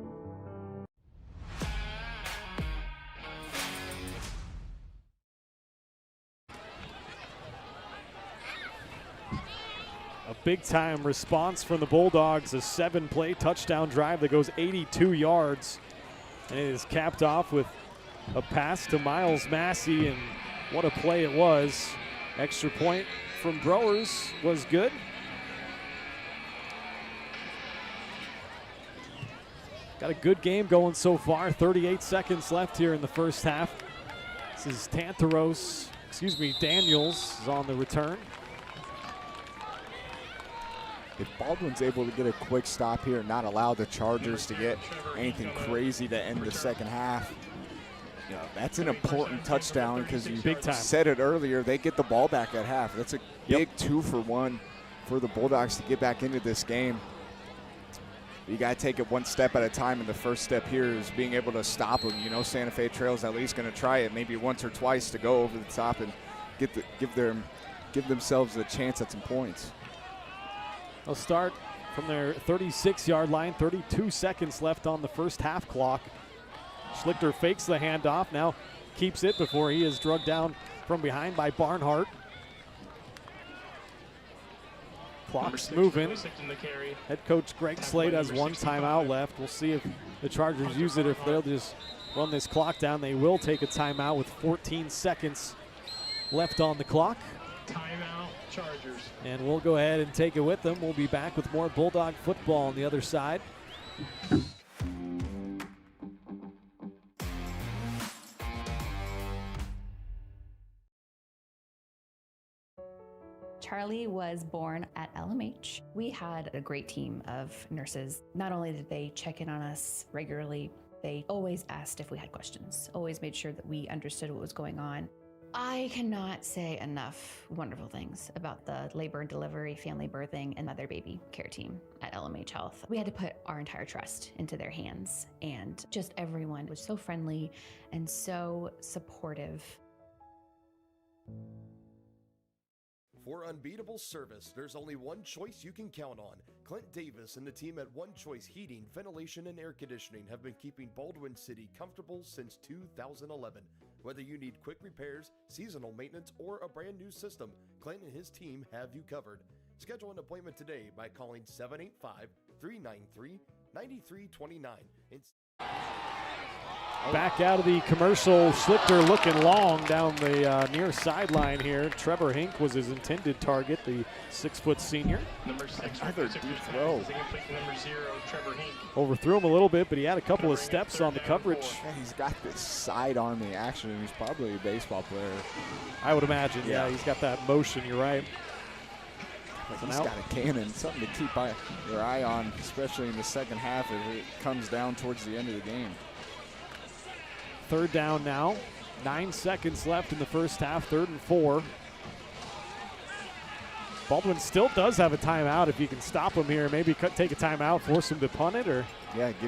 A big-time response from the Bulldogs, a 7-play touchdown drive that goes 82 yards. And it is capped off with a pass to Miles Massey, and what a play it was. Extra point from Browers was good. Got a good game going so far. 38 seconds left here in the first half. This is Daniels is on the return.
If Baldwin's able to get a quick stop here and not allow the Chargers to get anything crazy to end the second half, you know, that's an important touchdown because you said it earlier, they get the ball back at half. That's a big 2-for-1 for the Bulldogs to get back into this game. You got to take it one step at a time, and the first step here is being able to stop them. You know, Santa Fe Trail's at least going to try it maybe once or twice to go over the top and give themselves a chance at some points.
They'll start from their 36-yard line, 32 seconds left on the first half clock. Schlichter fakes the handoff, now keeps it before he is drugged down from behind by Barnhart. Clock's moving. Head coach Greg Slade has 1 timeout left. We'll see if the Chargers use it. If they'll just run this clock down, they will take a timeout with 14 seconds left on the clock.
Timeout, Chargers.
And we'll go ahead and take it with them. We'll be back with more Bulldog football on the other side.
Charlie was born at LMH. We had a great team of nurses. Not only did they check in on us regularly, they always asked if we had questions, always made sure that we understood what was going on. I cannot say enough wonderful things about the labor and delivery, family birthing, and mother baby care team at LMH Health. We had to put our entire trust into their hands, and just everyone was so friendly and so supportive.
For unbeatable service, there's only one choice you can count on. Clint Davis and the team at One Choice Heating, Ventilation, and Air Conditioning have been keeping Baldwin City comfortable since 2011. Whether you need quick repairs, seasonal maintenance, or a brand new system, Clint and his team have you covered. Schedule an appointment today by calling 785-393-9329.
Back out of the commercial, Schlichter looking long down the near sideline here. Trevor Hink was his intended target, the 6-foot senior.
Number 6,
Another deep throw.
Number 0, Trevor Hink.
Overthrew him a little bit, but he had a couple of steps on the coverage.
Yeah, he's got this sidearming action. He's probably a baseball player.
I would imagine, yeah, he's got that motion, you're right.
But he's got a cannon, something to keep your eye on, especially in the second half if it comes down towards the end of the game.
Third down now. 9 seconds left in the first half, 3rd and 4. Baldwin still does have a timeout if you can stop him here. Maybe take a timeout, force him to punt it, or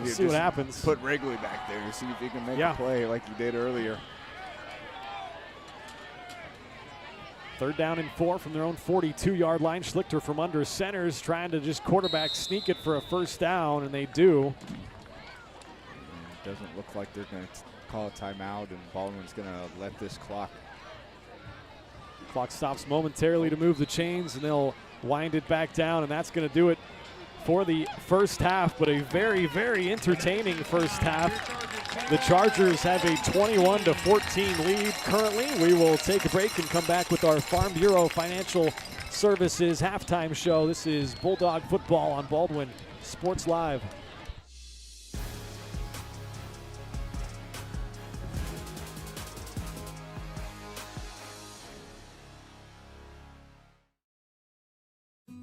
see what happens.
Put Wrigley back there to see if he can make a play like he did earlier.
3rd down and 4 from their own 42-yard line. Schlichter from under centers trying to just quarterback sneak it for a first down, and they do.
It doesn't look like they're going to call a timeout, and Baldwin's going to let this clock.
Clock stops momentarily to move the chains, and they'll wind it back down, and that's going to do it for the first half, but a very, very entertaining first half. The Chargers have a 21-14 lead currently. We will take a break and come back with our Farm Bureau Financial Services halftime show. This is Bulldog football on Baldwin Sports Live.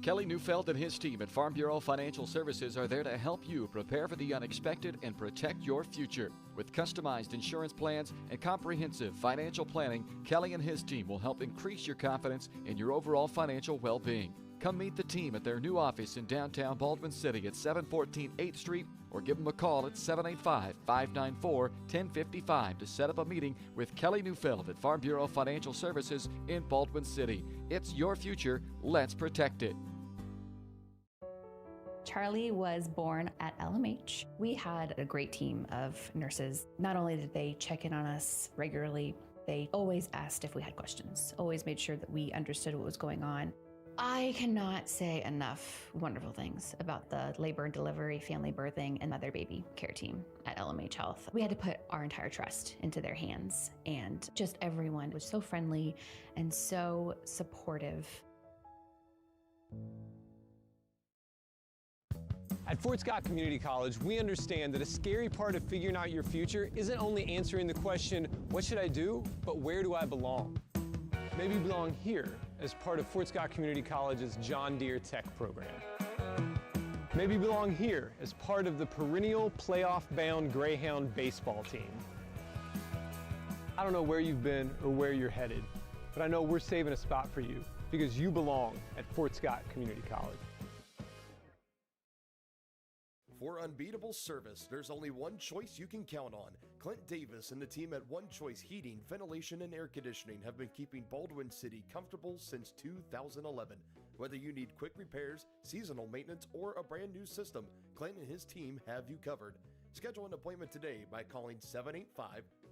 Kelly Neufeld and his team at Farm Bureau Financial Services are there to help you prepare for the unexpected and protect your future. With customized insurance plans and comprehensive financial planning, Kelly and his team will help increase your confidence in your overall financial well-being. Come meet the team at their new office in downtown Baldwin City at 714 8th Street, or give them a call at 785-594-1055 to set up a meeting with Kelly Neufeld at Farm Bureau Financial Services in Baldwin City. It's your future. Let's protect it.
Charlie was born at LMH. We had a great team of nurses. Not only did they check in on us regularly, they always asked if we had questions, always made sure that we understood what was going on. I cannot say enough wonderful things about the labor and delivery, family birthing, and mother baby care team at LMH Health. We had to put our entire trust into their hands, and just everyone was so friendly and so supportive.
At Fort Scott Community College, we understand that a scary part of figuring out your future isn't only answering the question, what should I do, but where do I belong? Maybe you belong here as part of Fort Scott Community College's John Deere Tech program. Maybe you belong here as part of the perennial playoff-bound Greyhound baseball team. I don't know where you've been or where you're headed, but I know we're saving a spot for you because you belong at Fort Scott Community College.
For unbeatable service, there's only one choice you can count on. Clint Davis and the team at One Choice Heating, Ventilation, and Air Conditioning have been keeping Baldwin City comfortable since 2011. Whether you need quick repairs, seasonal maintenance, or a brand new system, Clint and his team have you covered. Schedule an appointment today by calling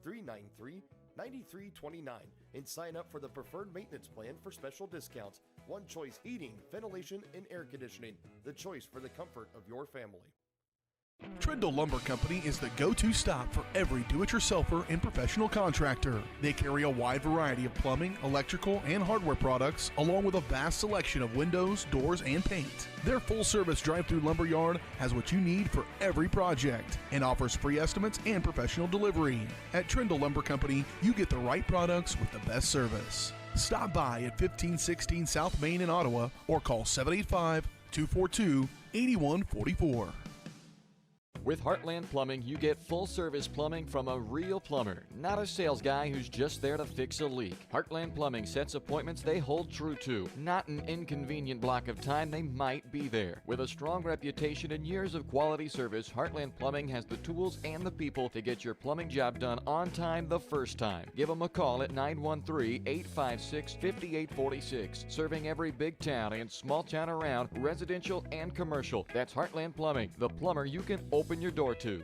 785-393-9329 and sign up for the preferred maintenance plan for special discounts. One Choice Heating, Ventilation, and Air Conditioning, the choice for the comfort of your family.
Trindle Lumber Company is the go-to stop for every do-it-yourselfer and professional contractor. They carry a wide variety of plumbing, electrical, and hardware products, along with a vast selection of windows, doors, and paint. Their full-service drive-through lumber yard has what you need for every project and offers free estimates and professional delivery. At Trindle Lumber Company, you get the right products with the best service. Stop by at 1516 South Main in Ottawa or call 785-242-8144.
With Heartland Plumbing, you get full-service plumbing from a real plumber, not a sales guy who's just there to fix a leak. Heartland Plumbing sets appointments they hold true to, not an inconvenient block of time they might be there. With a strong reputation and years of quality service, Heartland Plumbing has the tools and the people to get your plumbing job done on time the first time. Give them a call at 913-856-5846. Serving every big town and small town around, residential and commercial. That's Heartland Plumbing, the plumber you can open your door to.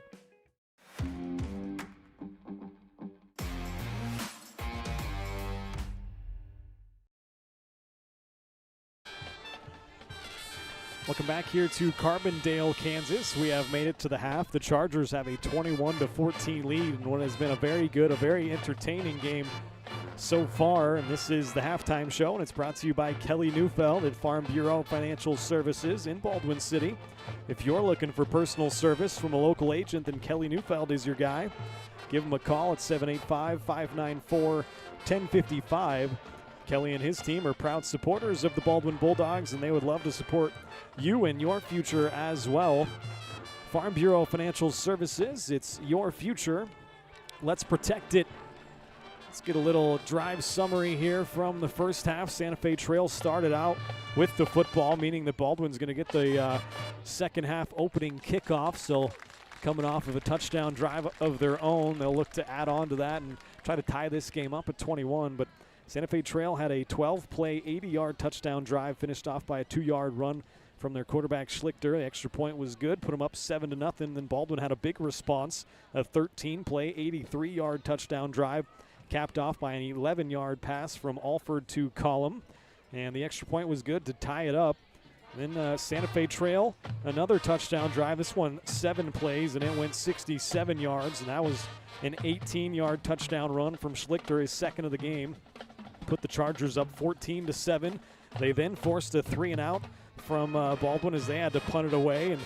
Welcome back here to Carbondale, Kansas. We have made it to the half. The Chargers have a 21-14 lead in what has been a very good, a very entertaining game so far. And this is the halftime show, and it's brought to you by Kelly Neufeld at Farm Bureau Financial Services in Baldwin City. If you're looking for personal service from a local agent, then Kelly Neufeld is your guy. Give him a call at 785-594-1055. Kelly and his team are proud supporters of the Baldwin Bulldogs, and they would love to support you in your future as well. Farm Bureau Financial Services, it's your future. Let's protect it. Let's get a little drive summary here from the first half. Santa Fe Trail started out with the football, meaning that Baldwin's going to get the second half opening kickoff. So coming off of a touchdown drive of their own, they'll look to add on to that and try to tie this game up at 21. But Santa Fe Trail had a 12-play, 80-yard touchdown drive, finished off by a 2-yard run from their quarterback Schlichter. The extra point was good, put them up 7-0. Then Baldwin had a big response, a 13-play, 83-yard touchdown drive, capped off by an 11-yard pass from Alford to Collum. And the extra point was good to tie it up. Then Santa Fe Trail, another touchdown drive. This one 7 plays, and it went 67 yards, and that was an 18-yard touchdown run from Schlichter, his second of the game. Put the Chargers up 14-7. They then forced a 3-and-out from Baldwin as they had to punt it away and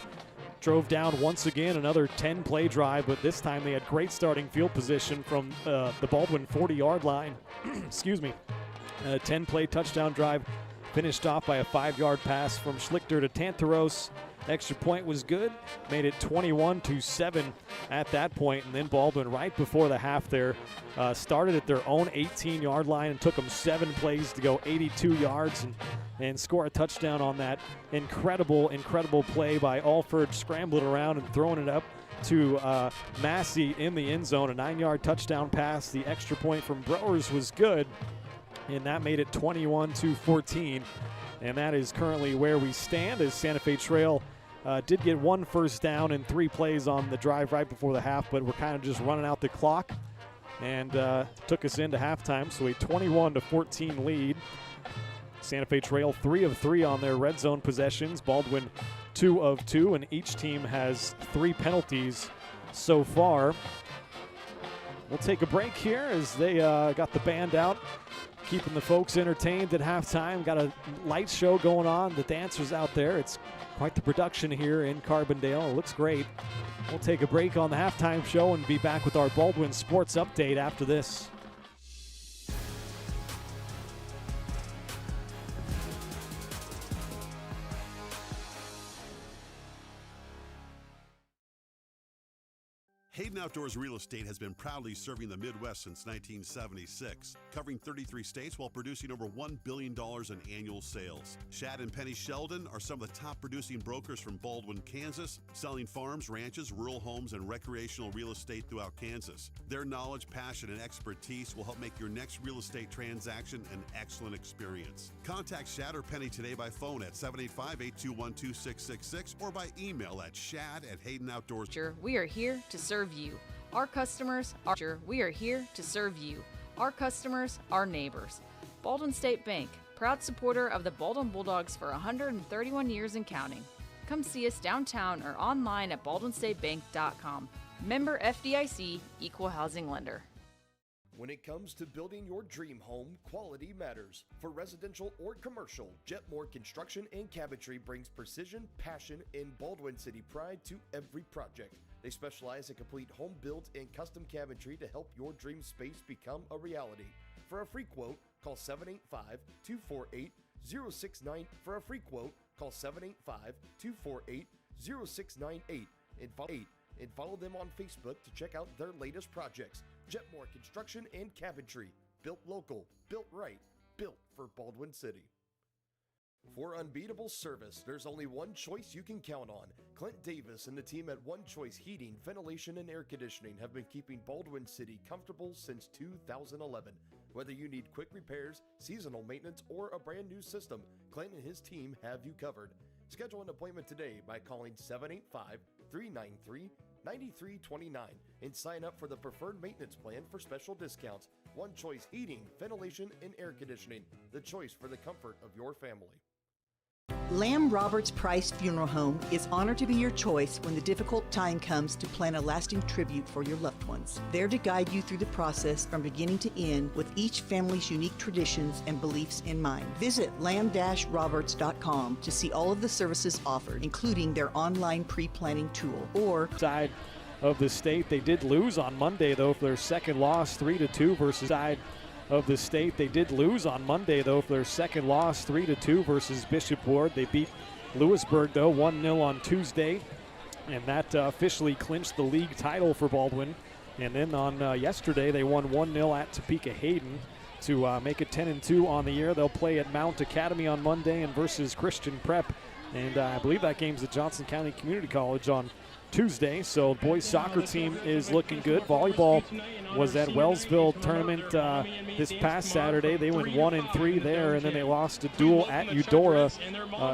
drove down once again, another 10-play drive, but this time they had great starting field position from the Baldwin 40-yard line. Excuse me. A 10-play touchdown drive finished off by a 5-yard pass from Schlichter to Tantaros. Extra point was good, made it 21-7 at that point, and then Baldwin right before the half there started at their own 18-yard line and took them 7 plays to go 82 yards and score a touchdown on that incredible play by Alford, scrambling around and throwing it up to Massey in the end zone, a 9-yard touchdown pass. The extra point from Browers was good, and that made it 21-14, and that is currently where we stand as Santa Fe Trail did get 1 first down and 3 plays on the drive right before the half, but we're kind of just running out the clock and took us into halftime. So a 21-14 lead. Santa Fe Trail 3 of 3 on their red zone possessions. Baldwin 2 of 2, and each team has 3 penalties so far. We'll take a break here as they got the band out, keeping the folks entertained at halftime. Got a light show going on. The dancers out there. It's quite the production here in Carbondale. It looks great. We'll take a break on the halftime show and be back with our Baldwin Sports Update after this.
Hayden Outdoors Real Estate has been proudly serving the Midwest since 1976, covering 33 states while producing over $1 billion in annual sales. Shad and Penny Sheldon are some of the top producing brokers from Baldwin, Kansas, selling farms, ranches, rural homes, and recreational real estate throughout Kansas. Their knowledge, passion, and expertise will help make your next real estate transaction an excellent experience. Contact Shad or Penny today by phone at 785-821-2666 or by email at shad@haydenoutdoors.
We are here to serve you. Our customers are we are here to serve you. Our customers are neighbors. Baldwin State Bank, proud supporter of the Baldwin Bulldogs for 131 years and counting. Come see us downtown or online at baldwinstatebank.com. Member FDIC, Equal Housing Lender.
When it comes to building your dream home, quality matters. For residential or commercial, Jetmore Construction and Cabinetry brings precision, passion, and Baldwin City pride to every project. They specialize in complete home build and custom cabinetry to help your dream space become a reality. For a free quote, call 785-248-0698. For a free quote, call 785-248-0698. and follow them on Facebook to check out their latest projects. Jetmore Construction and Cabinetry. Built local, built right, built for Baldwin City. For unbeatable service, there's only one choice you can count on. Clint Davis and the team at One Choice Heating, Ventilation, and Air Conditioning have been keeping Baldwin City comfortable since 2011. Whether you need quick repairs, seasonal maintenance, or a brand new system, Clint and his team have you covered. Schedule an appointment today by calling 785-393-9329 and sign up for the preferred maintenance plan for special discounts. One Choice Heating, Ventilation, and Air Conditioning, the choice for the comfort of your family.
Lamb Roberts Price Funeral Home is honored to be your choice when the difficult time comes to plan a lasting tribute for your loved ones. There to guide you through the process from beginning to end with each family's unique traditions and beliefs in mind. Visit lamb-roberts.com to see all of the services offered, including their online pre-planning tool. Or
side of the state, they did lose on Monday though for their second loss, 3-2 versus side of the state. They did lose on Monday, though, for their second loss, 3-2 versus Bishop Ward. They beat Lewisburg, though, 1-0 on Tuesday, and that officially clinched the league title for Baldwin. And then on yesterday, they won 1-0 at Topeka Hayden to make it 10-2 on the year. They'll play at Mount Academy on Monday and versus Christian Prep. And I believe that game's at Johnson County Community College on Tuesday. So the boys soccer team is looking good. Volleyball was at Wellsville tournament this past Saturday. They went 1-3 there, and then they lost a duel at Eudora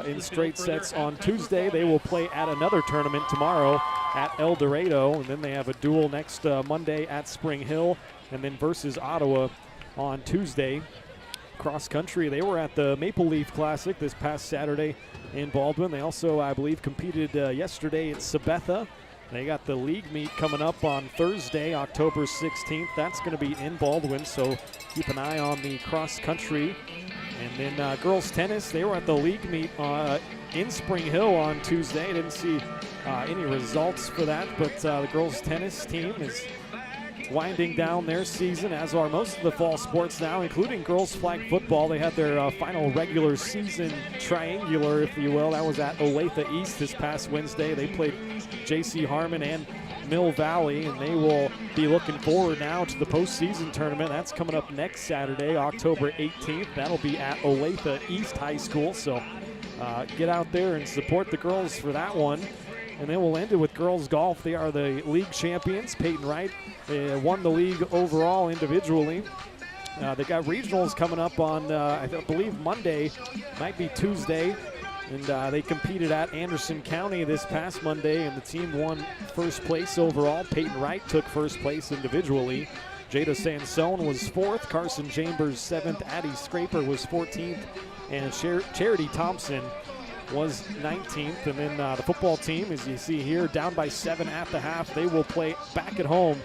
in straight sets on Tuesday. They will play at another tournament tomorrow at El Dorado, and then they have a duel next Monday at Spring Hill, and then versus Ottawa on Tuesday. Cross country, they were at the Maple Leaf Classic this past Saturday in Baldwin. They also, I believe, competed yesterday at Sabetha. They got the league meet coming up on Thursday, October 16th. That's going to be in Baldwin, so keep an eye on the cross country. And then girls tennis, they were at the league meet in Spring Hill on Tuesday. Didn't see any results for that, but the girls tennis team is winding down their season, as are most of the fall sports now, including girls flag football. They had their final regular season triangular, if you will. That was at Olathe East this past Wednesday. They played J.C. Harmon and Mill Valley, and they will be looking forward now to the postseason tournament. That's coming up next Saturday, October 18th. That'll be at Olathe East High School, so get out there and support the girls for that one. And then we'll end it with girls golf. They are the league champions. Peyton Wright won the league overall individually. They got regionals coming up on, I believe, Monday, might be Tuesday. And they competed at Anderson County this past Monday, and the team won first place overall. Peyton Wright took first place individually. Jada Sansone was fourth. Carson Chambers 7th. Addie Scraper was 14th. And Charity Thompson was 19th. And then the football team, as you see here, down by 7 at the half. They will play back at home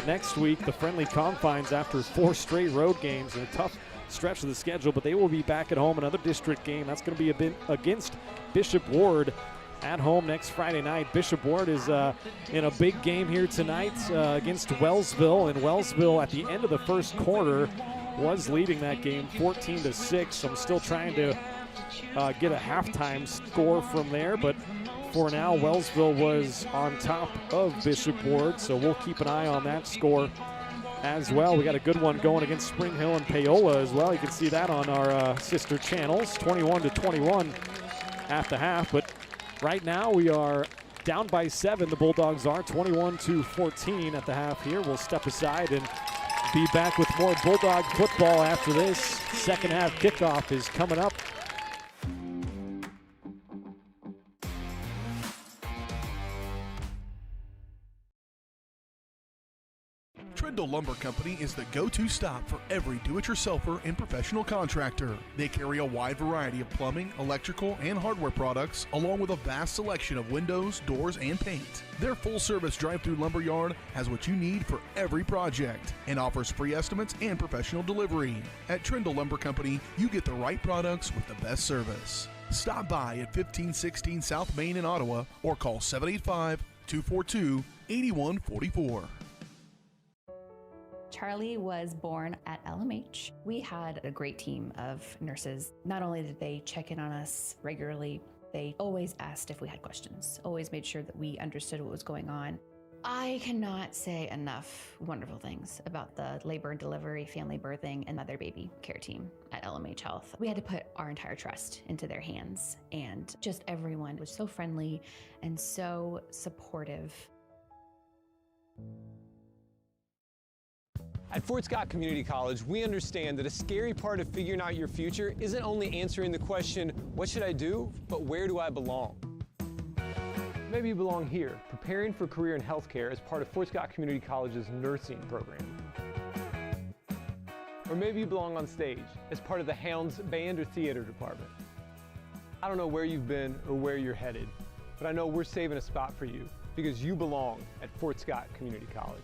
next week, the Friendly Confines, after 4 straight road games and a tough stretch of the schedule, but they will be back at home. Another district game. That's going to be against Bishop Ward at home next Friday night. Bishop Ward is in a big game here tonight against Wellsville, and Wellsville at the end of the first quarter was leading that game 14-6. I'm still trying to get a halftime score from there, but for now, Wellsville was on top of Bishop Ward, so we'll keep an eye on that score as well. We got a good one going against Spring Hill and Paola as well. You can see that on our sister channels, 21-21 at the half. But right now we are down by 7. The Bulldogs are 21-14 at the half here. We'll step aside and be back with more Bulldog football after this. Second half kickoff is coming up.
Trindle Lumber Company is the go-to stop for every do-it-yourselfer and professional contractor. They carry a wide variety of plumbing, electrical, and hardware products, along with a vast selection of windows, doors, and paint. Their full-service drive-through lumber yard has what you need for every project and offers free estimates and professional delivery. At Trindle Lumber Company, you get the right products with the best service. Stop by at 1516 South Main in Ottawa or call 785-242-8144.
Charlie was born at LMH. We had a great team of nurses. Not only did they check in on us regularly, they always asked if we had questions, always made sure that we understood what was going on. I cannot say enough wonderful things about the labor and delivery, family birthing, and mother baby care team at LMH Health. We had to put our entire trust into their hands, and just everyone was so friendly and so supportive.
At Fort Scott Community College, we understand that a scary part of figuring out your future isn't only answering the question, what should I do, but where do I belong? Maybe you belong here, preparing for a career in healthcare as part of Fort Scott Community College's nursing program. Or maybe you belong on stage as part of the Hounds band or theater department. I don't know where you've been or where you're headed, but I know we're saving a spot for you because you belong at Fort Scott Community College.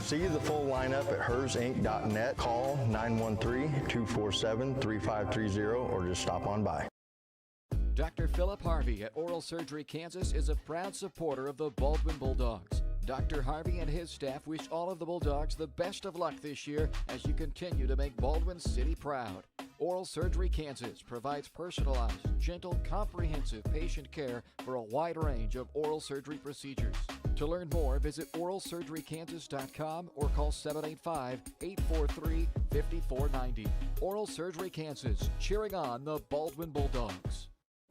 See the full lineup at hersinc.net. Call 913-247-3530 or just stop on by.
Dr. Philip Harvey at Oral Surgery Kansas is a proud supporter of the Baldwin Bulldogs. Dr. Harvey and his staff wish all of the Bulldogs the best of luck this year as you continue to make Baldwin City proud. Oral Surgery Kansas provides personalized, gentle, comprehensive patient care for a wide range of oral surgery procedures. To learn more, visit oralsurgerykansas.com or call 785-843-5490. Oral Surgery Kansas, cheering on the Baldwin Bulldogs.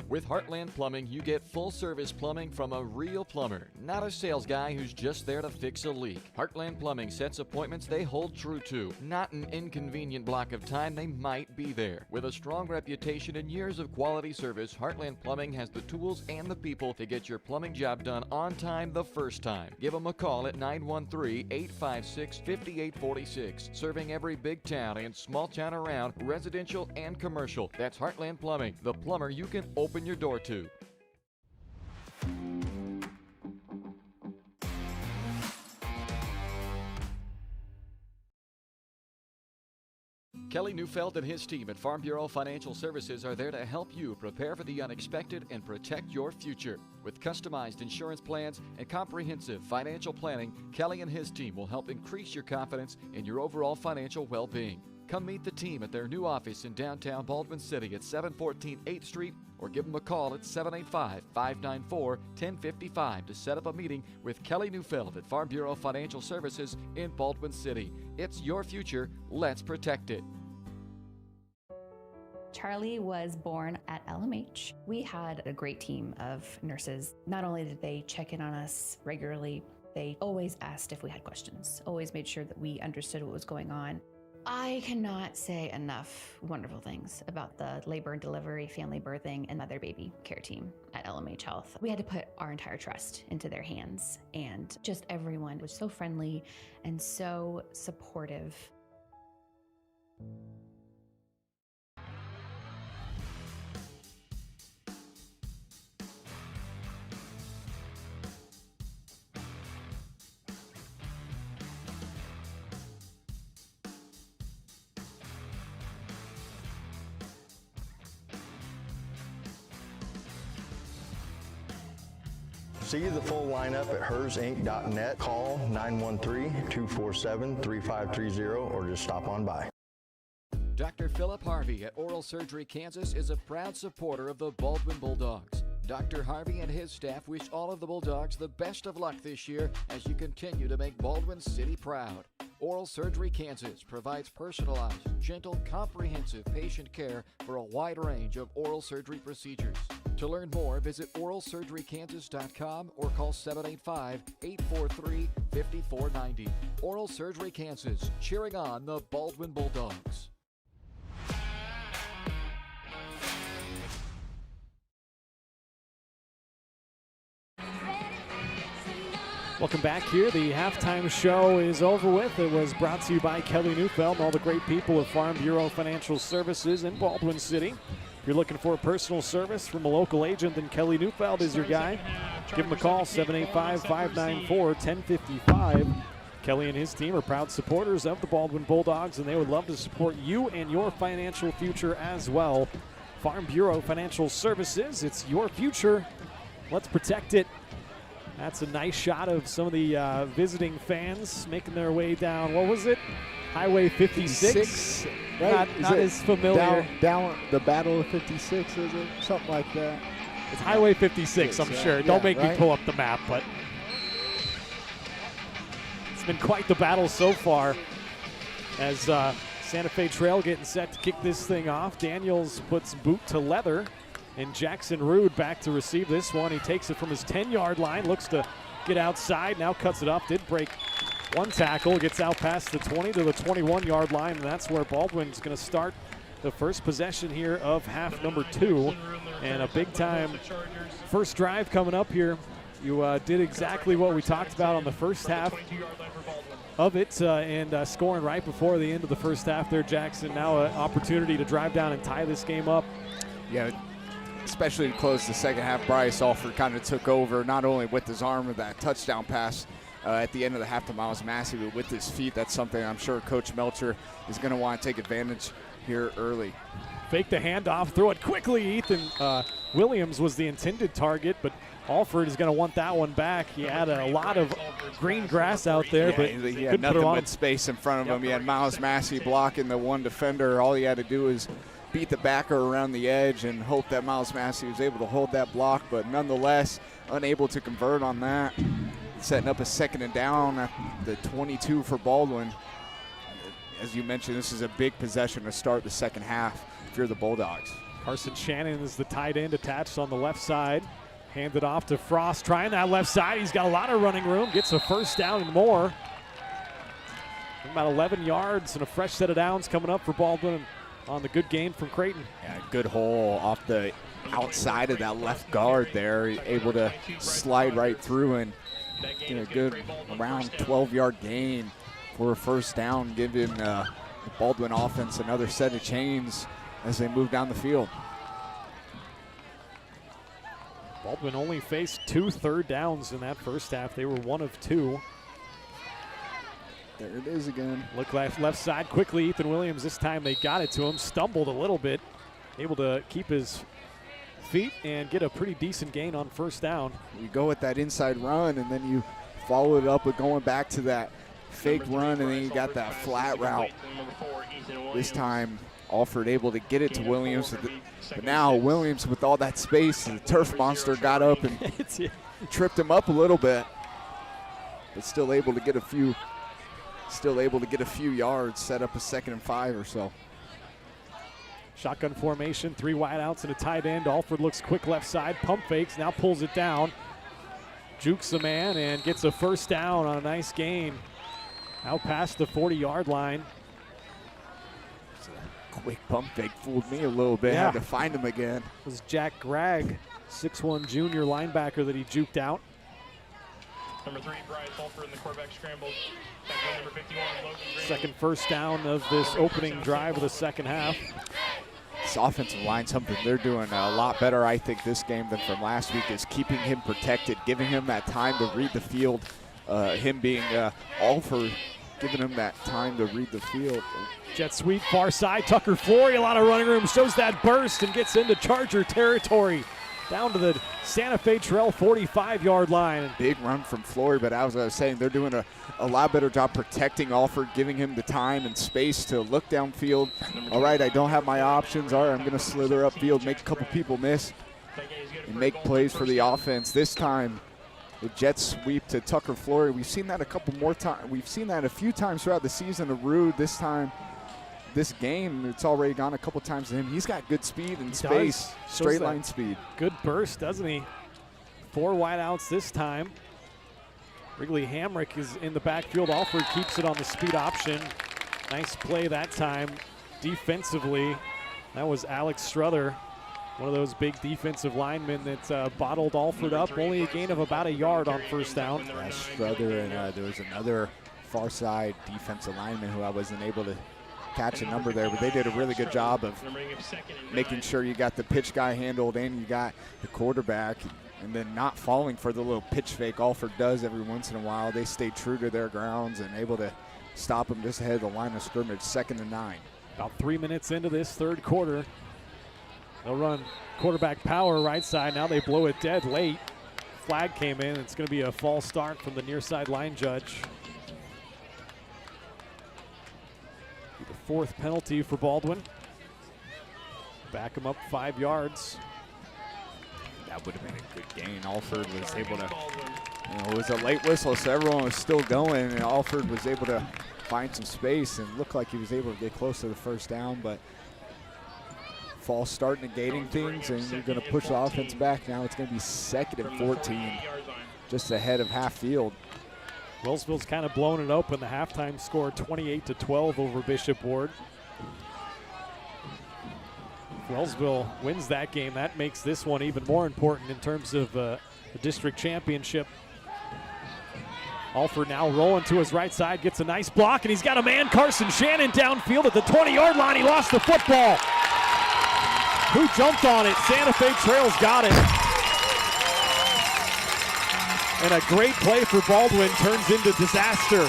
With Heartland Plumbing, you get full-service plumbing from a real plumber, not a sales guy who's just there to fix a leak. Heartland Plumbing sets appointments they hold true to, not an inconvenient block of time they might be there. With a strong reputation and years of quality service, Heartland Plumbing has the tools and the people to get your plumbing job done on time the first time. Give them a call at 913-856-5846, serving every big town and small town around, residential and commercial. That's Heartland Plumbing, the plumber you can open your door to. Kelly Neufeld and his team at Farm Bureau Financial Services are there to help you prepare for the unexpected and protect your future. With customized insurance plans and comprehensive financial planning, Kelly and his team will help increase your confidence in your overall financial well-being. Come meet the team at their new office in downtown Baldwin City at 714 8th Street or give them a call at 785-594-1055 to set up a meeting with Kelly Neufeld at Farm Bureau Financial Services in Baldwin City. It's your future. Let's protect it.
Charlie was born at LMH. We had a great team of nurses. Not only did they check in on us regularly, they always asked if we had questions, always made sure that we understood what was going on. I cannot say enough wonderful things about the labor and delivery, family birthing, and mother baby care team at LMH Health. We had to put our entire trust into their hands, and just everyone was so friendly and so supportive.
See the full lineup at hersinc.net. Call 913-247-3530 or just stop on by.
Dr. Philip Harvey at Oral Surgery Kansas is a proud supporter of the Baldwin Bulldogs. Dr. Harvey and his staff wish all of the Bulldogs the best of luck this year as you continue to make Baldwin City proud. Oral Surgery Kansas provides personalized, gentle, comprehensive patient care for a wide range of oral surgery procedures. To learn more, visit oralsurgerykansas.com or call 785-843-5490. Oral Surgery Kansas, cheering on the Baldwin Bulldogs.
Welcome back here. The halftime show is over with. It was brought to you by Kelly Neufeld and all the great people of Farm Bureau Financial Services in Baldwin City. If you're looking for a personal service from a local agent, then Kelly Neufeld is your guy. Give him a call, 785-594-1055. Kelly and his team are proud supporters of the Baldwin Bulldogs, and they would love to support you and your financial future as well. Farm Bureau Financial Services, it's your future. Let's protect it. That's a nice shot of some of the visiting fans making their way down. What was it? Highway 56?
Right?
Not as familiar.
Down the Battle of 56, is it? Something like that.
It's Highway 56, I'm sure. Don't make me pull up the map, but it's been quite the battle so far as Santa Fe Trail getting set to kick this thing off. Daniels puts boot to leather, and Jackson Rude back to receive this one. He takes it from his 10-yard line, looks to get outside, now cuts it up, did break one tackle, gets out past the 20 to the 21-yard line, and that's where Baldwin's going to start the first possession here of half number 2, and a big-time first drive coming up here. You did exactly what we talked about on the first half of it, and scoring right before the end of the first half there, Jackson. Now an opportunity to drive down and tie this game up.
Yeah, especially to close the second half. Bryce Alford kind of took over, not only with his arm with that touchdown pass at the end of the half to Miles Massey, but with his feet. That's something I'm sure Coach Melcher is going to want to take advantage here early.
Fake the handoff, throw it quickly. Ethan Williams was the intended target, but Alford is going to want that one back. He had a lot of green grass out there, but
he had nothing but space in front of him. He had Miles Massey blocking the one defender. All he had to do is beat the backer around the edge and hope that Miles Massey was able to hold that block, but nonetheless unable to convert on that. Setting up a second and down at the 22 for Baldwin. As you mentioned, this is a big possession to start the second half if you're the Bulldogs.
Carson Shannon is the tight end attached on the left side. Handed off to Frost, trying that left side. He's got a lot of running room, gets a first down and more. About 11 yards and a fresh set of downs coming up for Baldwin on the good gain from Creighton.
Yeah, good hole off the outside of that left guard there. Able to slide right through and get a good around 12-yard gain for a first down, giving the Baldwin offense another set of chains as they move down the field.
Baldwin only faced 2 third downs in that first half. They were 1 of 2.
There it is again.
Look left side quickly. Ethan Williams, this time they got it to him. Stumbled a little bit. Able to keep his feet and get a pretty decent gain on first down.
You go with that inside run, and then you follow it up with going back to that fake run, and then you got that flat route. This time, Alford able to get it to Williams. But now Williams, with all that space, the turf monster got up and tripped him up a little bit, but still able to get a few yards, set up a 2nd and 5 or so.
Shotgun formation, 3 wideouts and a tight end. Alford looks quick left side, pump fakes, now pulls it down. Jukes the man and gets a first down on a nice gain. Out past the 40-yard line.
Quick pump fake fooled me a little bit.
Yeah.
Had to find him again.
It was Jack Gregg, 6'1" junior linebacker that he juked out.
Number 3, Bryce Alford in the quarterback scramble. Number 51, Logan Green.
Second first down of this opening drive of the second half.
This offensive line, something they're doing a lot better, I think, this game than from last week, is keeping him protected, giving him that time to read the field. Him being Alford, giving him that time to read the field.
Jet sweep, far side, Tucker Flory, a lot of running room, shows that burst and gets into Charger territory. Down to the Santa Fe Trail 45-yard line.
Big run from Flory, but as I was saying, they're doing a lot better job protecting Alford, giving him the time and space to look downfield. All right, I don't have my options. All right, I'm going to slither upfield, make a couple people miss, and make plays for the offense. This time, the jet sweep to Tucker Flory. We've seen that a couple more times. We've seen that a few times throughout the season of Rude. This time, this game, it's already gone a couple times to him. He's got good speed and space, straight line speed.
Good burst, doesn't he? 4 wideouts this time. Wrigley Hamrick is in the backfield. Alford keeps it on the speed option. Nice play that time defensively. That was Alex Struther, one of those big defensive linemen that bottled Alford up. Only a gain of about a yard on first down.
Yeah, Struther, and there was another far side defensive lineman who I wasn't able to catch a number there, but they did a really good job of making sure you got the pitch guy handled and you got the quarterback. and then not falling for the little pitch fake Alford does every once in a while. They stay true to their grounds and able to stop them just ahead of the line of scrimmage, 2nd and 9.
About 3 minutes into this third quarter. They'll run quarterback power right side. Now they blow it dead late. Flag came in. It's going to be a false start from the near side line judge. The 4th penalty for Baldwin. Back him up 5 yards.
That would have been a good gain. Alford was able to, it was a late whistle, so everyone was still going, and Alford was able to find some space and looked like he was able to get close to the first down, but false start negating things, and you're going to push the offense back. Now it's going to be 2nd and 14, just ahead of half field.
Wellsville's kind of blown it open. The halftime score 28-12 over Bishop Ward. If Wellsville wins that game, that makes this one even more important in terms of the district championship. Alford now rolling to his right side, gets a nice block, and he's got a man, Carson Shannon, downfield at the 20-yard line. He lost the football. Who jumped on it? Santa Fe Trails got it. And a great play for Baldwin turns into disaster.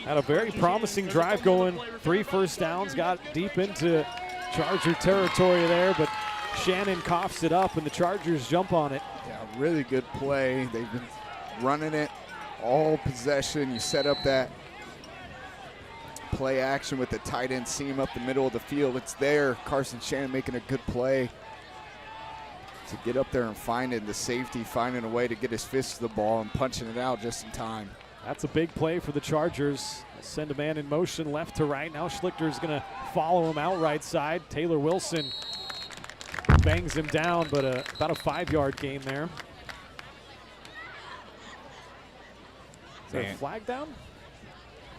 Had a very promising drive going. 3 first downs, got deep into Charger territory there, but Shannon coughs it up and the Chargers jump on it.
Yeah, really good play. They've been running it all possession. You set up that play action with the tight end seam up the middle of the field. It's there. Carson Shannon making a good play to get up there and find it. The safety finding a way to get his fist to the ball and punching it out just in time.
That's a big play for the Chargers. Send a man in motion left to right. Now Schlichter's going to follow him out right side. Taylor Wilson bangs him down, but about a 5-yard gain there. Is there a flag down?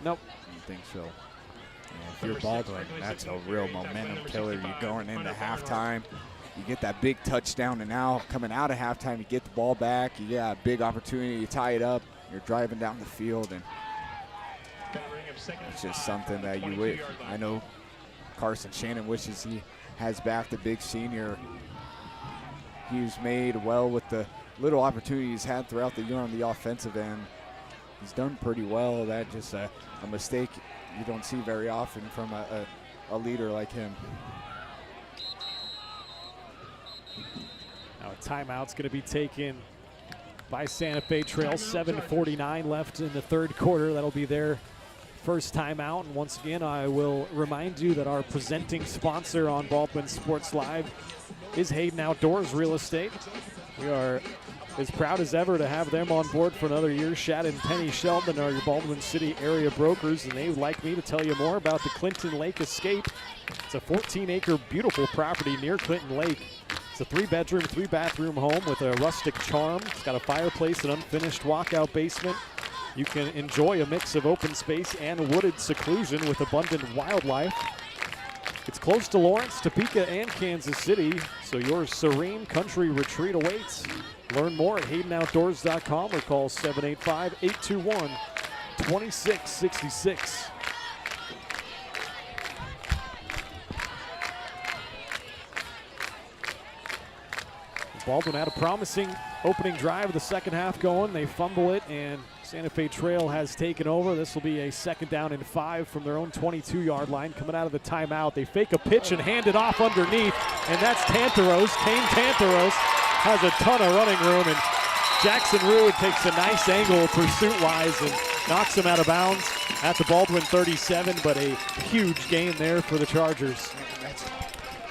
Nope.
I don't think so. Yeah, if you're Baldwin, that's a real momentum killer. You're going into halftime. You get that big touchdown, and now coming out of halftime, you get the ball back. You got a big opportunity. You tie it up. You're driving down the field, and it's just something that you wish. I know Carson Shannon wishes he has back the big senior. He's made well with the little opportunities he's had throughout the year on the offensive end. He's done pretty well. That just a mistake you don't see very often from a leader like him.
Now a timeout's going to be taken by Santa Fe Trails. 7:49 left in the third quarter. That'll be their first timeout. And once again, I will remind you that our presenting sponsor on Baldwin Sports Live is Hayden Outdoors Real Estate. We are as proud as ever to have them on board for another year. Shad and Penny Sheldon are your Baldwin City area brokers, and they would like me to tell you more about the Clinton Lake Escape. It's a 14-acre beautiful property near Clinton Lake. It's a 3-bedroom, 3-bathroom home with a rustic charm. It's got a fireplace, an unfinished walkout basement. You can enjoy a mix of open space and wooded seclusion with abundant wildlife. It's close to Lawrence, Topeka, and Kansas City, so your serene country retreat awaits. Learn more at HaydenOutdoors.com or call 785-821-2666. Baldwin had a promising opening drive of the second half going. They fumble it, and Santa Fe Trail has taken over. This will be a 2nd down and 5 from their own 22-yard line. Coming out of the timeout, they fake a pitch and hand it off underneath, and that's Tantaros. Kane Tantaros has a ton of running room, and Jackson Ruud takes a nice angle pursuit-wise and knocks him out of bounds at the Baldwin 37, but a huge gain there for the Chargers.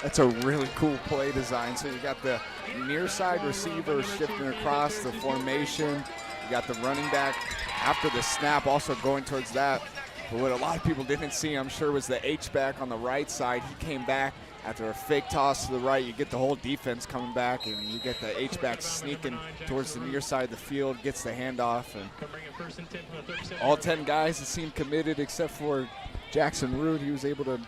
That's a really cool play design. So you got the near side receiver shifting across the formation. You got the running back after the snap also going towards that. But what a lot of people didn't see, I'm sure, was the H-back on the right side. He came back after a fake toss to the right. You get the whole defense coming back, and you get the H-back sneaking towards the near side of the field, gets the handoff. And all 10 guys seemed committed except for Jackson Ruud. He was able to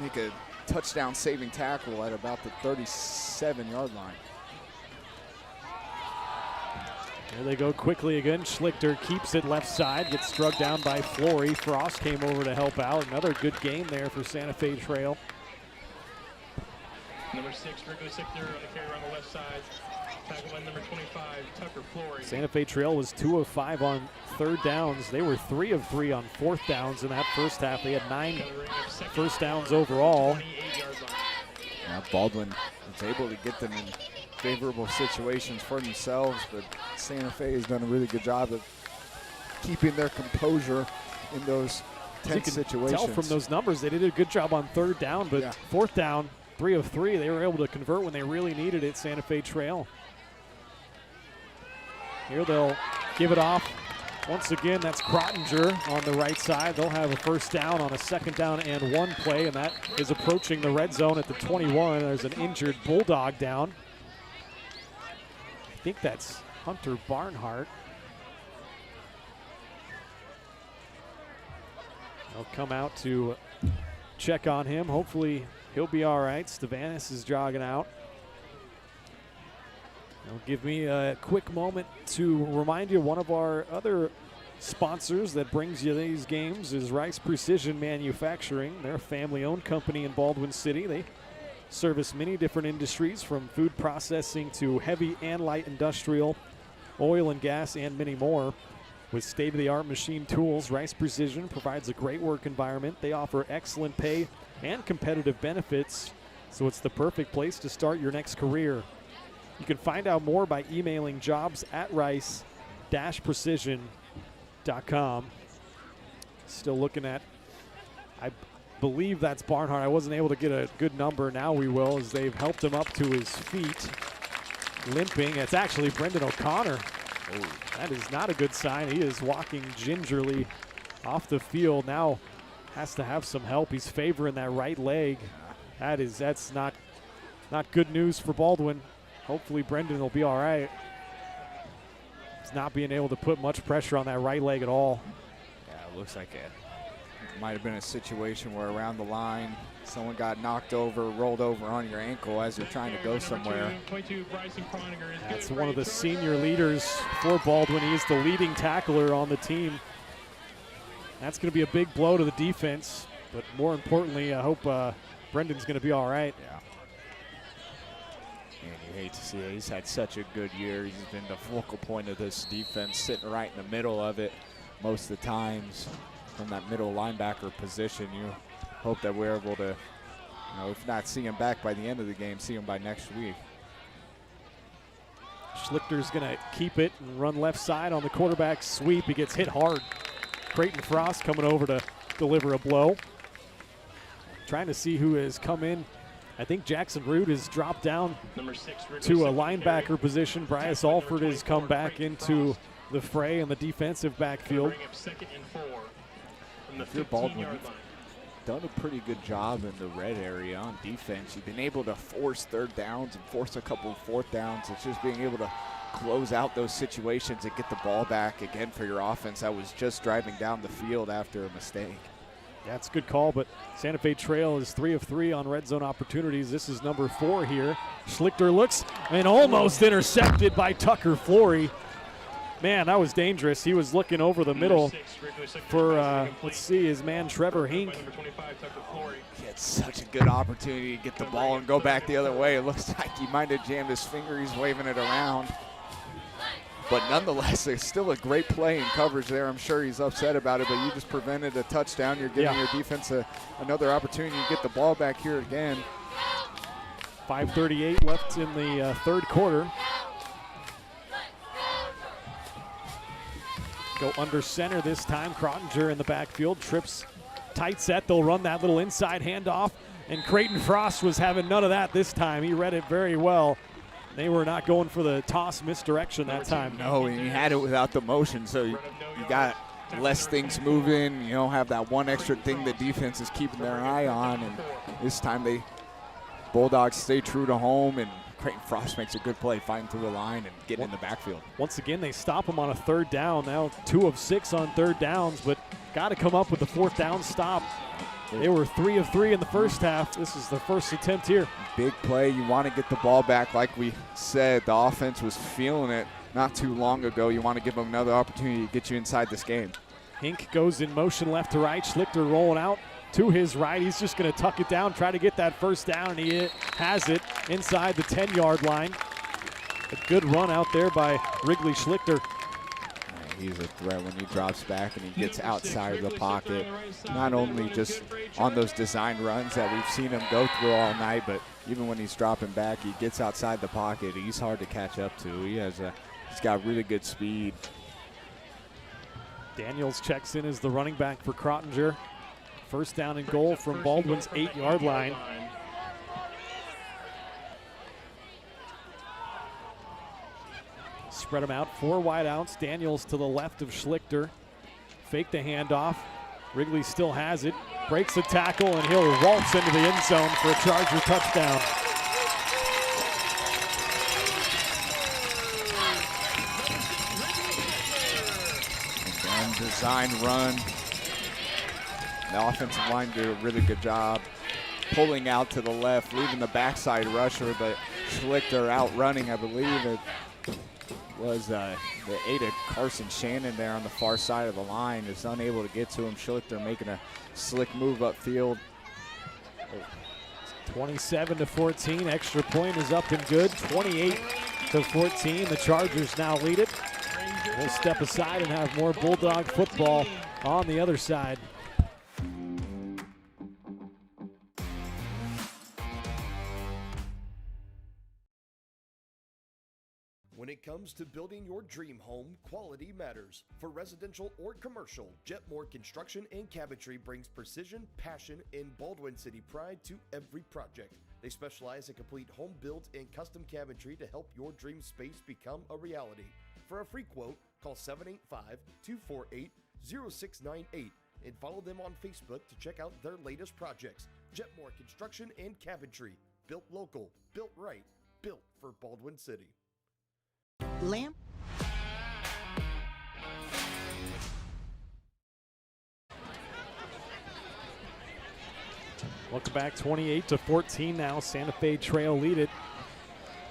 make a touchdown saving tackle at about the 37-yard line.
There they go quickly again. Schlichter keeps it left side, gets struck down by Flory. Frost came over to help out. Another good game there for Santa Fe Trail.
Number 6, Rico Sichter on the carry around the left side. Tackled by number 25, Tucker Flory.
Santa Fe Trail was 2 of 5 on third downs. They were 3 of 3 on fourth downs in that first half. They had 9 first downs overall.
Yeah, Baldwin was able to get them in favorable situations for themselves, but Santa Fe has done a really good job of keeping their composure in those tense situations.
Tell from those numbers they did a good job on third down, but fourth down, 3 of 3, they were able to convert when they really needed it. Santa Fe Trail. Here they'll give it off. Once again, that's Crottinger on the right side. They'll have a first down on a 2nd down and 1 play, and that is approaching the red zone at the 21. There's an injured Bulldog down. I think that's Hunter Barnhart. They'll come out to check on him. Hopefully he'll be all right. Stavanis is jogging out. They'll give me a quick moment to remind you one of our other sponsors that brings you these games is Rice Precision Manufacturing. They're a family-owned company in Baldwin City. They service many different industries from food processing to heavy and light industrial, oil and gas, and many more. With state-of-the-art machine tools, Rice Precision provides a great work environment. They offer excellent pay and competitive benefits, so it's the perfect place to start your next career. You can find out more by emailing jobs@rice-precision.com. Still looking at, I believe that's Barnhart. I wasn't able to get a good number. Now we will, as they've helped him up to his feet. Limping. It's actually Brendan O'Connor. Oh, that is not a good sign. He is walking gingerly off the field. Now has to have some help. He's favoring that right leg. That's not good news for Baldwin. Hopefully Brendan will be all right. He's not being able to put much pressure on that right leg at all.
Yeah, it looks like it might have been a situation where around the line, someone got knocked over, rolled over on your ankle as you're trying to go somewhere.
That's one of the senior leaders for Baldwin. He is the leading tackler on the team. That's going to be a big blow to the defense, but more importantly, I hope Brendan's going to be all right.
Yeah. And you hate to see it. He's had such a good year. He's been the focal point of this defense, sitting right in the middle of it most of the times from that middle linebacker position. You hope that we're able to, if not see him back by the end of the game, see him by next week.
Schlichter's going to keep it and run left side on the quarterback sweep. He gets hit hard. Creighton Frost coming over to deliver a blow. Trying to see who has come in. I think Jackson Root has dropped down to a linebacker position. Bryce Alford has come back into the fray in the defensive backfield.
If you're Baldwin, you've done a pretty good job in the red area on defense. You've been able to force third downs and force a couple of fourth downs. It's just being able to close out those situations and get the ball back again for your offense that was just driving down the field after a mistake.
That's a good call, but Santa Fe Trail is 3 of 3 on red zone opportunities. This is number 4 here. Schlichter looks and almost intercepted by Tucker Flory. Man, that was dangerous. He was looking over the middle for, let's see, his man Trevor Hink.
He had such a good opportunity to get the ball and go back the other way. It looks like he might have jammed his finger. He's waving it around. But nonetheless, it's still a great play in coverage there. I'm sure he's upset about it, but you just prevented a touchdown. You're giving your defense another opportunity to get the ball back here again.
5:38 left in the third quarter. Go under center this time. Crottinger in the backfield. Trips tight set. They'll run that little inside handoff. And Creighton Frost was having none of that this time. He read it very well. They were not going for the toss misdirection that time.
No, and you had it without the motion, so you got less things moving. You don't have that one extra thing the defense is keeping their eye on. And this time Bulldogs stay true to home, and Creighton Frost makes a good play, fighting through the line and getting in the backfield.
Once again, they stop him on a third down. Now 2 of 6 on third downs, but got to come up with the fourth down stop. They were 3 of 3 in the first half. This is the first attempt here.
Big play. You want to get the ball back. Like we said, the offense was feeling it not too long ago. You want to give him another opportunity to get you inside this game.
Hink goes in motion left to right. Schlichter rolling out to his right. He's just going to tuck it down, try to get that first down, and he has it inside the 10-yard line. A good run out there by Wrigley Schlichter.
He's a threat when he drops back and he gets outside of the pocket. Not only just on those design runs that we've seen him go through all night, but even when he's dropping back, he gets outside the pocket. He's hard to catch up to. He's got really good speed.
Daniels checks in as the running back for Crottinger. First down and goal from Baldwin's 8-yard line. Spread them out, 4 wideouts. Daniels to the left of Schlichter. Fake the handoff. Wrigley still has it. Breaks a tackle, and he'll waltz into the end zone for a Charger touchdown.
Again, design run. The offensive line did a really good job pulling out to the left, leaving the backside rusher, but Schlichter outrunning, I believe it was the 8 of Carson Shannon there on the far side of the line, is unable to get to him. Schlichter making a slick move upfield.
27-14, extra point is up and good. 28-14, the Chargers now lead it. We'll step aside and have more Bulldog football on the other side.
When it comes to building your dream home, quality matters. For residential or commercial, Jetmore Construction and Cabinetry brings precision, passion, and Baldwin City pride to every project. They specialize in complete home builds and custom cabinetry to help your dream space become a reality. For a free quote, call 785-248-0698 and follow them on Facebook to check out their latest projects. Jetmore Construction and Cabinetry. Built local, built right, built for Baldwin City.
Lamb.
Welcome back, 28-14 now. Santa Fe Trail lead it.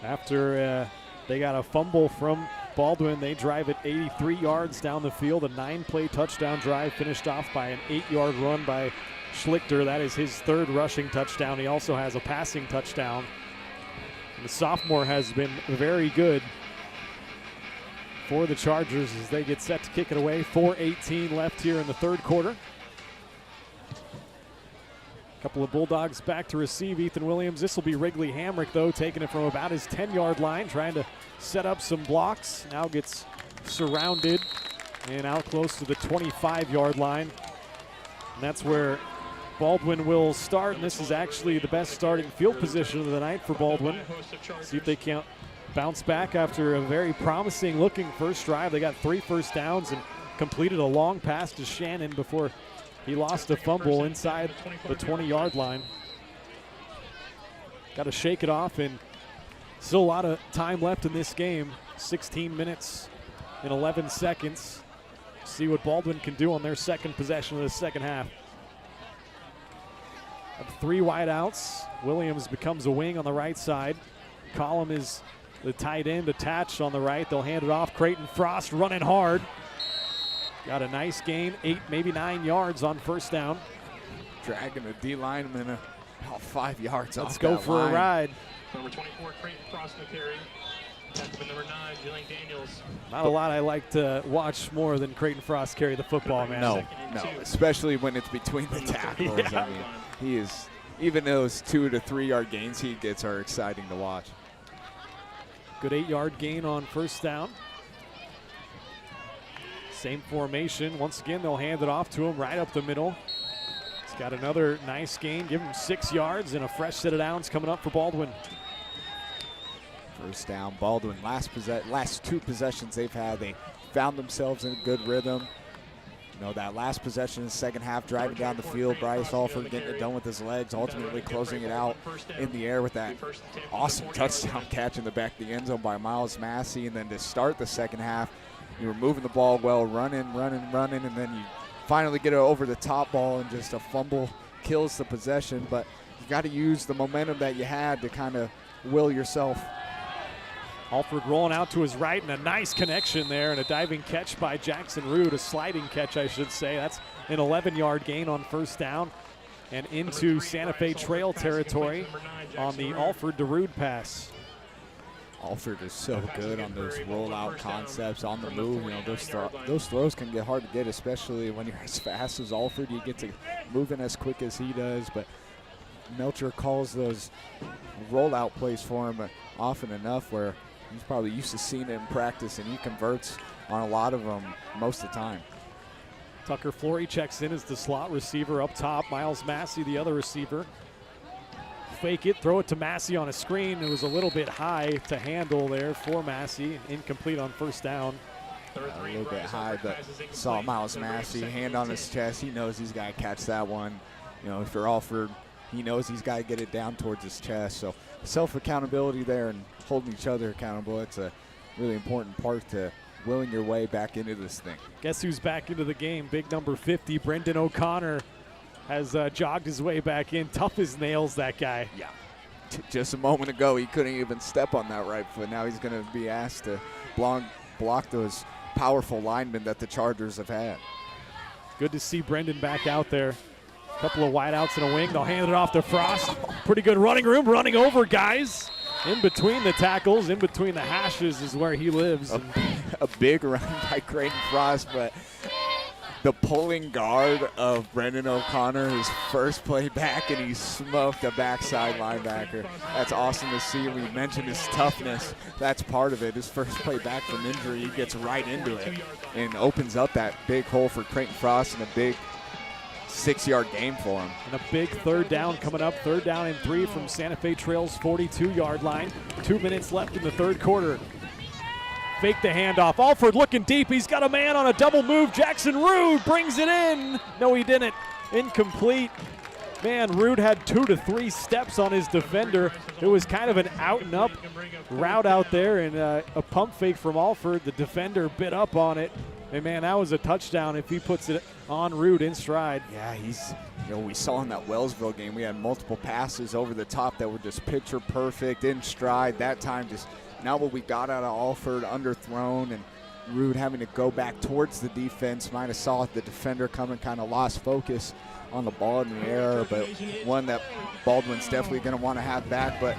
After they got a fumble from Baldwin, they drive it 83 yards down the field. A 9-play touchdown drive finished off by an 8-yard run by Schlichter. That is his 3rd rushing touchdown. He also has a passing touchdown. And the sophomore has been very good for the Chargers as they get set to kick it away. 4:18 left here in the 3rd quarter. A couple of Bulldogs back to receive. Ethan Williams. This will be Wrigley Hamrick, though, taking it from about his 10-yard line, trying to set up some blocks. Now gets surrounded and out close to the 25-yard line. And that's where Baldwin will start, and this is actually the best starting field position of the night for Baldwin. See if they can't bounce back after a very promising looking first drive. They got 3 first downs and completed a long pass to Shannon before he lost a fumble inside the 20-yard line. Got to shake it off, and still a lot of time left in this game. 16 minutes and 11 seconds. See what Baldwin can do on their second possession of the second half. Have 3 wideouts. Williams becomes a wing on the right side. Collum is the tight end attached on the right. They'll hand it off. Creighton Frost running hard. Got a nice gain, 8, maybe 9 yards on first down.
Dragging a D lineman about 5 yards off.
Let's go for a ride.
Number 24, Creighton Frost in the carry. Number 9, Jillian Daniels.
Not a lot I like to watch more than Creighton Frost carry the football, man.
No, especially when it's between the tackles.
Yeah.
I mean, he is, even those 2 to 3 yard gains he gets are exciting to watch.
Good 8-yard gain on first down. Same formation. Once again, they'll hand it off to him right up the middle. He's got another nice gain. Give him 6 yards and a fresh set of downs coming up for Baldwin.
First down, Baldwin. Last 2 possessions they've had, they found themselves in a good rhythm. You know, that last possession in the second half, driving down the field, Bryce Alford getting it done with his legs, ultimately closing it out in the air with that awesome touchdown catch in the back of the end zone by Miles Massey. And then to start the second half, you were moving the ball well, running, and then you finally get it over the top ball, and just a fumble kills the possession. But you got to use the momentum that you had to kind of will yourself
Alford rolling out to his right, and a nice connection there, and a diving catch by Jackson Rood, a sliding catch, I should say. That's an 11-yard gain on first down, and into Santa Fe Trail territory on the Alford to Rood pass.
Alford is so good on those rollout concepts on the move. You know, those throws can get hard to get, especially when you're as fast as Alford. You get to move in as quick as he does, but Melcher calls those rollout plays for him often enough where he's probably used to seeing it in practice, and he converts on a lot of them most of the time.
Tucker Flory checks in as the slot receiver up top. Miles Massey, the other receiver. Fake it, throw it to Massey on a screen. It was a little bit high to handle there for Massey. Incomplete on first down.
A little bit high, but saw Miles Massey, hand on his chest. He knows he's got to catch that one. You know, if you're Alford, he knows he's got to get it down towards his chest. So self-accountability there and holding each other accountable, it's a really important part to willing your way back into this thing.
Guess who's back into the game? Big number 50, Brendan O'Connor, has jogged his way back in. Tough as nails, that guy.
Yeah. Just a moment ago, he couldn't even step on that right foot. Now he's going to be asked to block those powerful linemen that the Chargers have had.
Good to see Brendan back out there. A couple of wideouts and a wing. They'll hand it off to Frost. Pretty good running room, running over guys. In between the tackles, in between the hashes is where he lives.
A big run by Creighton Frost, but the pulling guard of Brendan O'Connor, his first play back, and he smoked a backside linebacker. That's awesome to see. We mentioned his toughness. That's part of it. His first play back from injury, he gets right into it and opens up that big hole for Creighton Frost and a big 6-yard gain for him.
And a big third down coming up. 3rd down and 3 from Santa Fe Trail's 42-yard line. 2 minutes left in the third quarter. Fake the handoff. Alford looking deep. He's got a man on a double move. Jackson Rood brings it in. No, he didn't. Incomplete. Man, Rood had 2 to 3 steps on his defender. It was kind of an out and up route out there, and a pump fake from Alford. The defender bit up on it. And man, that was a touchdown if he puts it on Rood in stride.
Yeah, we saw in that Wellsville game, we had multiple passes over the top that were just picture perfect in stride. That time just not what we got out of Alford, underthrown, and Rood having to go back towards the defense. Might have saw the defender coming, kind of lost focus on the ball in the air, but one that Baldwin's definitely going to want to have back, but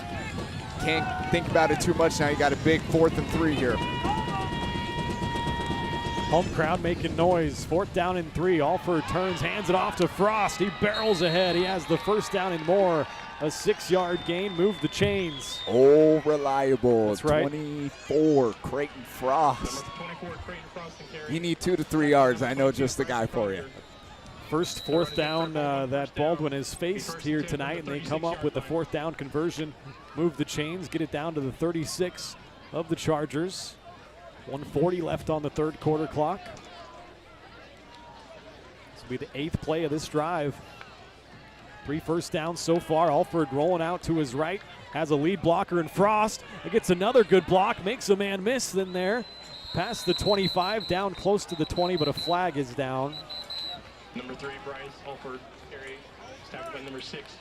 can't think about it too much now. You got a big 4th and 3 here.
Home crowd making noise. 4th down and 3. Alford turns, hands it off to Frost. He barrels ahead. He has the first down and more. A 6-yard gain. Move the chains.
Oh, reliable.
That's right.
24, Creighton Frost. You need 2 to 3 yards. I know just the guy for you.
First 4th down that Baldwin has faced here tonight, and they come up with the 4th down conversion. Move the chains, get it down to the 36 of the Chargers. 1:40 left on the third quarter clock. This will be the 8th play of this drive. 3 first downs so far. Alford rolling out to his right. Has a lead blocker in Frost. It gets another good block. Makes a man miss then there. Past the 25, down close to the 20, but a flag is down.
Number 3, Bryce Alford, carry, tackled by number 6,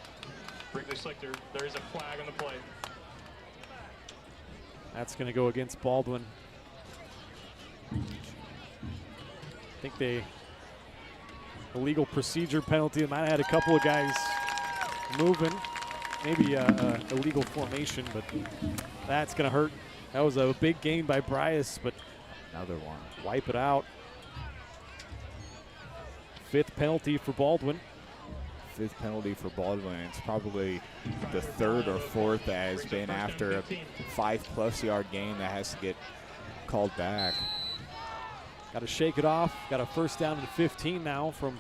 Wrigley Slichter. There is a flag on the play.
That's going to go against Baldwin. I think the illegal procedure penalty might have had a couple of guys moving. Maybe illegal formation, but that's going to hurt. That was a big gain by Bryce, but
another one.
Wipe it out. 5th penalty for Baldwin.
5th penalty for Baldwin. It's probably the 3rd or 4th that has been after a 5+ yard gain that has to get called back.
Got to shake it off. Got a first down and 15 now from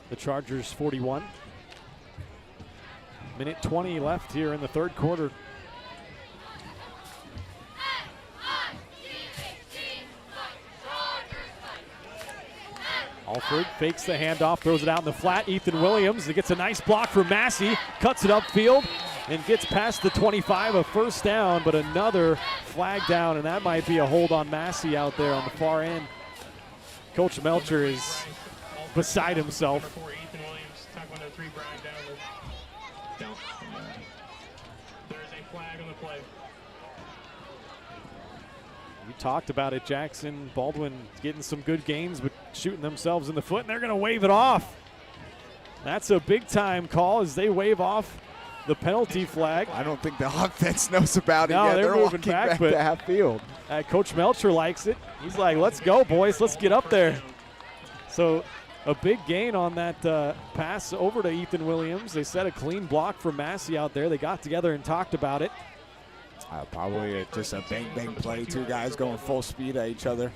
the Chargers 41. Minute 20 left here in the third quarter. Alford fakes the handoff, throws it out in the flat. Ethan Williams, it gets a nice block from Massey, cuts it upfield, and gets past the 25, a first down, but another flag down, and that might be a hold on Massey out there on the far end. Coach Melcher is beside himself.
Number 4, Ethan Williams, tackle number 3, Brian down. There is a flag on the play.
You talked about it, Jackson. Baldwin getting some good games, but shooting themselves in the foot, and they're going to wave it off. That's a big-time call as they wave off the penalty flag.
I don't think the offense knows about it yet.
They're moving
walking back to half field.
Coach Melcher likes it. He's like, let's go, boys. Let's get up there. So a big gain on that pass over to Ethan Williams. They set a clean block for Massey out there. They got together and talked about it.
Probably just a bang-bang play. Two guys going full speed at each other.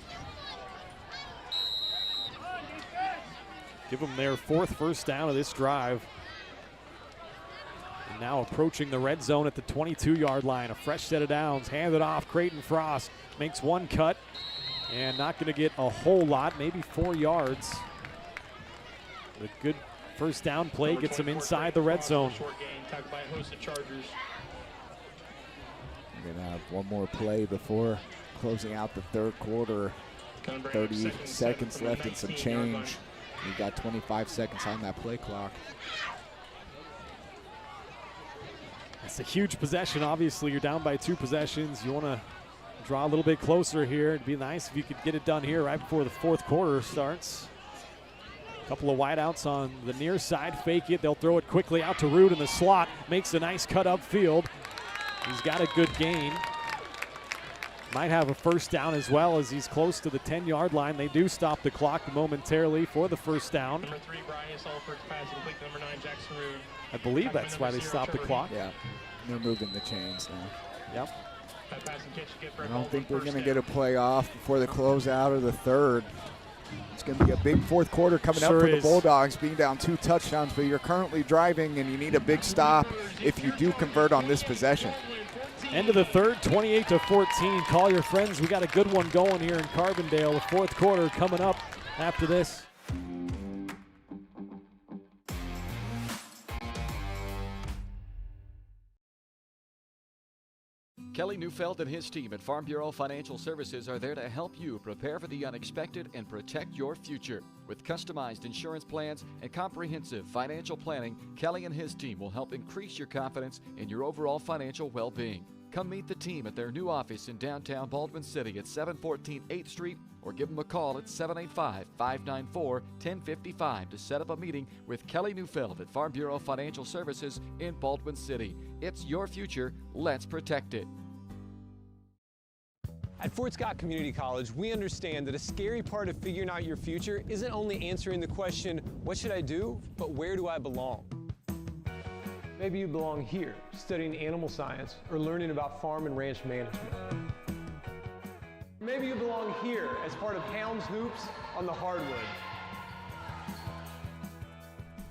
Give them their 4th first down of this drive. And now approaching the red zone at the 22-yard line. A fresh set of downs. Handed off. Creighton Frost makes one cut. And not going to get a whole lot, maybe 4 yards. A good first down play gets him inside the red zone.
We're going to have one more play before closing out the third quarter. 30 seconds left and some change. We've got 25 seconds on that play clock.
It's a huge possession. Obviously, you're down by 2 possessions. You want to draw a little bit closer here. It'd be nice if you could get it done here right before the 4th quarter starts. A couple of wideouts on the near side. Fake it. They'll throw it quickly out to Root in the slot. Makes a nice cut upfield. He's got a good gain. Might have a first down as well as he's close to the 10-yard line. They do stop the clock momentarily for the first down.
Number 3, Bryce Alford's passing complete to number 9, Jackson Rood.
I believe that's why they stopped the clock.
Yeah, they're moving the chains now.
Yep.
I don't think we're going to get a play off before the closeout of the third. It's going to be a big 4th quarter coming up for the Bulldogs, being down 2 touchdowns, but you're currently driving and you need a big stop if you do convert on this possession.
End of the third, 28-14. Call your friends. We got a good one going here in Carbondale. The 4th quarter coming up after this.
Kelly Neufeld and his team at Farm Bureau Financial Services are there to help you prepare for the unexpected and protect your future. With customized insurance plans and comprehensive financial planning, Kelly and his team will help increase your confidence in your overall financial well-being. Come meet the team at their new office in downtown Baldwin City at 714 8th Street or give them a call at 785-594-1055 to set up a meeting with Kelly Neufeld at Farm Bureau Financial Services in Baldwin City. It's your future. Let's protect it.
At Fort Scott Community College, we understand that a scary part of figuring out your future isn't only answering the question, what should I do, but where do I belong? Maybe you belong here, studying animal science or learning about farm and ranch management. Maybe you belong here as part of Helms Hoops on the hardwood.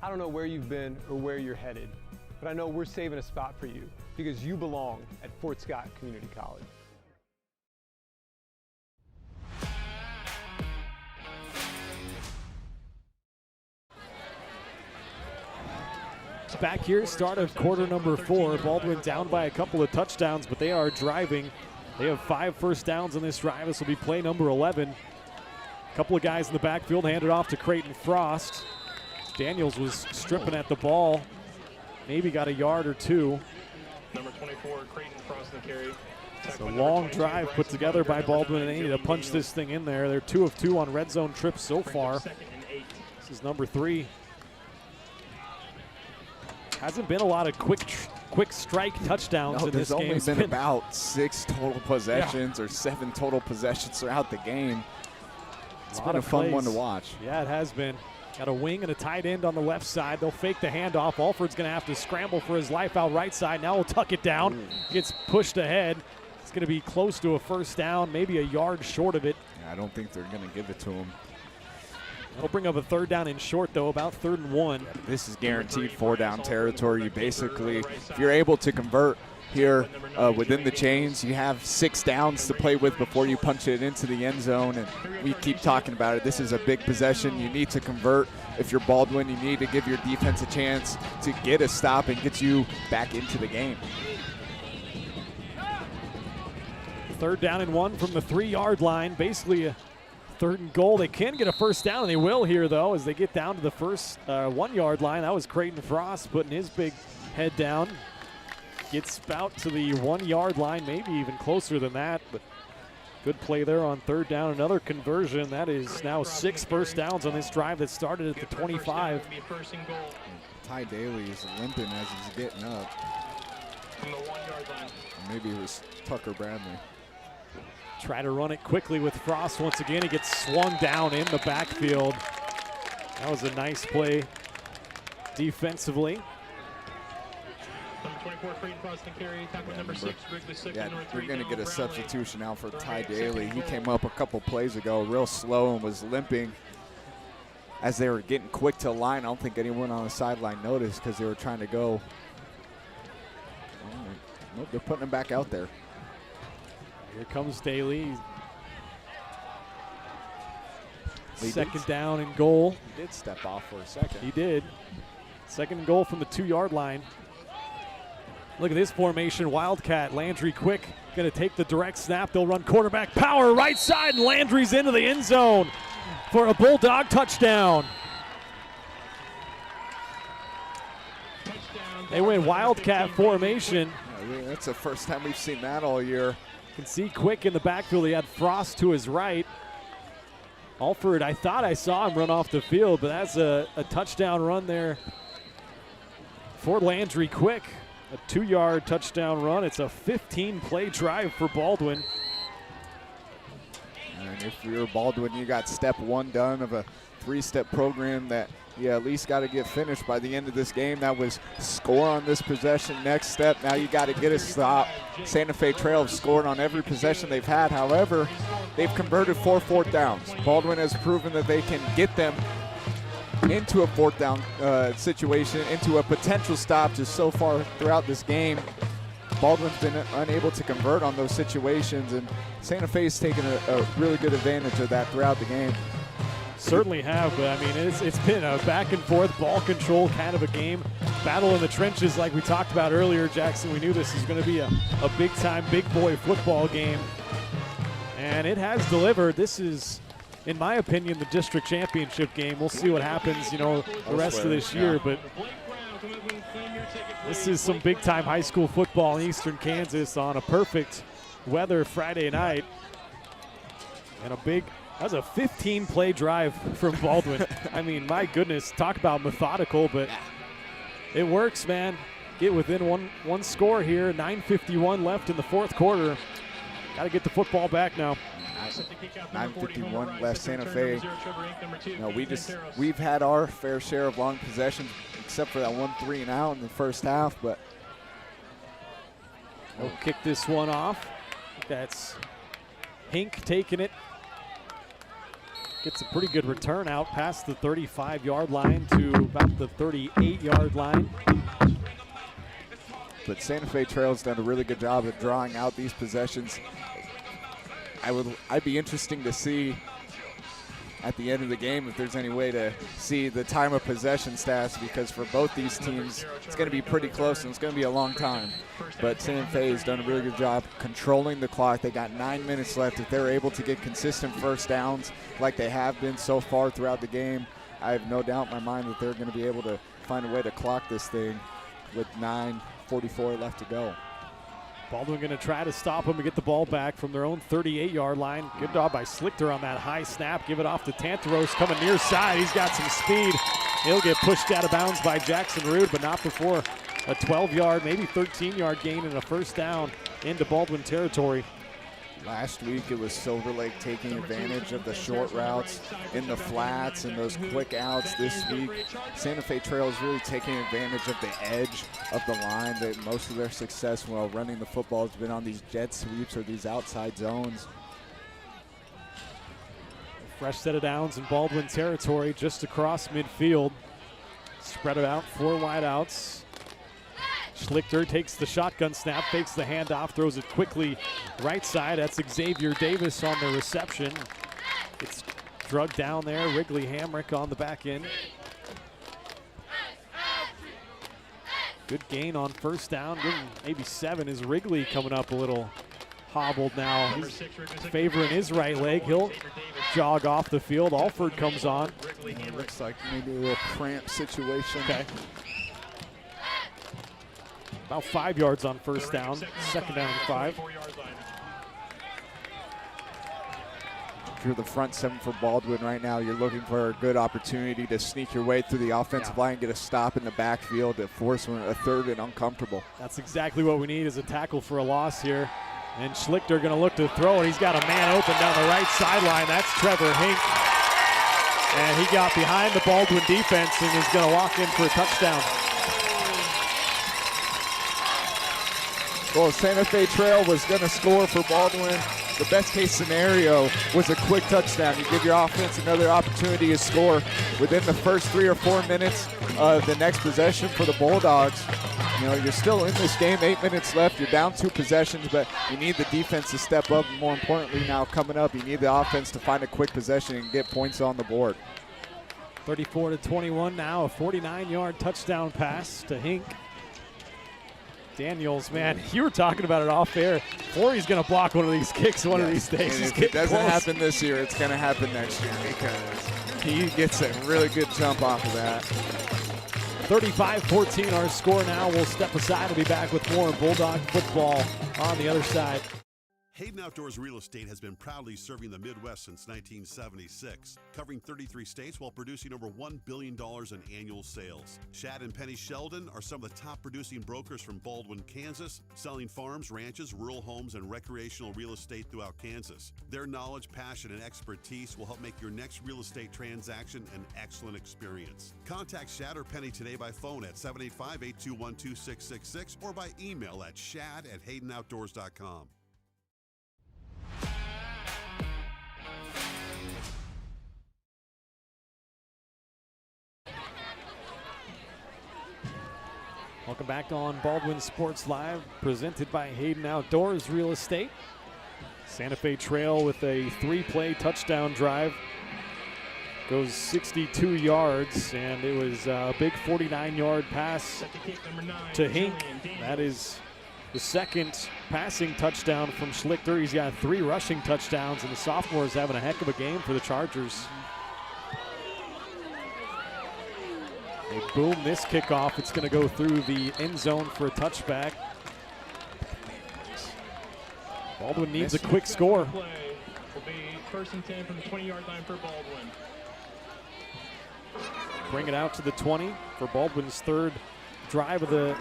I don't know where you've been or where you're headed, but I know we're saving a spot for you because you belong at Fort Scott Community College.
Back here, start of quarter number 4. Baldwin down by a couple of touchdowns, but they are driving. They have 5 first downs on this drive. This will be play number 11. A couple of guys in the backfield handed off to Creighton Frost. Daniels was stripping at the ball. Maybe got a yard or 2.
Number 24, Creighton Frost in the carry.
It's a long drive put together by Baldwin, and they need to punch this thing in there. They're 2 of 2 on red zone trips so far. This is number 3. Hasn't been a lot of quick strike touchdowns in this game.
There's only been about 6 total possessions or 7 total possessions throughout the game. It's been a fun one to watch.
Yeah, it has been. Got a wing and a tight end on the left side. They'll fake the handoff. Alford's going to have to scramble for his life out right side. Now he'll tuck it down. Gets pushed ahead. It's going to be close to a first down, maybe a yard short of it.
Yeah, I don't think they're going to give it to him.
That'll bring up a third down in short, though, about 3rd and 1.
Yeah, this is guaranteed 4-down territory. You basically, if you're able to convert here within the chains, you have 6 downs to play with before you punch it into the end zone. And we keep talking about it. This is a big possession. You need to convert. If you're Baldwin, you need to give your defense a chance to get a stop and get you back into the game.
3rd down and 1 from the 3-yard line. Basically a 3rd and goal. They can get a first down, and they will here, though, as they get down to the first 1-yard line. That was Creighton Frost putting his big head down. Gets about to the 1-yard line, maybe even closer than that. But Good play there on third down. Another conversion. That is now 6 first downs on this drive that started at the 25.
Ty Daly is limping as he's getting up. Maybe it was Tucker Bradley.
Try to run it quickly with Frost. Once again, he gets swung down in the backfield. That was a nice play defensively.
Number 24, Creighton Frost and carry. Tackle number 6, Wrigley Slicker.
Yeah, you're going to get a substitution out for Ty Daly. He came up a couple plays ago real slow and was limping as they were getting quick to the line. I don't think anyone on the sideline noticed because they were trying to go. Nope, they're putting him back out there.
Here comes Daly. Second down and goal.
He did step off for a second.
He did. Second and goal from the 2-yard line. Look at this formation. Wildcat, Landry quick. Going to take the direct snap. They'll run quarterback power right side, and Landry's into the end zone for a Bulldog touchdown. They win Wildcat formation.
Yeah, that's the first time we've seen that all year.
You can see quick in the backfield. He had Frost to his right. Alford, I thought I saw him run off the field, but that's a touchdown run there for Landry Quick. A 2-yard touchdown run. It's a 15-play drive for Baldwin.
And if you're Baldwin, you got step 1 done of a 3-step program that you at least got to get finished by the end of this game. That was score on this possession. Next step, now you got to get a stop. Santa Fe Trail have scored on every possession they've had. However, they've converted 4 fourth downs. Baldwin has proven that they can get them into a 4th down situation, into a potential stop just so far throughout this game. Baldwin's been unable to convert on those situations, and Santa Fe's taken a really good advantage of that throughout the game.
Certainly have, but I mean, it's been a back and forth ball control kind of a game. Battle in the trenches like we talked about earlier, Jackson. We knew this is going to be a big time, big boy football game. And it has delivered. This is, in my opinion, the district championship game. We'll see what happens, the rest of this year. But this is some big time high school football in eastern Kansas on a perfect weather Friday night. And that was a 15-play drive from Baldwin. I mean, my goodness, talk about methodical, but it works, man. Get within one score here. 9:51 left in the 4th quarter. Got to get the football back now.
9:51 left. Santa Fe. We've had our fair share of long possessions, except for that 1 3 and out in the first half. But
they'll kick this one off. That's Hink taking it. Gets a pretty good return out past the 35-yard line to about the 38-yard line.
But Santa Fe Trail's done a really good job of drawing out these possessions. I'd be interesting to see at the end of the game if there's any way to see the time of possession stats, because for both these teams it's going to be pretty close and it's going to be a long time. But Santa Fe has done a really good job controlling the clock. They got 9 minutes left. If they're able to get consistent first downs like they have been so far throughout the game, I have no doubt in my mind that they're going to be able to find a way to clock this thing with 9:44 left to go.
Baldwin going to try to stop them and get the ball back from their own 38-yard line. Good job by Slichter on that high snap. Give it off to Tantaros coming near side. He's got some speed. He'll get pushed out of bounds by Jackson Rude, but not before a 12-yard, maybe 13-yard gain and a first down into Baldwin territory.
Last week it was Silver Lake taking advantage of the short routes in the flats and those quick outs. This week, Santa Fe Trail is really taking advantage of the edge of the line. That most of their success while running the football has been on these jet sweeps or these outside zones.
Fresh set of downs in Baldwin territory just across midfield. Spread it out, 4 wideouts. Schlichter takes the shotgun snap, fakes the handoff, throws it quickly right side. That's Xavier Davis on the reception. It's drugged down there. Wrigley Hamrick on the back end. Good gain on first down. Good, maybe 7 is Wrigley coming up a little hobbled now. He's favoring his right leg. He'll jog off the field. Alford comes on.
Looks like maybe a little cramp situation.
Okay. About 5 yards on first down. Second down and 5.
If you're the front seven for Baldwin right now, you're looking for a good opportunity to sneak your way through the offensive line, get a stop in the backfield to force a third and uncomfortable.
That's exactly what we need, is a tackle for a loss here. And Schlichter going to look to throw it. He's got a man open down the right sideline. That's Trevor Hink. And he got behind the Baldwin defense and is going to walk in for a touchdown.
Well, Santa Fe Trail was going to score for Baldwin. The best case scenario was a quick touchdown. You give your offense another opportunity to score within the first 3 or 4 minutes of the next possession for the Bulldogs. You know, you're still in this game, 8 minutes left. You're down 2 possessions, but you need the defense to step up. And more importantly now coming up, you need the offense to find a quick possession and get points on the board.
34-21 now, a 49-yard touchdown pass to Hink. Daniels, man, you were talking about it off air. Flory's going to block one of these kicks one of these days.
And if it doesn't happen this year, it's going to happen next year because he gets a really good jump off of that.
35-14 our score now. We'll step aside and be back with more Bulldog football on the other side.
Hayden Outdoors Real Estate has been proudly serving the Midwest since 1976, covering 33 states while producing over $1 billion in annual sales. Shad and Penny Sheldon are some of the top producing brokers from Baldwin, Kansas, selling farms, ranches, rural homes, and recreational real estate throughout Kansas. Their knowledge, passion, and expertise will help make your next real estate transaction an excellent experience. Contact Shad or Penny today by phone at 785-821-2666 or by email at shad@haydenoutdoors.com.
Welcome back on Baldwin Sports Live, presented by Hayden Outdoors Real Estate. Santa Fe Trail with a 3-play touchdown drive. Goes 62 yards, and it was a big 49-yard pass to Hink. That is the second passing touchdown from Schlichter. He's got 3 rushing touchdowns, and the sophomore is having a heck of a game for the Chargers. They boom this kickoff. It's going to go through the end zone for a touchback. Baldwin needs a quick score.
Will be 1st and 10 from the 20-yard line for Baldwin.
Bring it out to the 20 for Baldwin's 3rd drive of the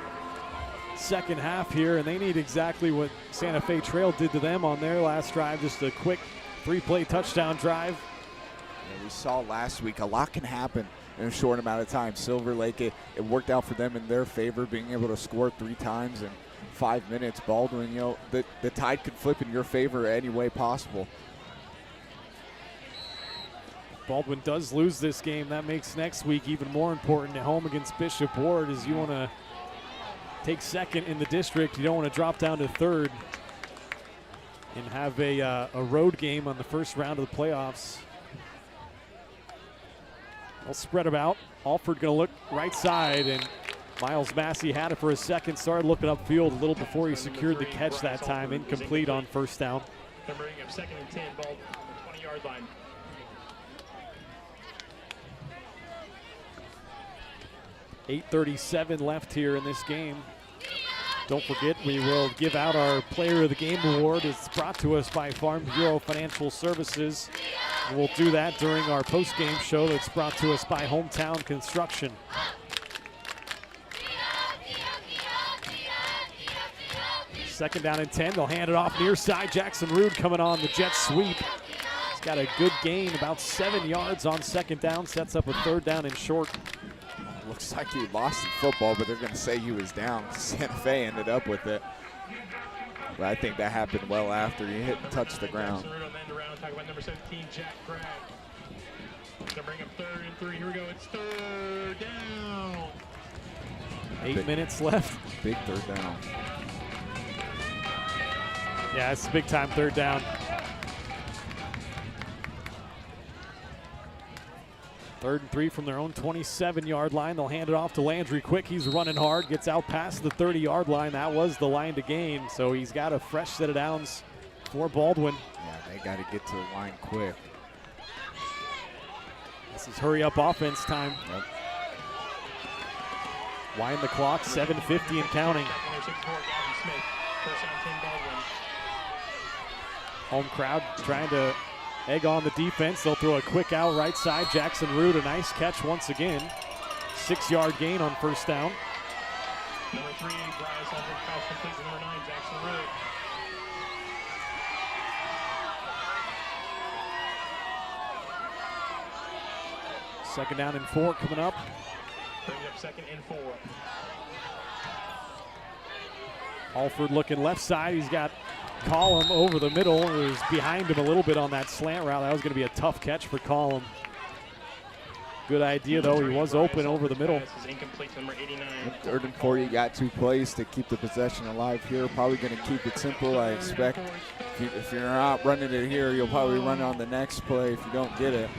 second half here, and they need exactly what Santa Fe Trail did to them on their last drive, just a quick 3-play touchdown drive.
Yeah, we saw last week a lot can happen in a short amount of time. Silver Lake, it worked out for them in their favor, being able to score 3 times in 5 minutes. Baldwin, you know, the tide could flip in your favor any way possible.
Baldwin does lose this game. That makes next week even more important at home against Bishop Ward, as you want to take 2nd in the district. You don't want to drop down to 3rd and have a road game on the first round of the playoffs. They'll spread them out. Alford going to look right side, and Miles Massey had it for a second. Started looking upfield a little before he secured the catch that time. Incomplete on 1st down.
They're bringing up 2nd and 10, ball on the 20-yard line.
.8:37 left here in this game. Don't forget, we will give out our Player of the Game award. It's brought to us by Farm Bureau Financial Services. And we'll do that during our post-game show that's brought to us by Hometown Construction. Second down and 10. They'll hand it off near side. Jackson Rude coming on the jet sweep. He's got a good gain, about 7 yards on 2nd down. Sets up a 3rd down and short.
Looks like he lost in football, but they're going to say he was down. Santa Fe ended up with it. But I think that happened well after he hit and touched the ground.
Talk about number 17, Jack Bragg. Gonna bring up 3rd and 3. Here we go. It's 3rd down.
8 minutes left.
Big 3rd down.
Yeah, it's a big time 3rd down. 3rd and 3 from their own 27-yard line. They'll hand it off to Landry quick. He's running hard, gets out past the 30-yard line. That was the line to gain, so he's got a fresh set of downs for Baldwin.
Yeah, they got to get to the line quick.
This is hurry-up offense time.
Yep.
Wind the clock, 7:50 and counting. Home crowd trying to Egg on the defense. They'll throw a quick out right side. Jackson Root, a nice catch once again. 6-yard gain on first down.
Number 3, Bryce Alford, pass complete to number 9, Jackson Root.
Second down and 4 coming up.
Brings up 2nd and 4.
Alford looking left side. He's got Collum over the middle. He was behind him a little bit on that slant route. That was going to be a tough catch for Collum. Good idea, though. He was open over the middle.
This is incomplete to number 89.
3rd and 4, you got 2 plays to keep the possession alive here. Probably going to keep it simple, I expect. If you're not running it here, you'll probably run it on the next play if you don't get it.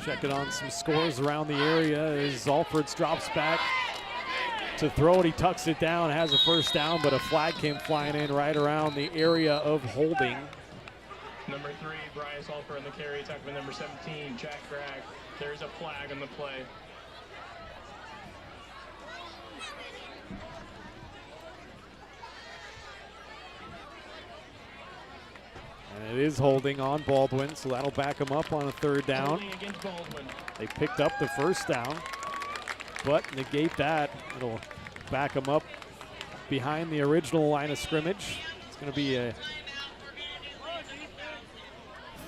Checking on some scores around the area as Alford drops back to throw it. He tucks it down, has a first down, but a flag came flying in right around the area of holding.
Number 3, Bryce Alford on the carry, tackling number 17, Jack Gregg. There's a flag on the play.
And it is holding on Baldwin, so that'll back him up on a 3rd down.
Against Baldwin.
They picked up the first down, but negate that. It'll back him up behind the original line of scrimmage. It's going to be a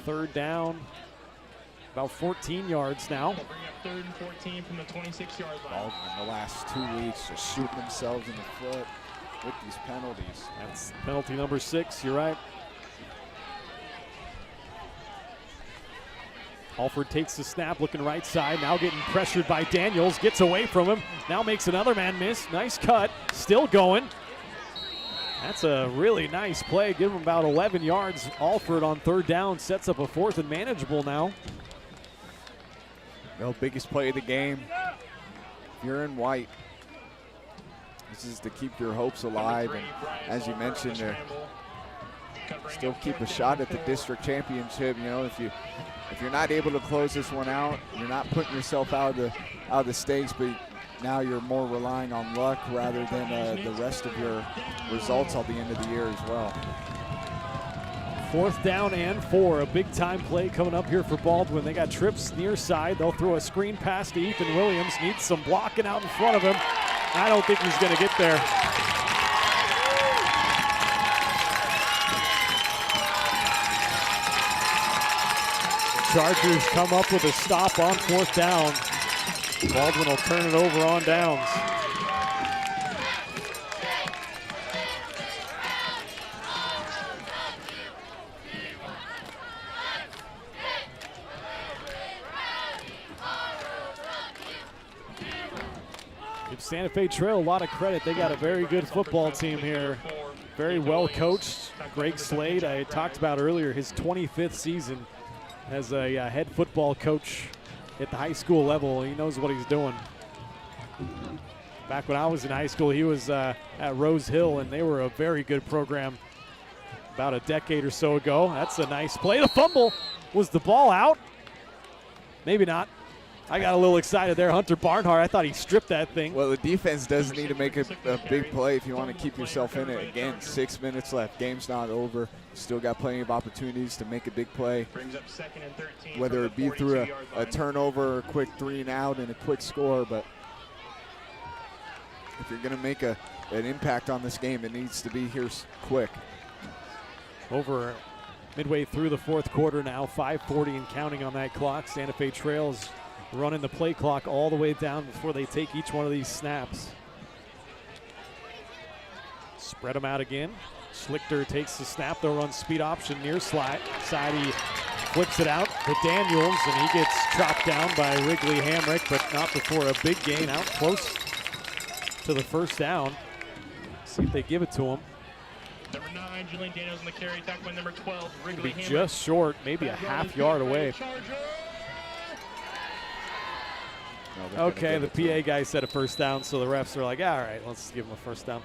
3rd down, about 14 yards now.
They'll bring up 3rd and 14 from the 26-yard line.
Baldwin the last 2 weeks just shooting themselves in the foot with these penalties.
That's penalty number 6, you're right. Alford takes the snap, looking right side, now getting pressured by Daniels, gets away from him, now makes another man miss. Nice cut, still going. That's a really nice play, give him about 11 yards. Alford on 3rd down, sets up a 4th and manageable now.
The biggest play of the game. If you're in white, this is to keep your hopes alive, and as you mentioned, still keep a shot at the district championship. You know, if you're not able to close this one out, you're not putting yourself out of the stakes, but now you're more relying on luck rather than the rest of your results at the end of the year as well.
4th down and 4, a big time play coming up here for Baldwin. They got trips near side. They'll throw a screen pass to Ethan Williams. Needs some blocking out in front of him. I don't think he's going to get there. Chargers come up with a stop on 4th down. Baldwin will turn it over on downs. Give Santa Fe Trail a lot of credit. They got a very good football team here. Very well coached. Greg Slade, I talked about earlier, his 25th season as a head football coach at the high school level. He knows what he's doing. Back when I was in high school, he was at Rose Hill, and they were a very good program about a decade or so ago. That's a nice play. The fumble. Was the ball out? Maybe not. I got a little excited there. Hunter Barnhart, I thought he stripped that thing.
Well, the defense does need to make a big play if you want to keep yourself in it. Again, 6 minutes left. Game's not over. Still got plenty of opportunities to make a big play.
Brings up 2nd and 13.
Whether it be through a turnover, a quick 3 and out, and a quick score. But if you're going to make an impact on this game, it needs to be here quick.
Over midway through the 4th quarter now, 5:40 and counting on that clock. Santa Fe Trails running the play clock all the way down before they take each one of these snaps. Spread them out again. Schlichter takes the snap. They'll run speed option near side. He flips it out to Daniels, and he gets chopped down by Wrigley Hamrick, but not before a big gain out close to the first down. See if they give it to him.
Number 9, Julian Daniels on the carry, tackling number 12, Wrigley Hamrick.
Just short, maybe a half yard away. Okay, the PA guy said a first down, so the refs are like, all right, let's give him a first down.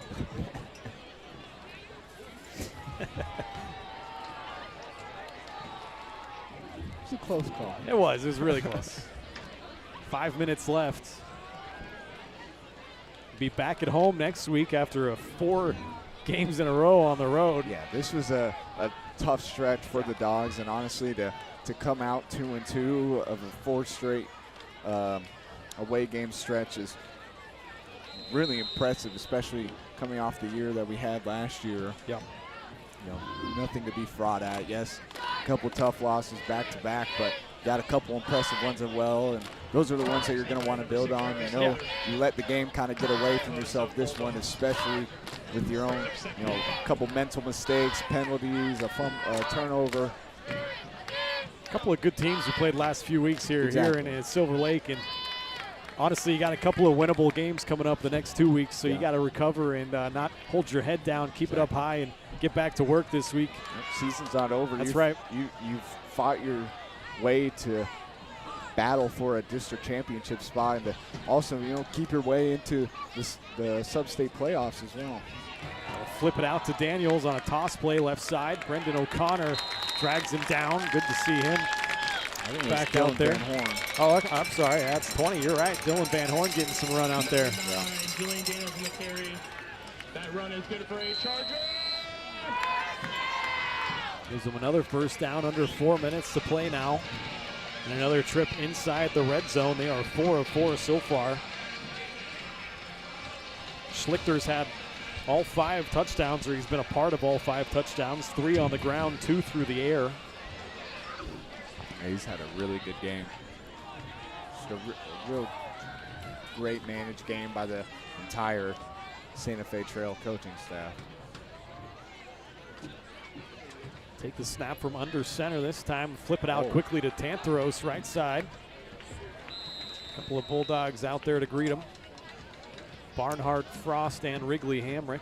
It's a close call.
It was really close. 5 minutes left. be back at home next week after 4 games in a row on the road.
Yeah, this was a tough stretch for the Dogs, and honestly, to come out 2-2 of a 4 straight away game stretch is really impressive, especially coming off the year that we had last year.
Yep.
You know, nothing to be fraught at. Yes, a couple tough losses back to back, but got a couple impressive ones as well, and those are the ones that you're going to want to build on. I know you let the game kind of get away from yourself this one, especially with your own, a couple mental mistakes, penalties, a turnover.
A couple of good teams who played last few weeks here in Silver Lake, and honestly, you got a couple of winnable games coming up the next 2 weeks, so you got to recover and not hold your head down, keep it up high, and get back to work this week.
Season's not over.
That's right.
You've fought your way to battle for a district championship spot, and to also, keep your way into the sub-state playoffs as well.
Flip it out to Daniels on a toss play left side. Brendan O'Connor drags him down. Good to see him back out there. Oh, I'm sorry. That's 20. You're right. Dylan Van Horn getting some run out there.
Julian Daniels in the carry. That run is good for a Charger.
Gives them another first down, under 4 minutes to play now. And another trip inside the red zone. They are 4 of 4 so far. Schlichter's had all 5 touchdowns, or he's been a part of all 5 touchdowns, 3 on the ground, 2 through the air.
Yeah, he's had a really good game. Just a real great managed game by the entire Santa Fe Trail coaching staff.
Take the snap from under center this time. Flip it out quickly to Tantaros, right side. A couple of Bulldogs out there to greet him. Barnhart, Frost, and Wrigley Hamrick.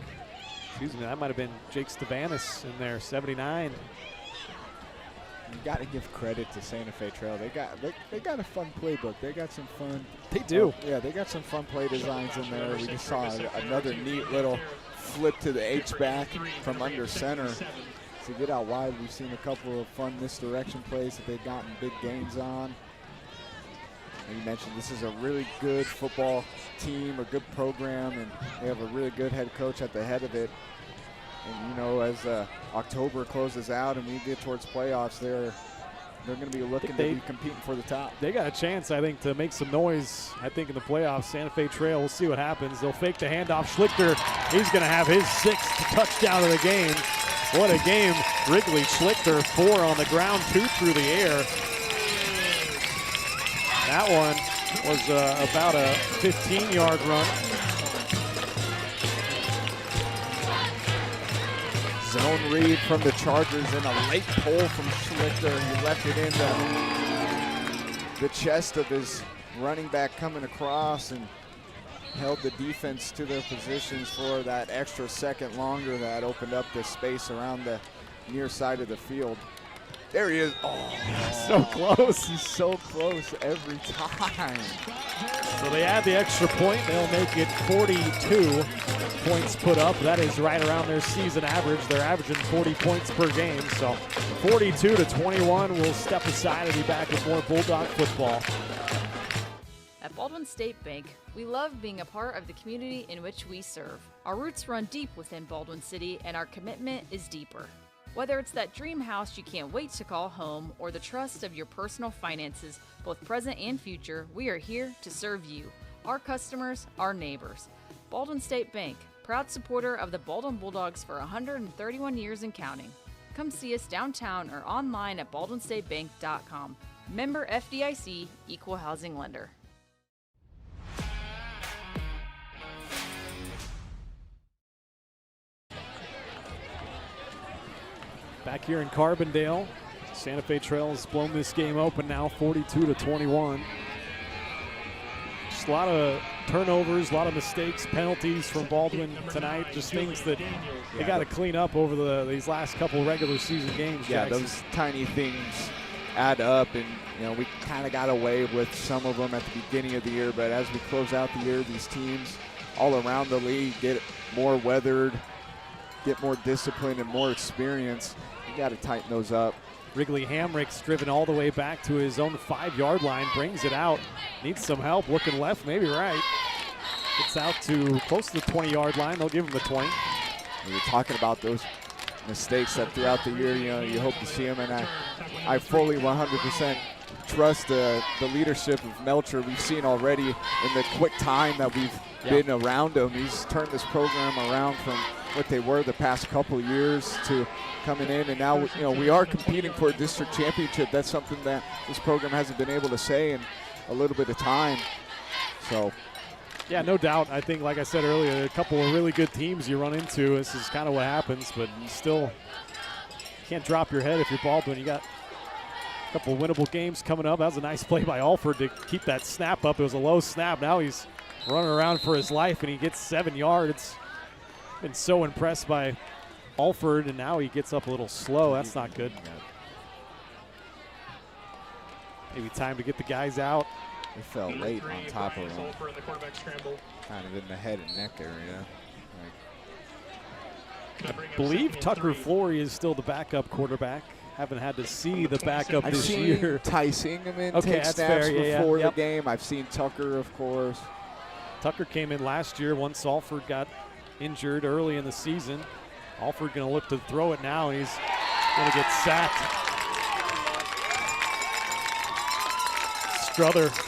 Excuse me, that might have been Jake Stavanis in there, 79.
You got to give credit to Santa Fe Trail. They got a fun playbook. They got some fun.
They do.
Yeah, they got some fun play designs in there. We just saw another neat little flip to the H-back from under center. To get out wide, we've seen a couple of fun misdirection plays that they've gotten big gains on. And you mentioned this is a really good football team, a good program, and they have a really good head coach at the head of it. And as October closes out and we get towards playoffs, they're going to be looking to be competing for the top.
They got a chance, I think, to make some noise, I think, in the playoffs. Santa Fe Trail, we'll see what happens. They'll fake the handoff. Schlichter, he's going to have his 6th touchdown of the game. What a game. Wrigley Schlichter, 4 on the ground, 2 through the air. That one was about a 15-yard run.
Zone read from the Chargers and a late pull from Schlichter. He left it in the chest of his running back coming across and held the defense to their positions for that extra second longer that opened up the space around the near side of the field. There he is. Oh,
so close.
He's so close every time.
So they add the extra point. They'll make it 42 points put up. That is right around their season average. They're averaging 40 points per game. So 42-21. We'll step aside and be back with more Bulldog football.
At Baldwin State Bank, we love being a part of the community in which we serve. Our roots run deep within Baldwin City, and our commitment is deeper. Whether it's that dream house you can't wait to call home or the trust of your personal finances, both present and future, we are here to serve you, our customers, our neighbors. Baldwin State Bank, proud supporter of the Baldwin Bulldogs for 131 years and counting. Come see us downtown or online at baldwinstatebank.com. Member FDIC, Equal Housing Lender.
Back here in Carbondale, Santa Fe Trail has blown this game open now, 42-21. Just a lot of turnovers, a lot of mistakes, penalties from Baldwin tonight. Just things that they got to clean up over these last couple regular season games.
Yeah,
Jackson.
those tiny things add up, and we kind of got away with some of them at the beginning of the year. But as we close out the year, these teams all around the league get more weathered, get more discipline and more experience. You got to tighten those up.
Wrigley Hamrick's driven all the way back to his own 5-yard line, brings it out, needs some help, looking left, maybe right. Gets out to close to the 20-yard line. They'll give him the 20.
We were talking about those mistakes that throughout the year, you hope to see them, and I fully 100% trust the leadership of Melcher. We've seen already in the quick time that we've been around him. He's turned this program around from what they were the past couple years to coming in, and now we are competing for a district championship. That's something that this program hasn't been able to say in a little bit of time. So.
Yeah, no doubt. I think, like I said earlier, a couple of really good teams you run into. This is kind of what happens, but you still can't drop your head if you're Baldwin. You got a couple of winnable games coming up. That was a nice play by Alford to keep that snap up. It was a low snap. Now he's running around for his life, and he gets 7 yards. Been so impressed by Alford, and now he gets up a little slow. That's not good. Maybe time to get the guys out.
It fell late on top of him, kind of in the head and neck area.
I believe Tucker Flory is still the backup quarterback. Haven't had to see the backup this year.
I've seen Tyson come in,
okay,
take snaps before the
Yep.
game. I've seen Tucker, of course.
Tucker came in last year once Alford got injured early in the season. Alford going to look to throw it now, and he's going to get sacked. Struther.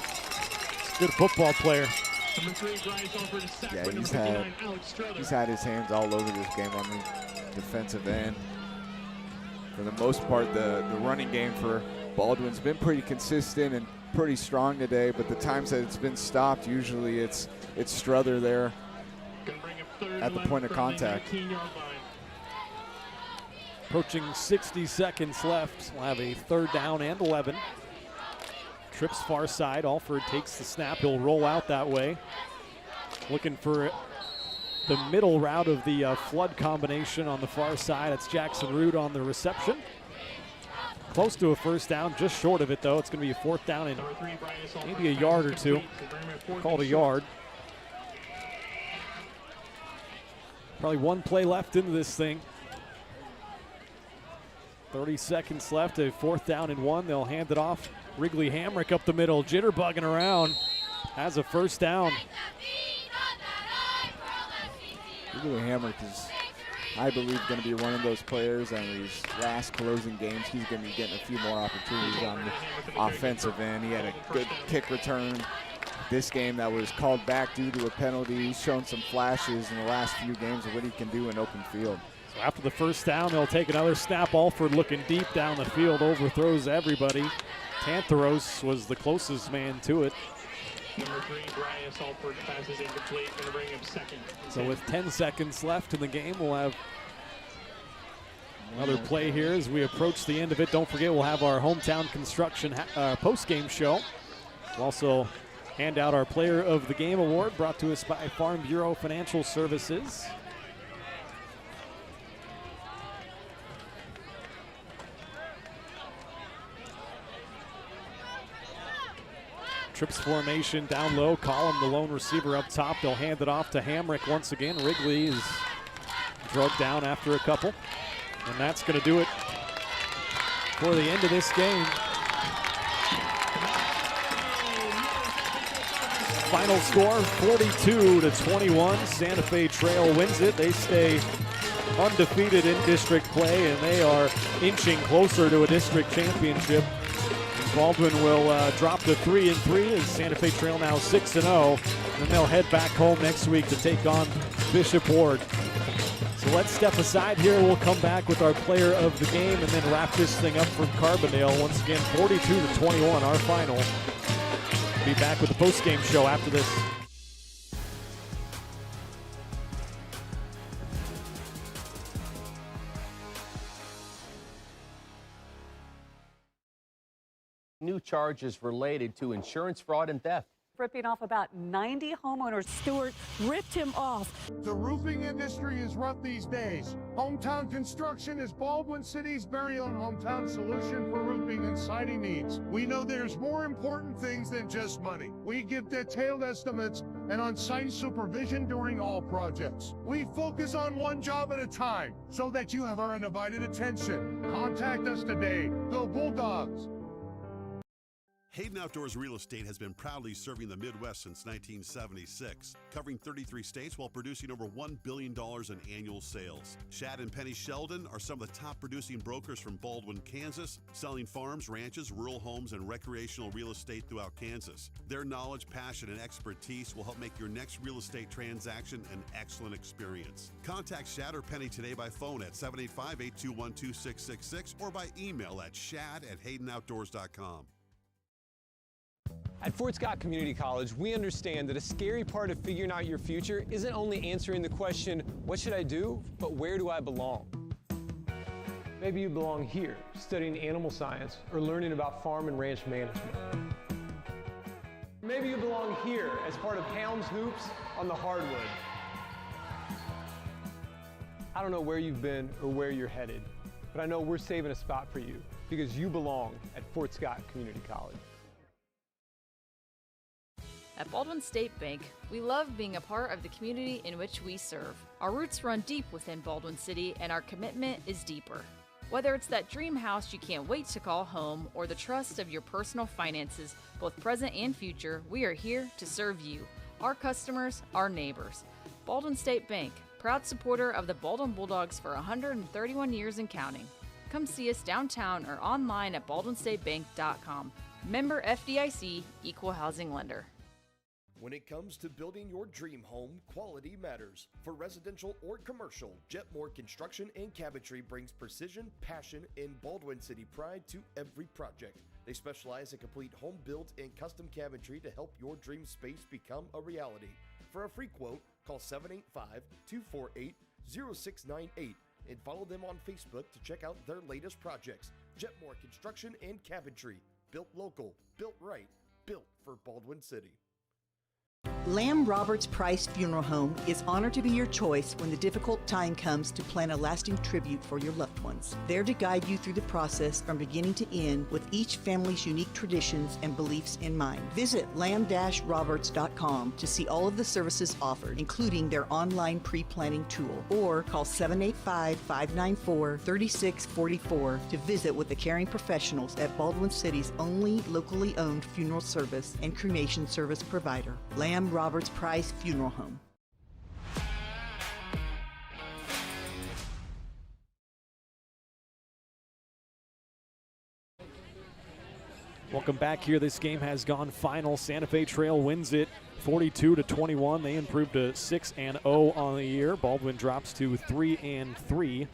Good football player.
Yeah, he's had his hands all over this game on the defensive end. For the most part, the running game for Baldwin's been pretty consistent and pretty strong today, but the times that it's been stopped, usually it's Struther there at the point of contact.
Approaching 60 seconds left. We'll have a 3rd down and 11. Trips far side. Alford takes the snap. He'll roll out that way. Looking for the middle route of the flood combination on the far side. That's Jackson Root on the reception. Close to a 1st down, just short of it though. It's going to be a 4th down and maybe a yard or two. Called a yard. Probably one play left into this thing. 30 seconds left, a 4th down and 1. They'll hand it off. Wrigley Hamrick up the middle, jitterbugging around. Has a 1st down.
Wrigley Hamrick is, I believe, going to be one of those players on these last closing games. He's going to be getting a few more opportunities on the offensive end. He had a good kick return this game that was called back due to a penalty. He's shown some flashes in the last few games of what he can do in open field.
So after the 1st down, they'll take another snap. Alford looking deep down the field, overthrows everybody. Tantaros was the closest man to it.
Number 3, Bryce Alford passes incomplete, going to bring him 2nd.
So with 10 seconds left in the game, we'll have another play here as we approach the end of it. Don't forget, we'll have our hometown construction post-game show. We'll also hand out our Player of the Game award brought to us by Farm Bureau Financial Services. Trips formation down low. Collum, the lone receiver up top. They'll hand it off to Hamrick once again. Wrigley is drugged down after a couple. And that's going to do it for the end of this game. Final score, 42-21. Santa Fe Trail wins it. They stay undefeated in district play, and they are inching closer to a district championship. Baldwin will drop to 3-3 as Santa Fe Trail now 6-0. And they'll head back home next week to take on Bishop Ward. So let's step aside here. We'll come back with our Player of the Game and then wrap this thing up for Carbondale. Once again, 42-21, our final. Be back with the post-game show after this.
New charges related to insurance fraud and theft.
Ripping off about 90 homeowners. Stewart ripped him off.
The roofing industry is rough these days. Hometown Construction is Baldwin City's very own hometown solution for roofing and siding needs. We know there's more important things than just money. We give detailed estimates and on-site supervision during all projects. We focus on one job at a time so that you have our undivided attention. Contact us today. Go Bulldogs!
Hayden Outdoors Real Estate has been proudly serving the Midwest since 1976, covering 33 states while producing over $1 billion in annual sales. Shad and Penny Sheldon are some of the top producing brokers from Baldwin, Kansas, selling farms, ranches, rural homes, and recreational real estate throughout Kansas. Their knowledge, passion, and expertise will help make your next real estate transaction an excellent experience. Contact Shad or Penny today by phone at 785-821-2666 or by email at shad@haydenoutdoors.com.
At Fort Scott Community College, we understand that a scary part of figuring out your future isn't only answering the question, what should I do, but where do I belong? Maybe you belong here, studying animal science or learning about farm and ranch management. Maybe you belong here as part of Helms Hoops on the hardwood. I don't know where you've been or where you're headed, but I know we're saving a spot for you because you belong at Fort Scott Community College.
At Baldwin State Bank, we love being a part of the community in which we serve. Our roots run deep within Baldwin City, and our commitment is deeper. Whether it's that dream house you can't wait to call home or the trust of your personal finances, both present and future, we are here to serve you, our customers, our neighbors. Baldwin State Bank, proud supporter of the Baldwin Bulldogs for 131 years and counting. Come see us downtown or online at baldwinstatebank.com. Member FDIC, Equal Housing Lender.
When it comes to building your dream home, quality matters. For residential or commercial, Jetmore Construction and Cabinetry brings precision, passion, and Baldwin City pride to every project. They specialize in complete home build and custom cabinetry to help your dream space become a reality. For a free quote, call 785-248-0698 and follow them on Facebook to check out their latest projects. Jetmore Construction and Cabinetry. Built local, built right, built for Baldwin City.
Lamb Roberts Price Funeral Home is honored to be your choice when the difficult time comes to plan a lasting tribute for your loved ones. There to guide you through the process from beginning to end with each family's unique traditions and beliefs in mind. Visit lamb-roberts.com to see all of the services offered, including their online pre-planning tool, or call 785-594-3644 to visit with the caring professionals at Baldwin City's only locally owned funeral service and cremation service provider. Lamb Roberts Price Funeral Home.
Welcome back here. This game has gone final. Santa Fe Trail wins it 42-21. They improved to 6-0 on the year. Baldwin drops to 3-3.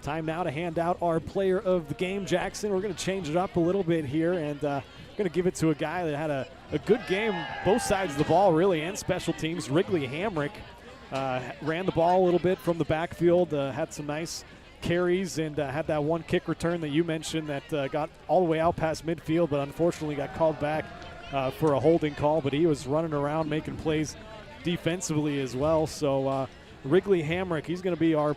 Time now to hand out our player of the game, Jackson. We're going to change it up a little bit here and going to give it to a guy that had a good game, both sides of the ball, really, and special teams. Wrigley Hamrick ran the ball a little bit from the backfield, had some nice carries, and had that one kick return that you mentioned that got all the way out past midfield, but unfortunately got called back for a holding call. But he was running around making plays defensively as well. So Wrigley Hamrick, he's going to be our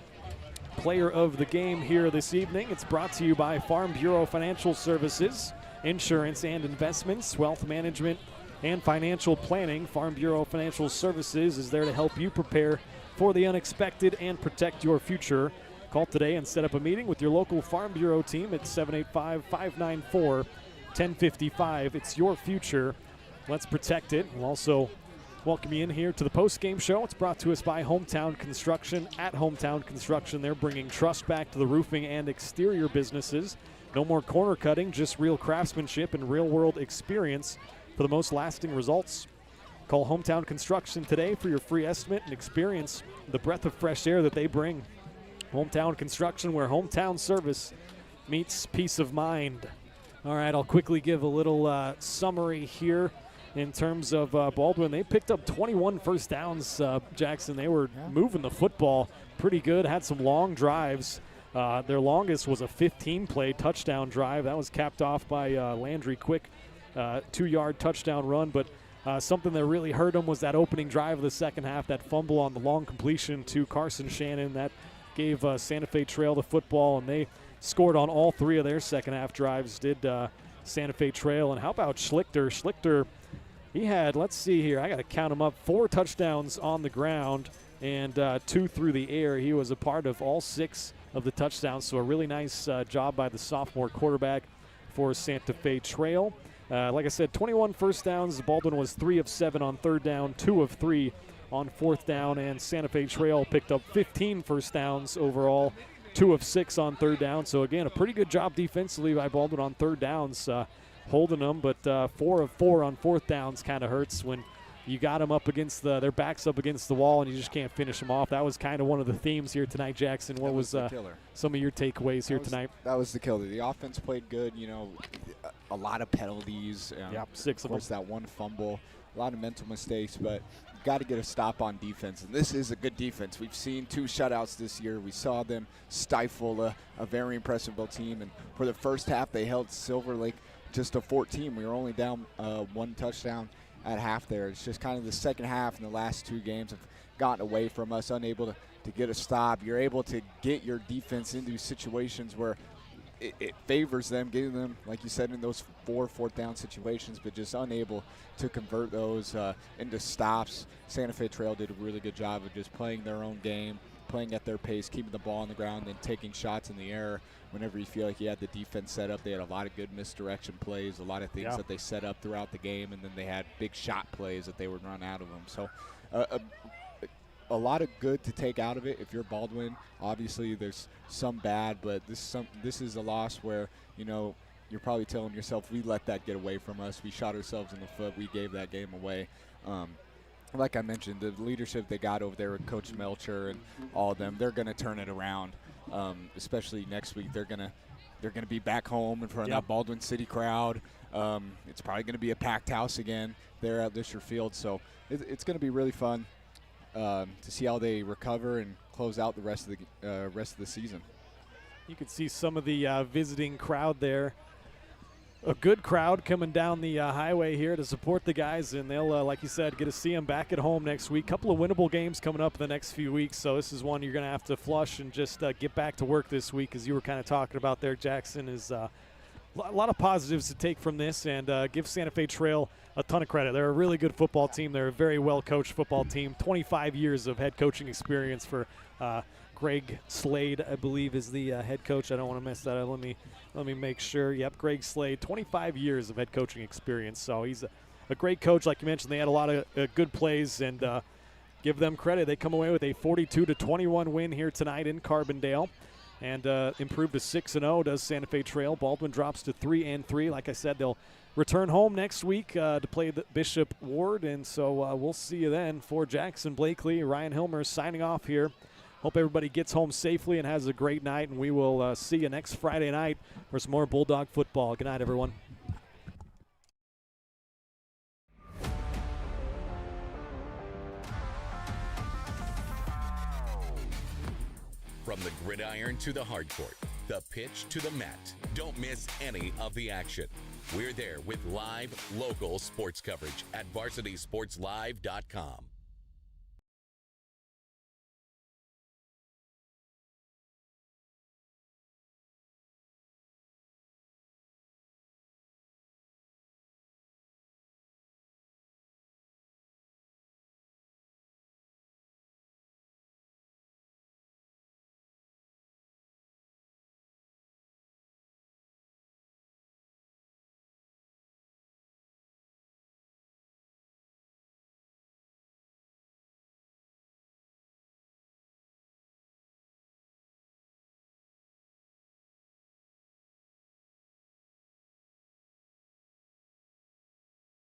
player of the game here this evening. It's brought to you by Farm Bureau Financial Services, insurance and investments, wealth management, and financial planning. Farm Bureau Financial Services is there to help you prepare for the unexpected and protect your future. Call today and set up a meeting with your local Farm Bureau team at 785-594-1055. It's your future. Let's protect it. We'll also welcome you in here to the post-game show. It's brought to us by Hometown Construction. At Hometown Construction, they're bringing trust back to the roofing and exterior businesses. No more corner cutting, just real craftsmanship and real-world experience for the most lasting results. Call Hometown Construction today for your free estimate and experience the breath of fresh air that they bring. Hometown Construction, where hometown service meets peace of mind. All right, I'll quickly give a little summary here in terms of Baldwin. They picked up 21 first downs, Jackson. They were moving the football pretty good, had some long drives. Their longest was a 15-play touchdown drive. That was capped off by Landry Quick, 2-yard touchdown run. But something that really hurt them was that opening drive of the second half, that fumble on the long completion to Carson Shannon. That gave Santa Fe Trail the football, and they scored on all three of their second half drives, did Santa Fe Trail. And how about Schlichter? Schlichter, he had, let's see here, I got to count him up, 4 touchdowns on the ground and 2 through the air. He was a part of all 6 of the touchdowns, so a really nice job by the sophomore quarterback for Santa Fe Trail. Like I said, 21 first downs. Baldwin was 3 of 7 on third down, 2 of 3 on fourth down, and Santa Fe Trail picked up 15 first downs overall, 2 of 6 on third down. So, again, a pretty good job defensively by Baldwin on third downs, holding them, but 4 of 4 on fourth downs kind of hurts when you got them up against their backs up against the wall and you just can't finish them off. That was kind of one of the themes here tonight, Jackson. What was some of your takeaways here tonight?
That was the killer. The offense played good, a lot of penalties.
6 of
course,
them.
That one fumble, a lot of mental mistakes, but got to get a stop on defense, and this is a good defense. We've seen 2 shutouts this year. We saw them stifle a very impressive team, and for the first half, they held Silver Lake just to 14. We were only down 1 touchdown at half there. It's just kind of the second half and the last 2 games have gotten away from us, unable to get a stop. You're able to get your defense into situations where it favors them, getting them, like you said, in those 4 fourth down situations, but just unable to convert those into stops. Santa Fe Trail did a really good job of just playing their own game, playing at their pace, keeping the ball on the ground, and taking shots in the air whenever you feel like you had the defense set up. They had a lot of good misdirection plays, a lot of things that they set up throughout the game, and then they had big shot plays that they would run out of them. So a lot of good to take out of it. If you're Baldwin, obviously there's some bad, but this is a loss where, you're probably telling yourself, we let that get away from us. We shot ourselves in the foot. We gave that game away. Like I mentioned, the leadership they got over there with Coach Melcher and all of them, they're going to turn it around, especially next week. They're going to be back home in front of that Baldwin City crowd. It's probably going to be a packed house again there at Lisher Field. So it's going to be really fun to see how they recover and close out the rest of the season.
You can see some of the visiting crowd there. A good crowd coming down the highway here to support the guys, and they'll, like you said, get to see them back at home next week. Couple of winnable games coming up in the next few weeks, so this is one you're going to have to flush and just get back to work this week, as you were kind of talking about there, Jackson. Is a lot of positives to take from this, and give Santa Fe Trail a ton of credit. They're a really good football team. They're a very well-coached football team. 25 years of head coaching experience for Greg Slade, I believe, is the head coach. I don't want to mess that up. Let me make sure. Yep, Greg Slade, 25 years of head coaching experience. So he's a great coach. Like you mentioned, they had a lot of good plays, and give them credit. They come away with a 42-21 win here tonight in Carbondale, and improved to 6-0 does Santa Fe Trail. Baldwin drops to 3-3. Like I said, they'll return home next week to play the Bishop Ward, and so we'll see you then. For Jackson Blakely, Ryan Hilmer signing off here. Hope everybody gets home safely and has a great night, and we will see you next Friday night for some more Bulldog football. Good night, everyone.
From the gridiron to the hard court, the pitch to the mat, don't miss any of the action. We're there with live, local sports coverage at VarsitySportsLive.com.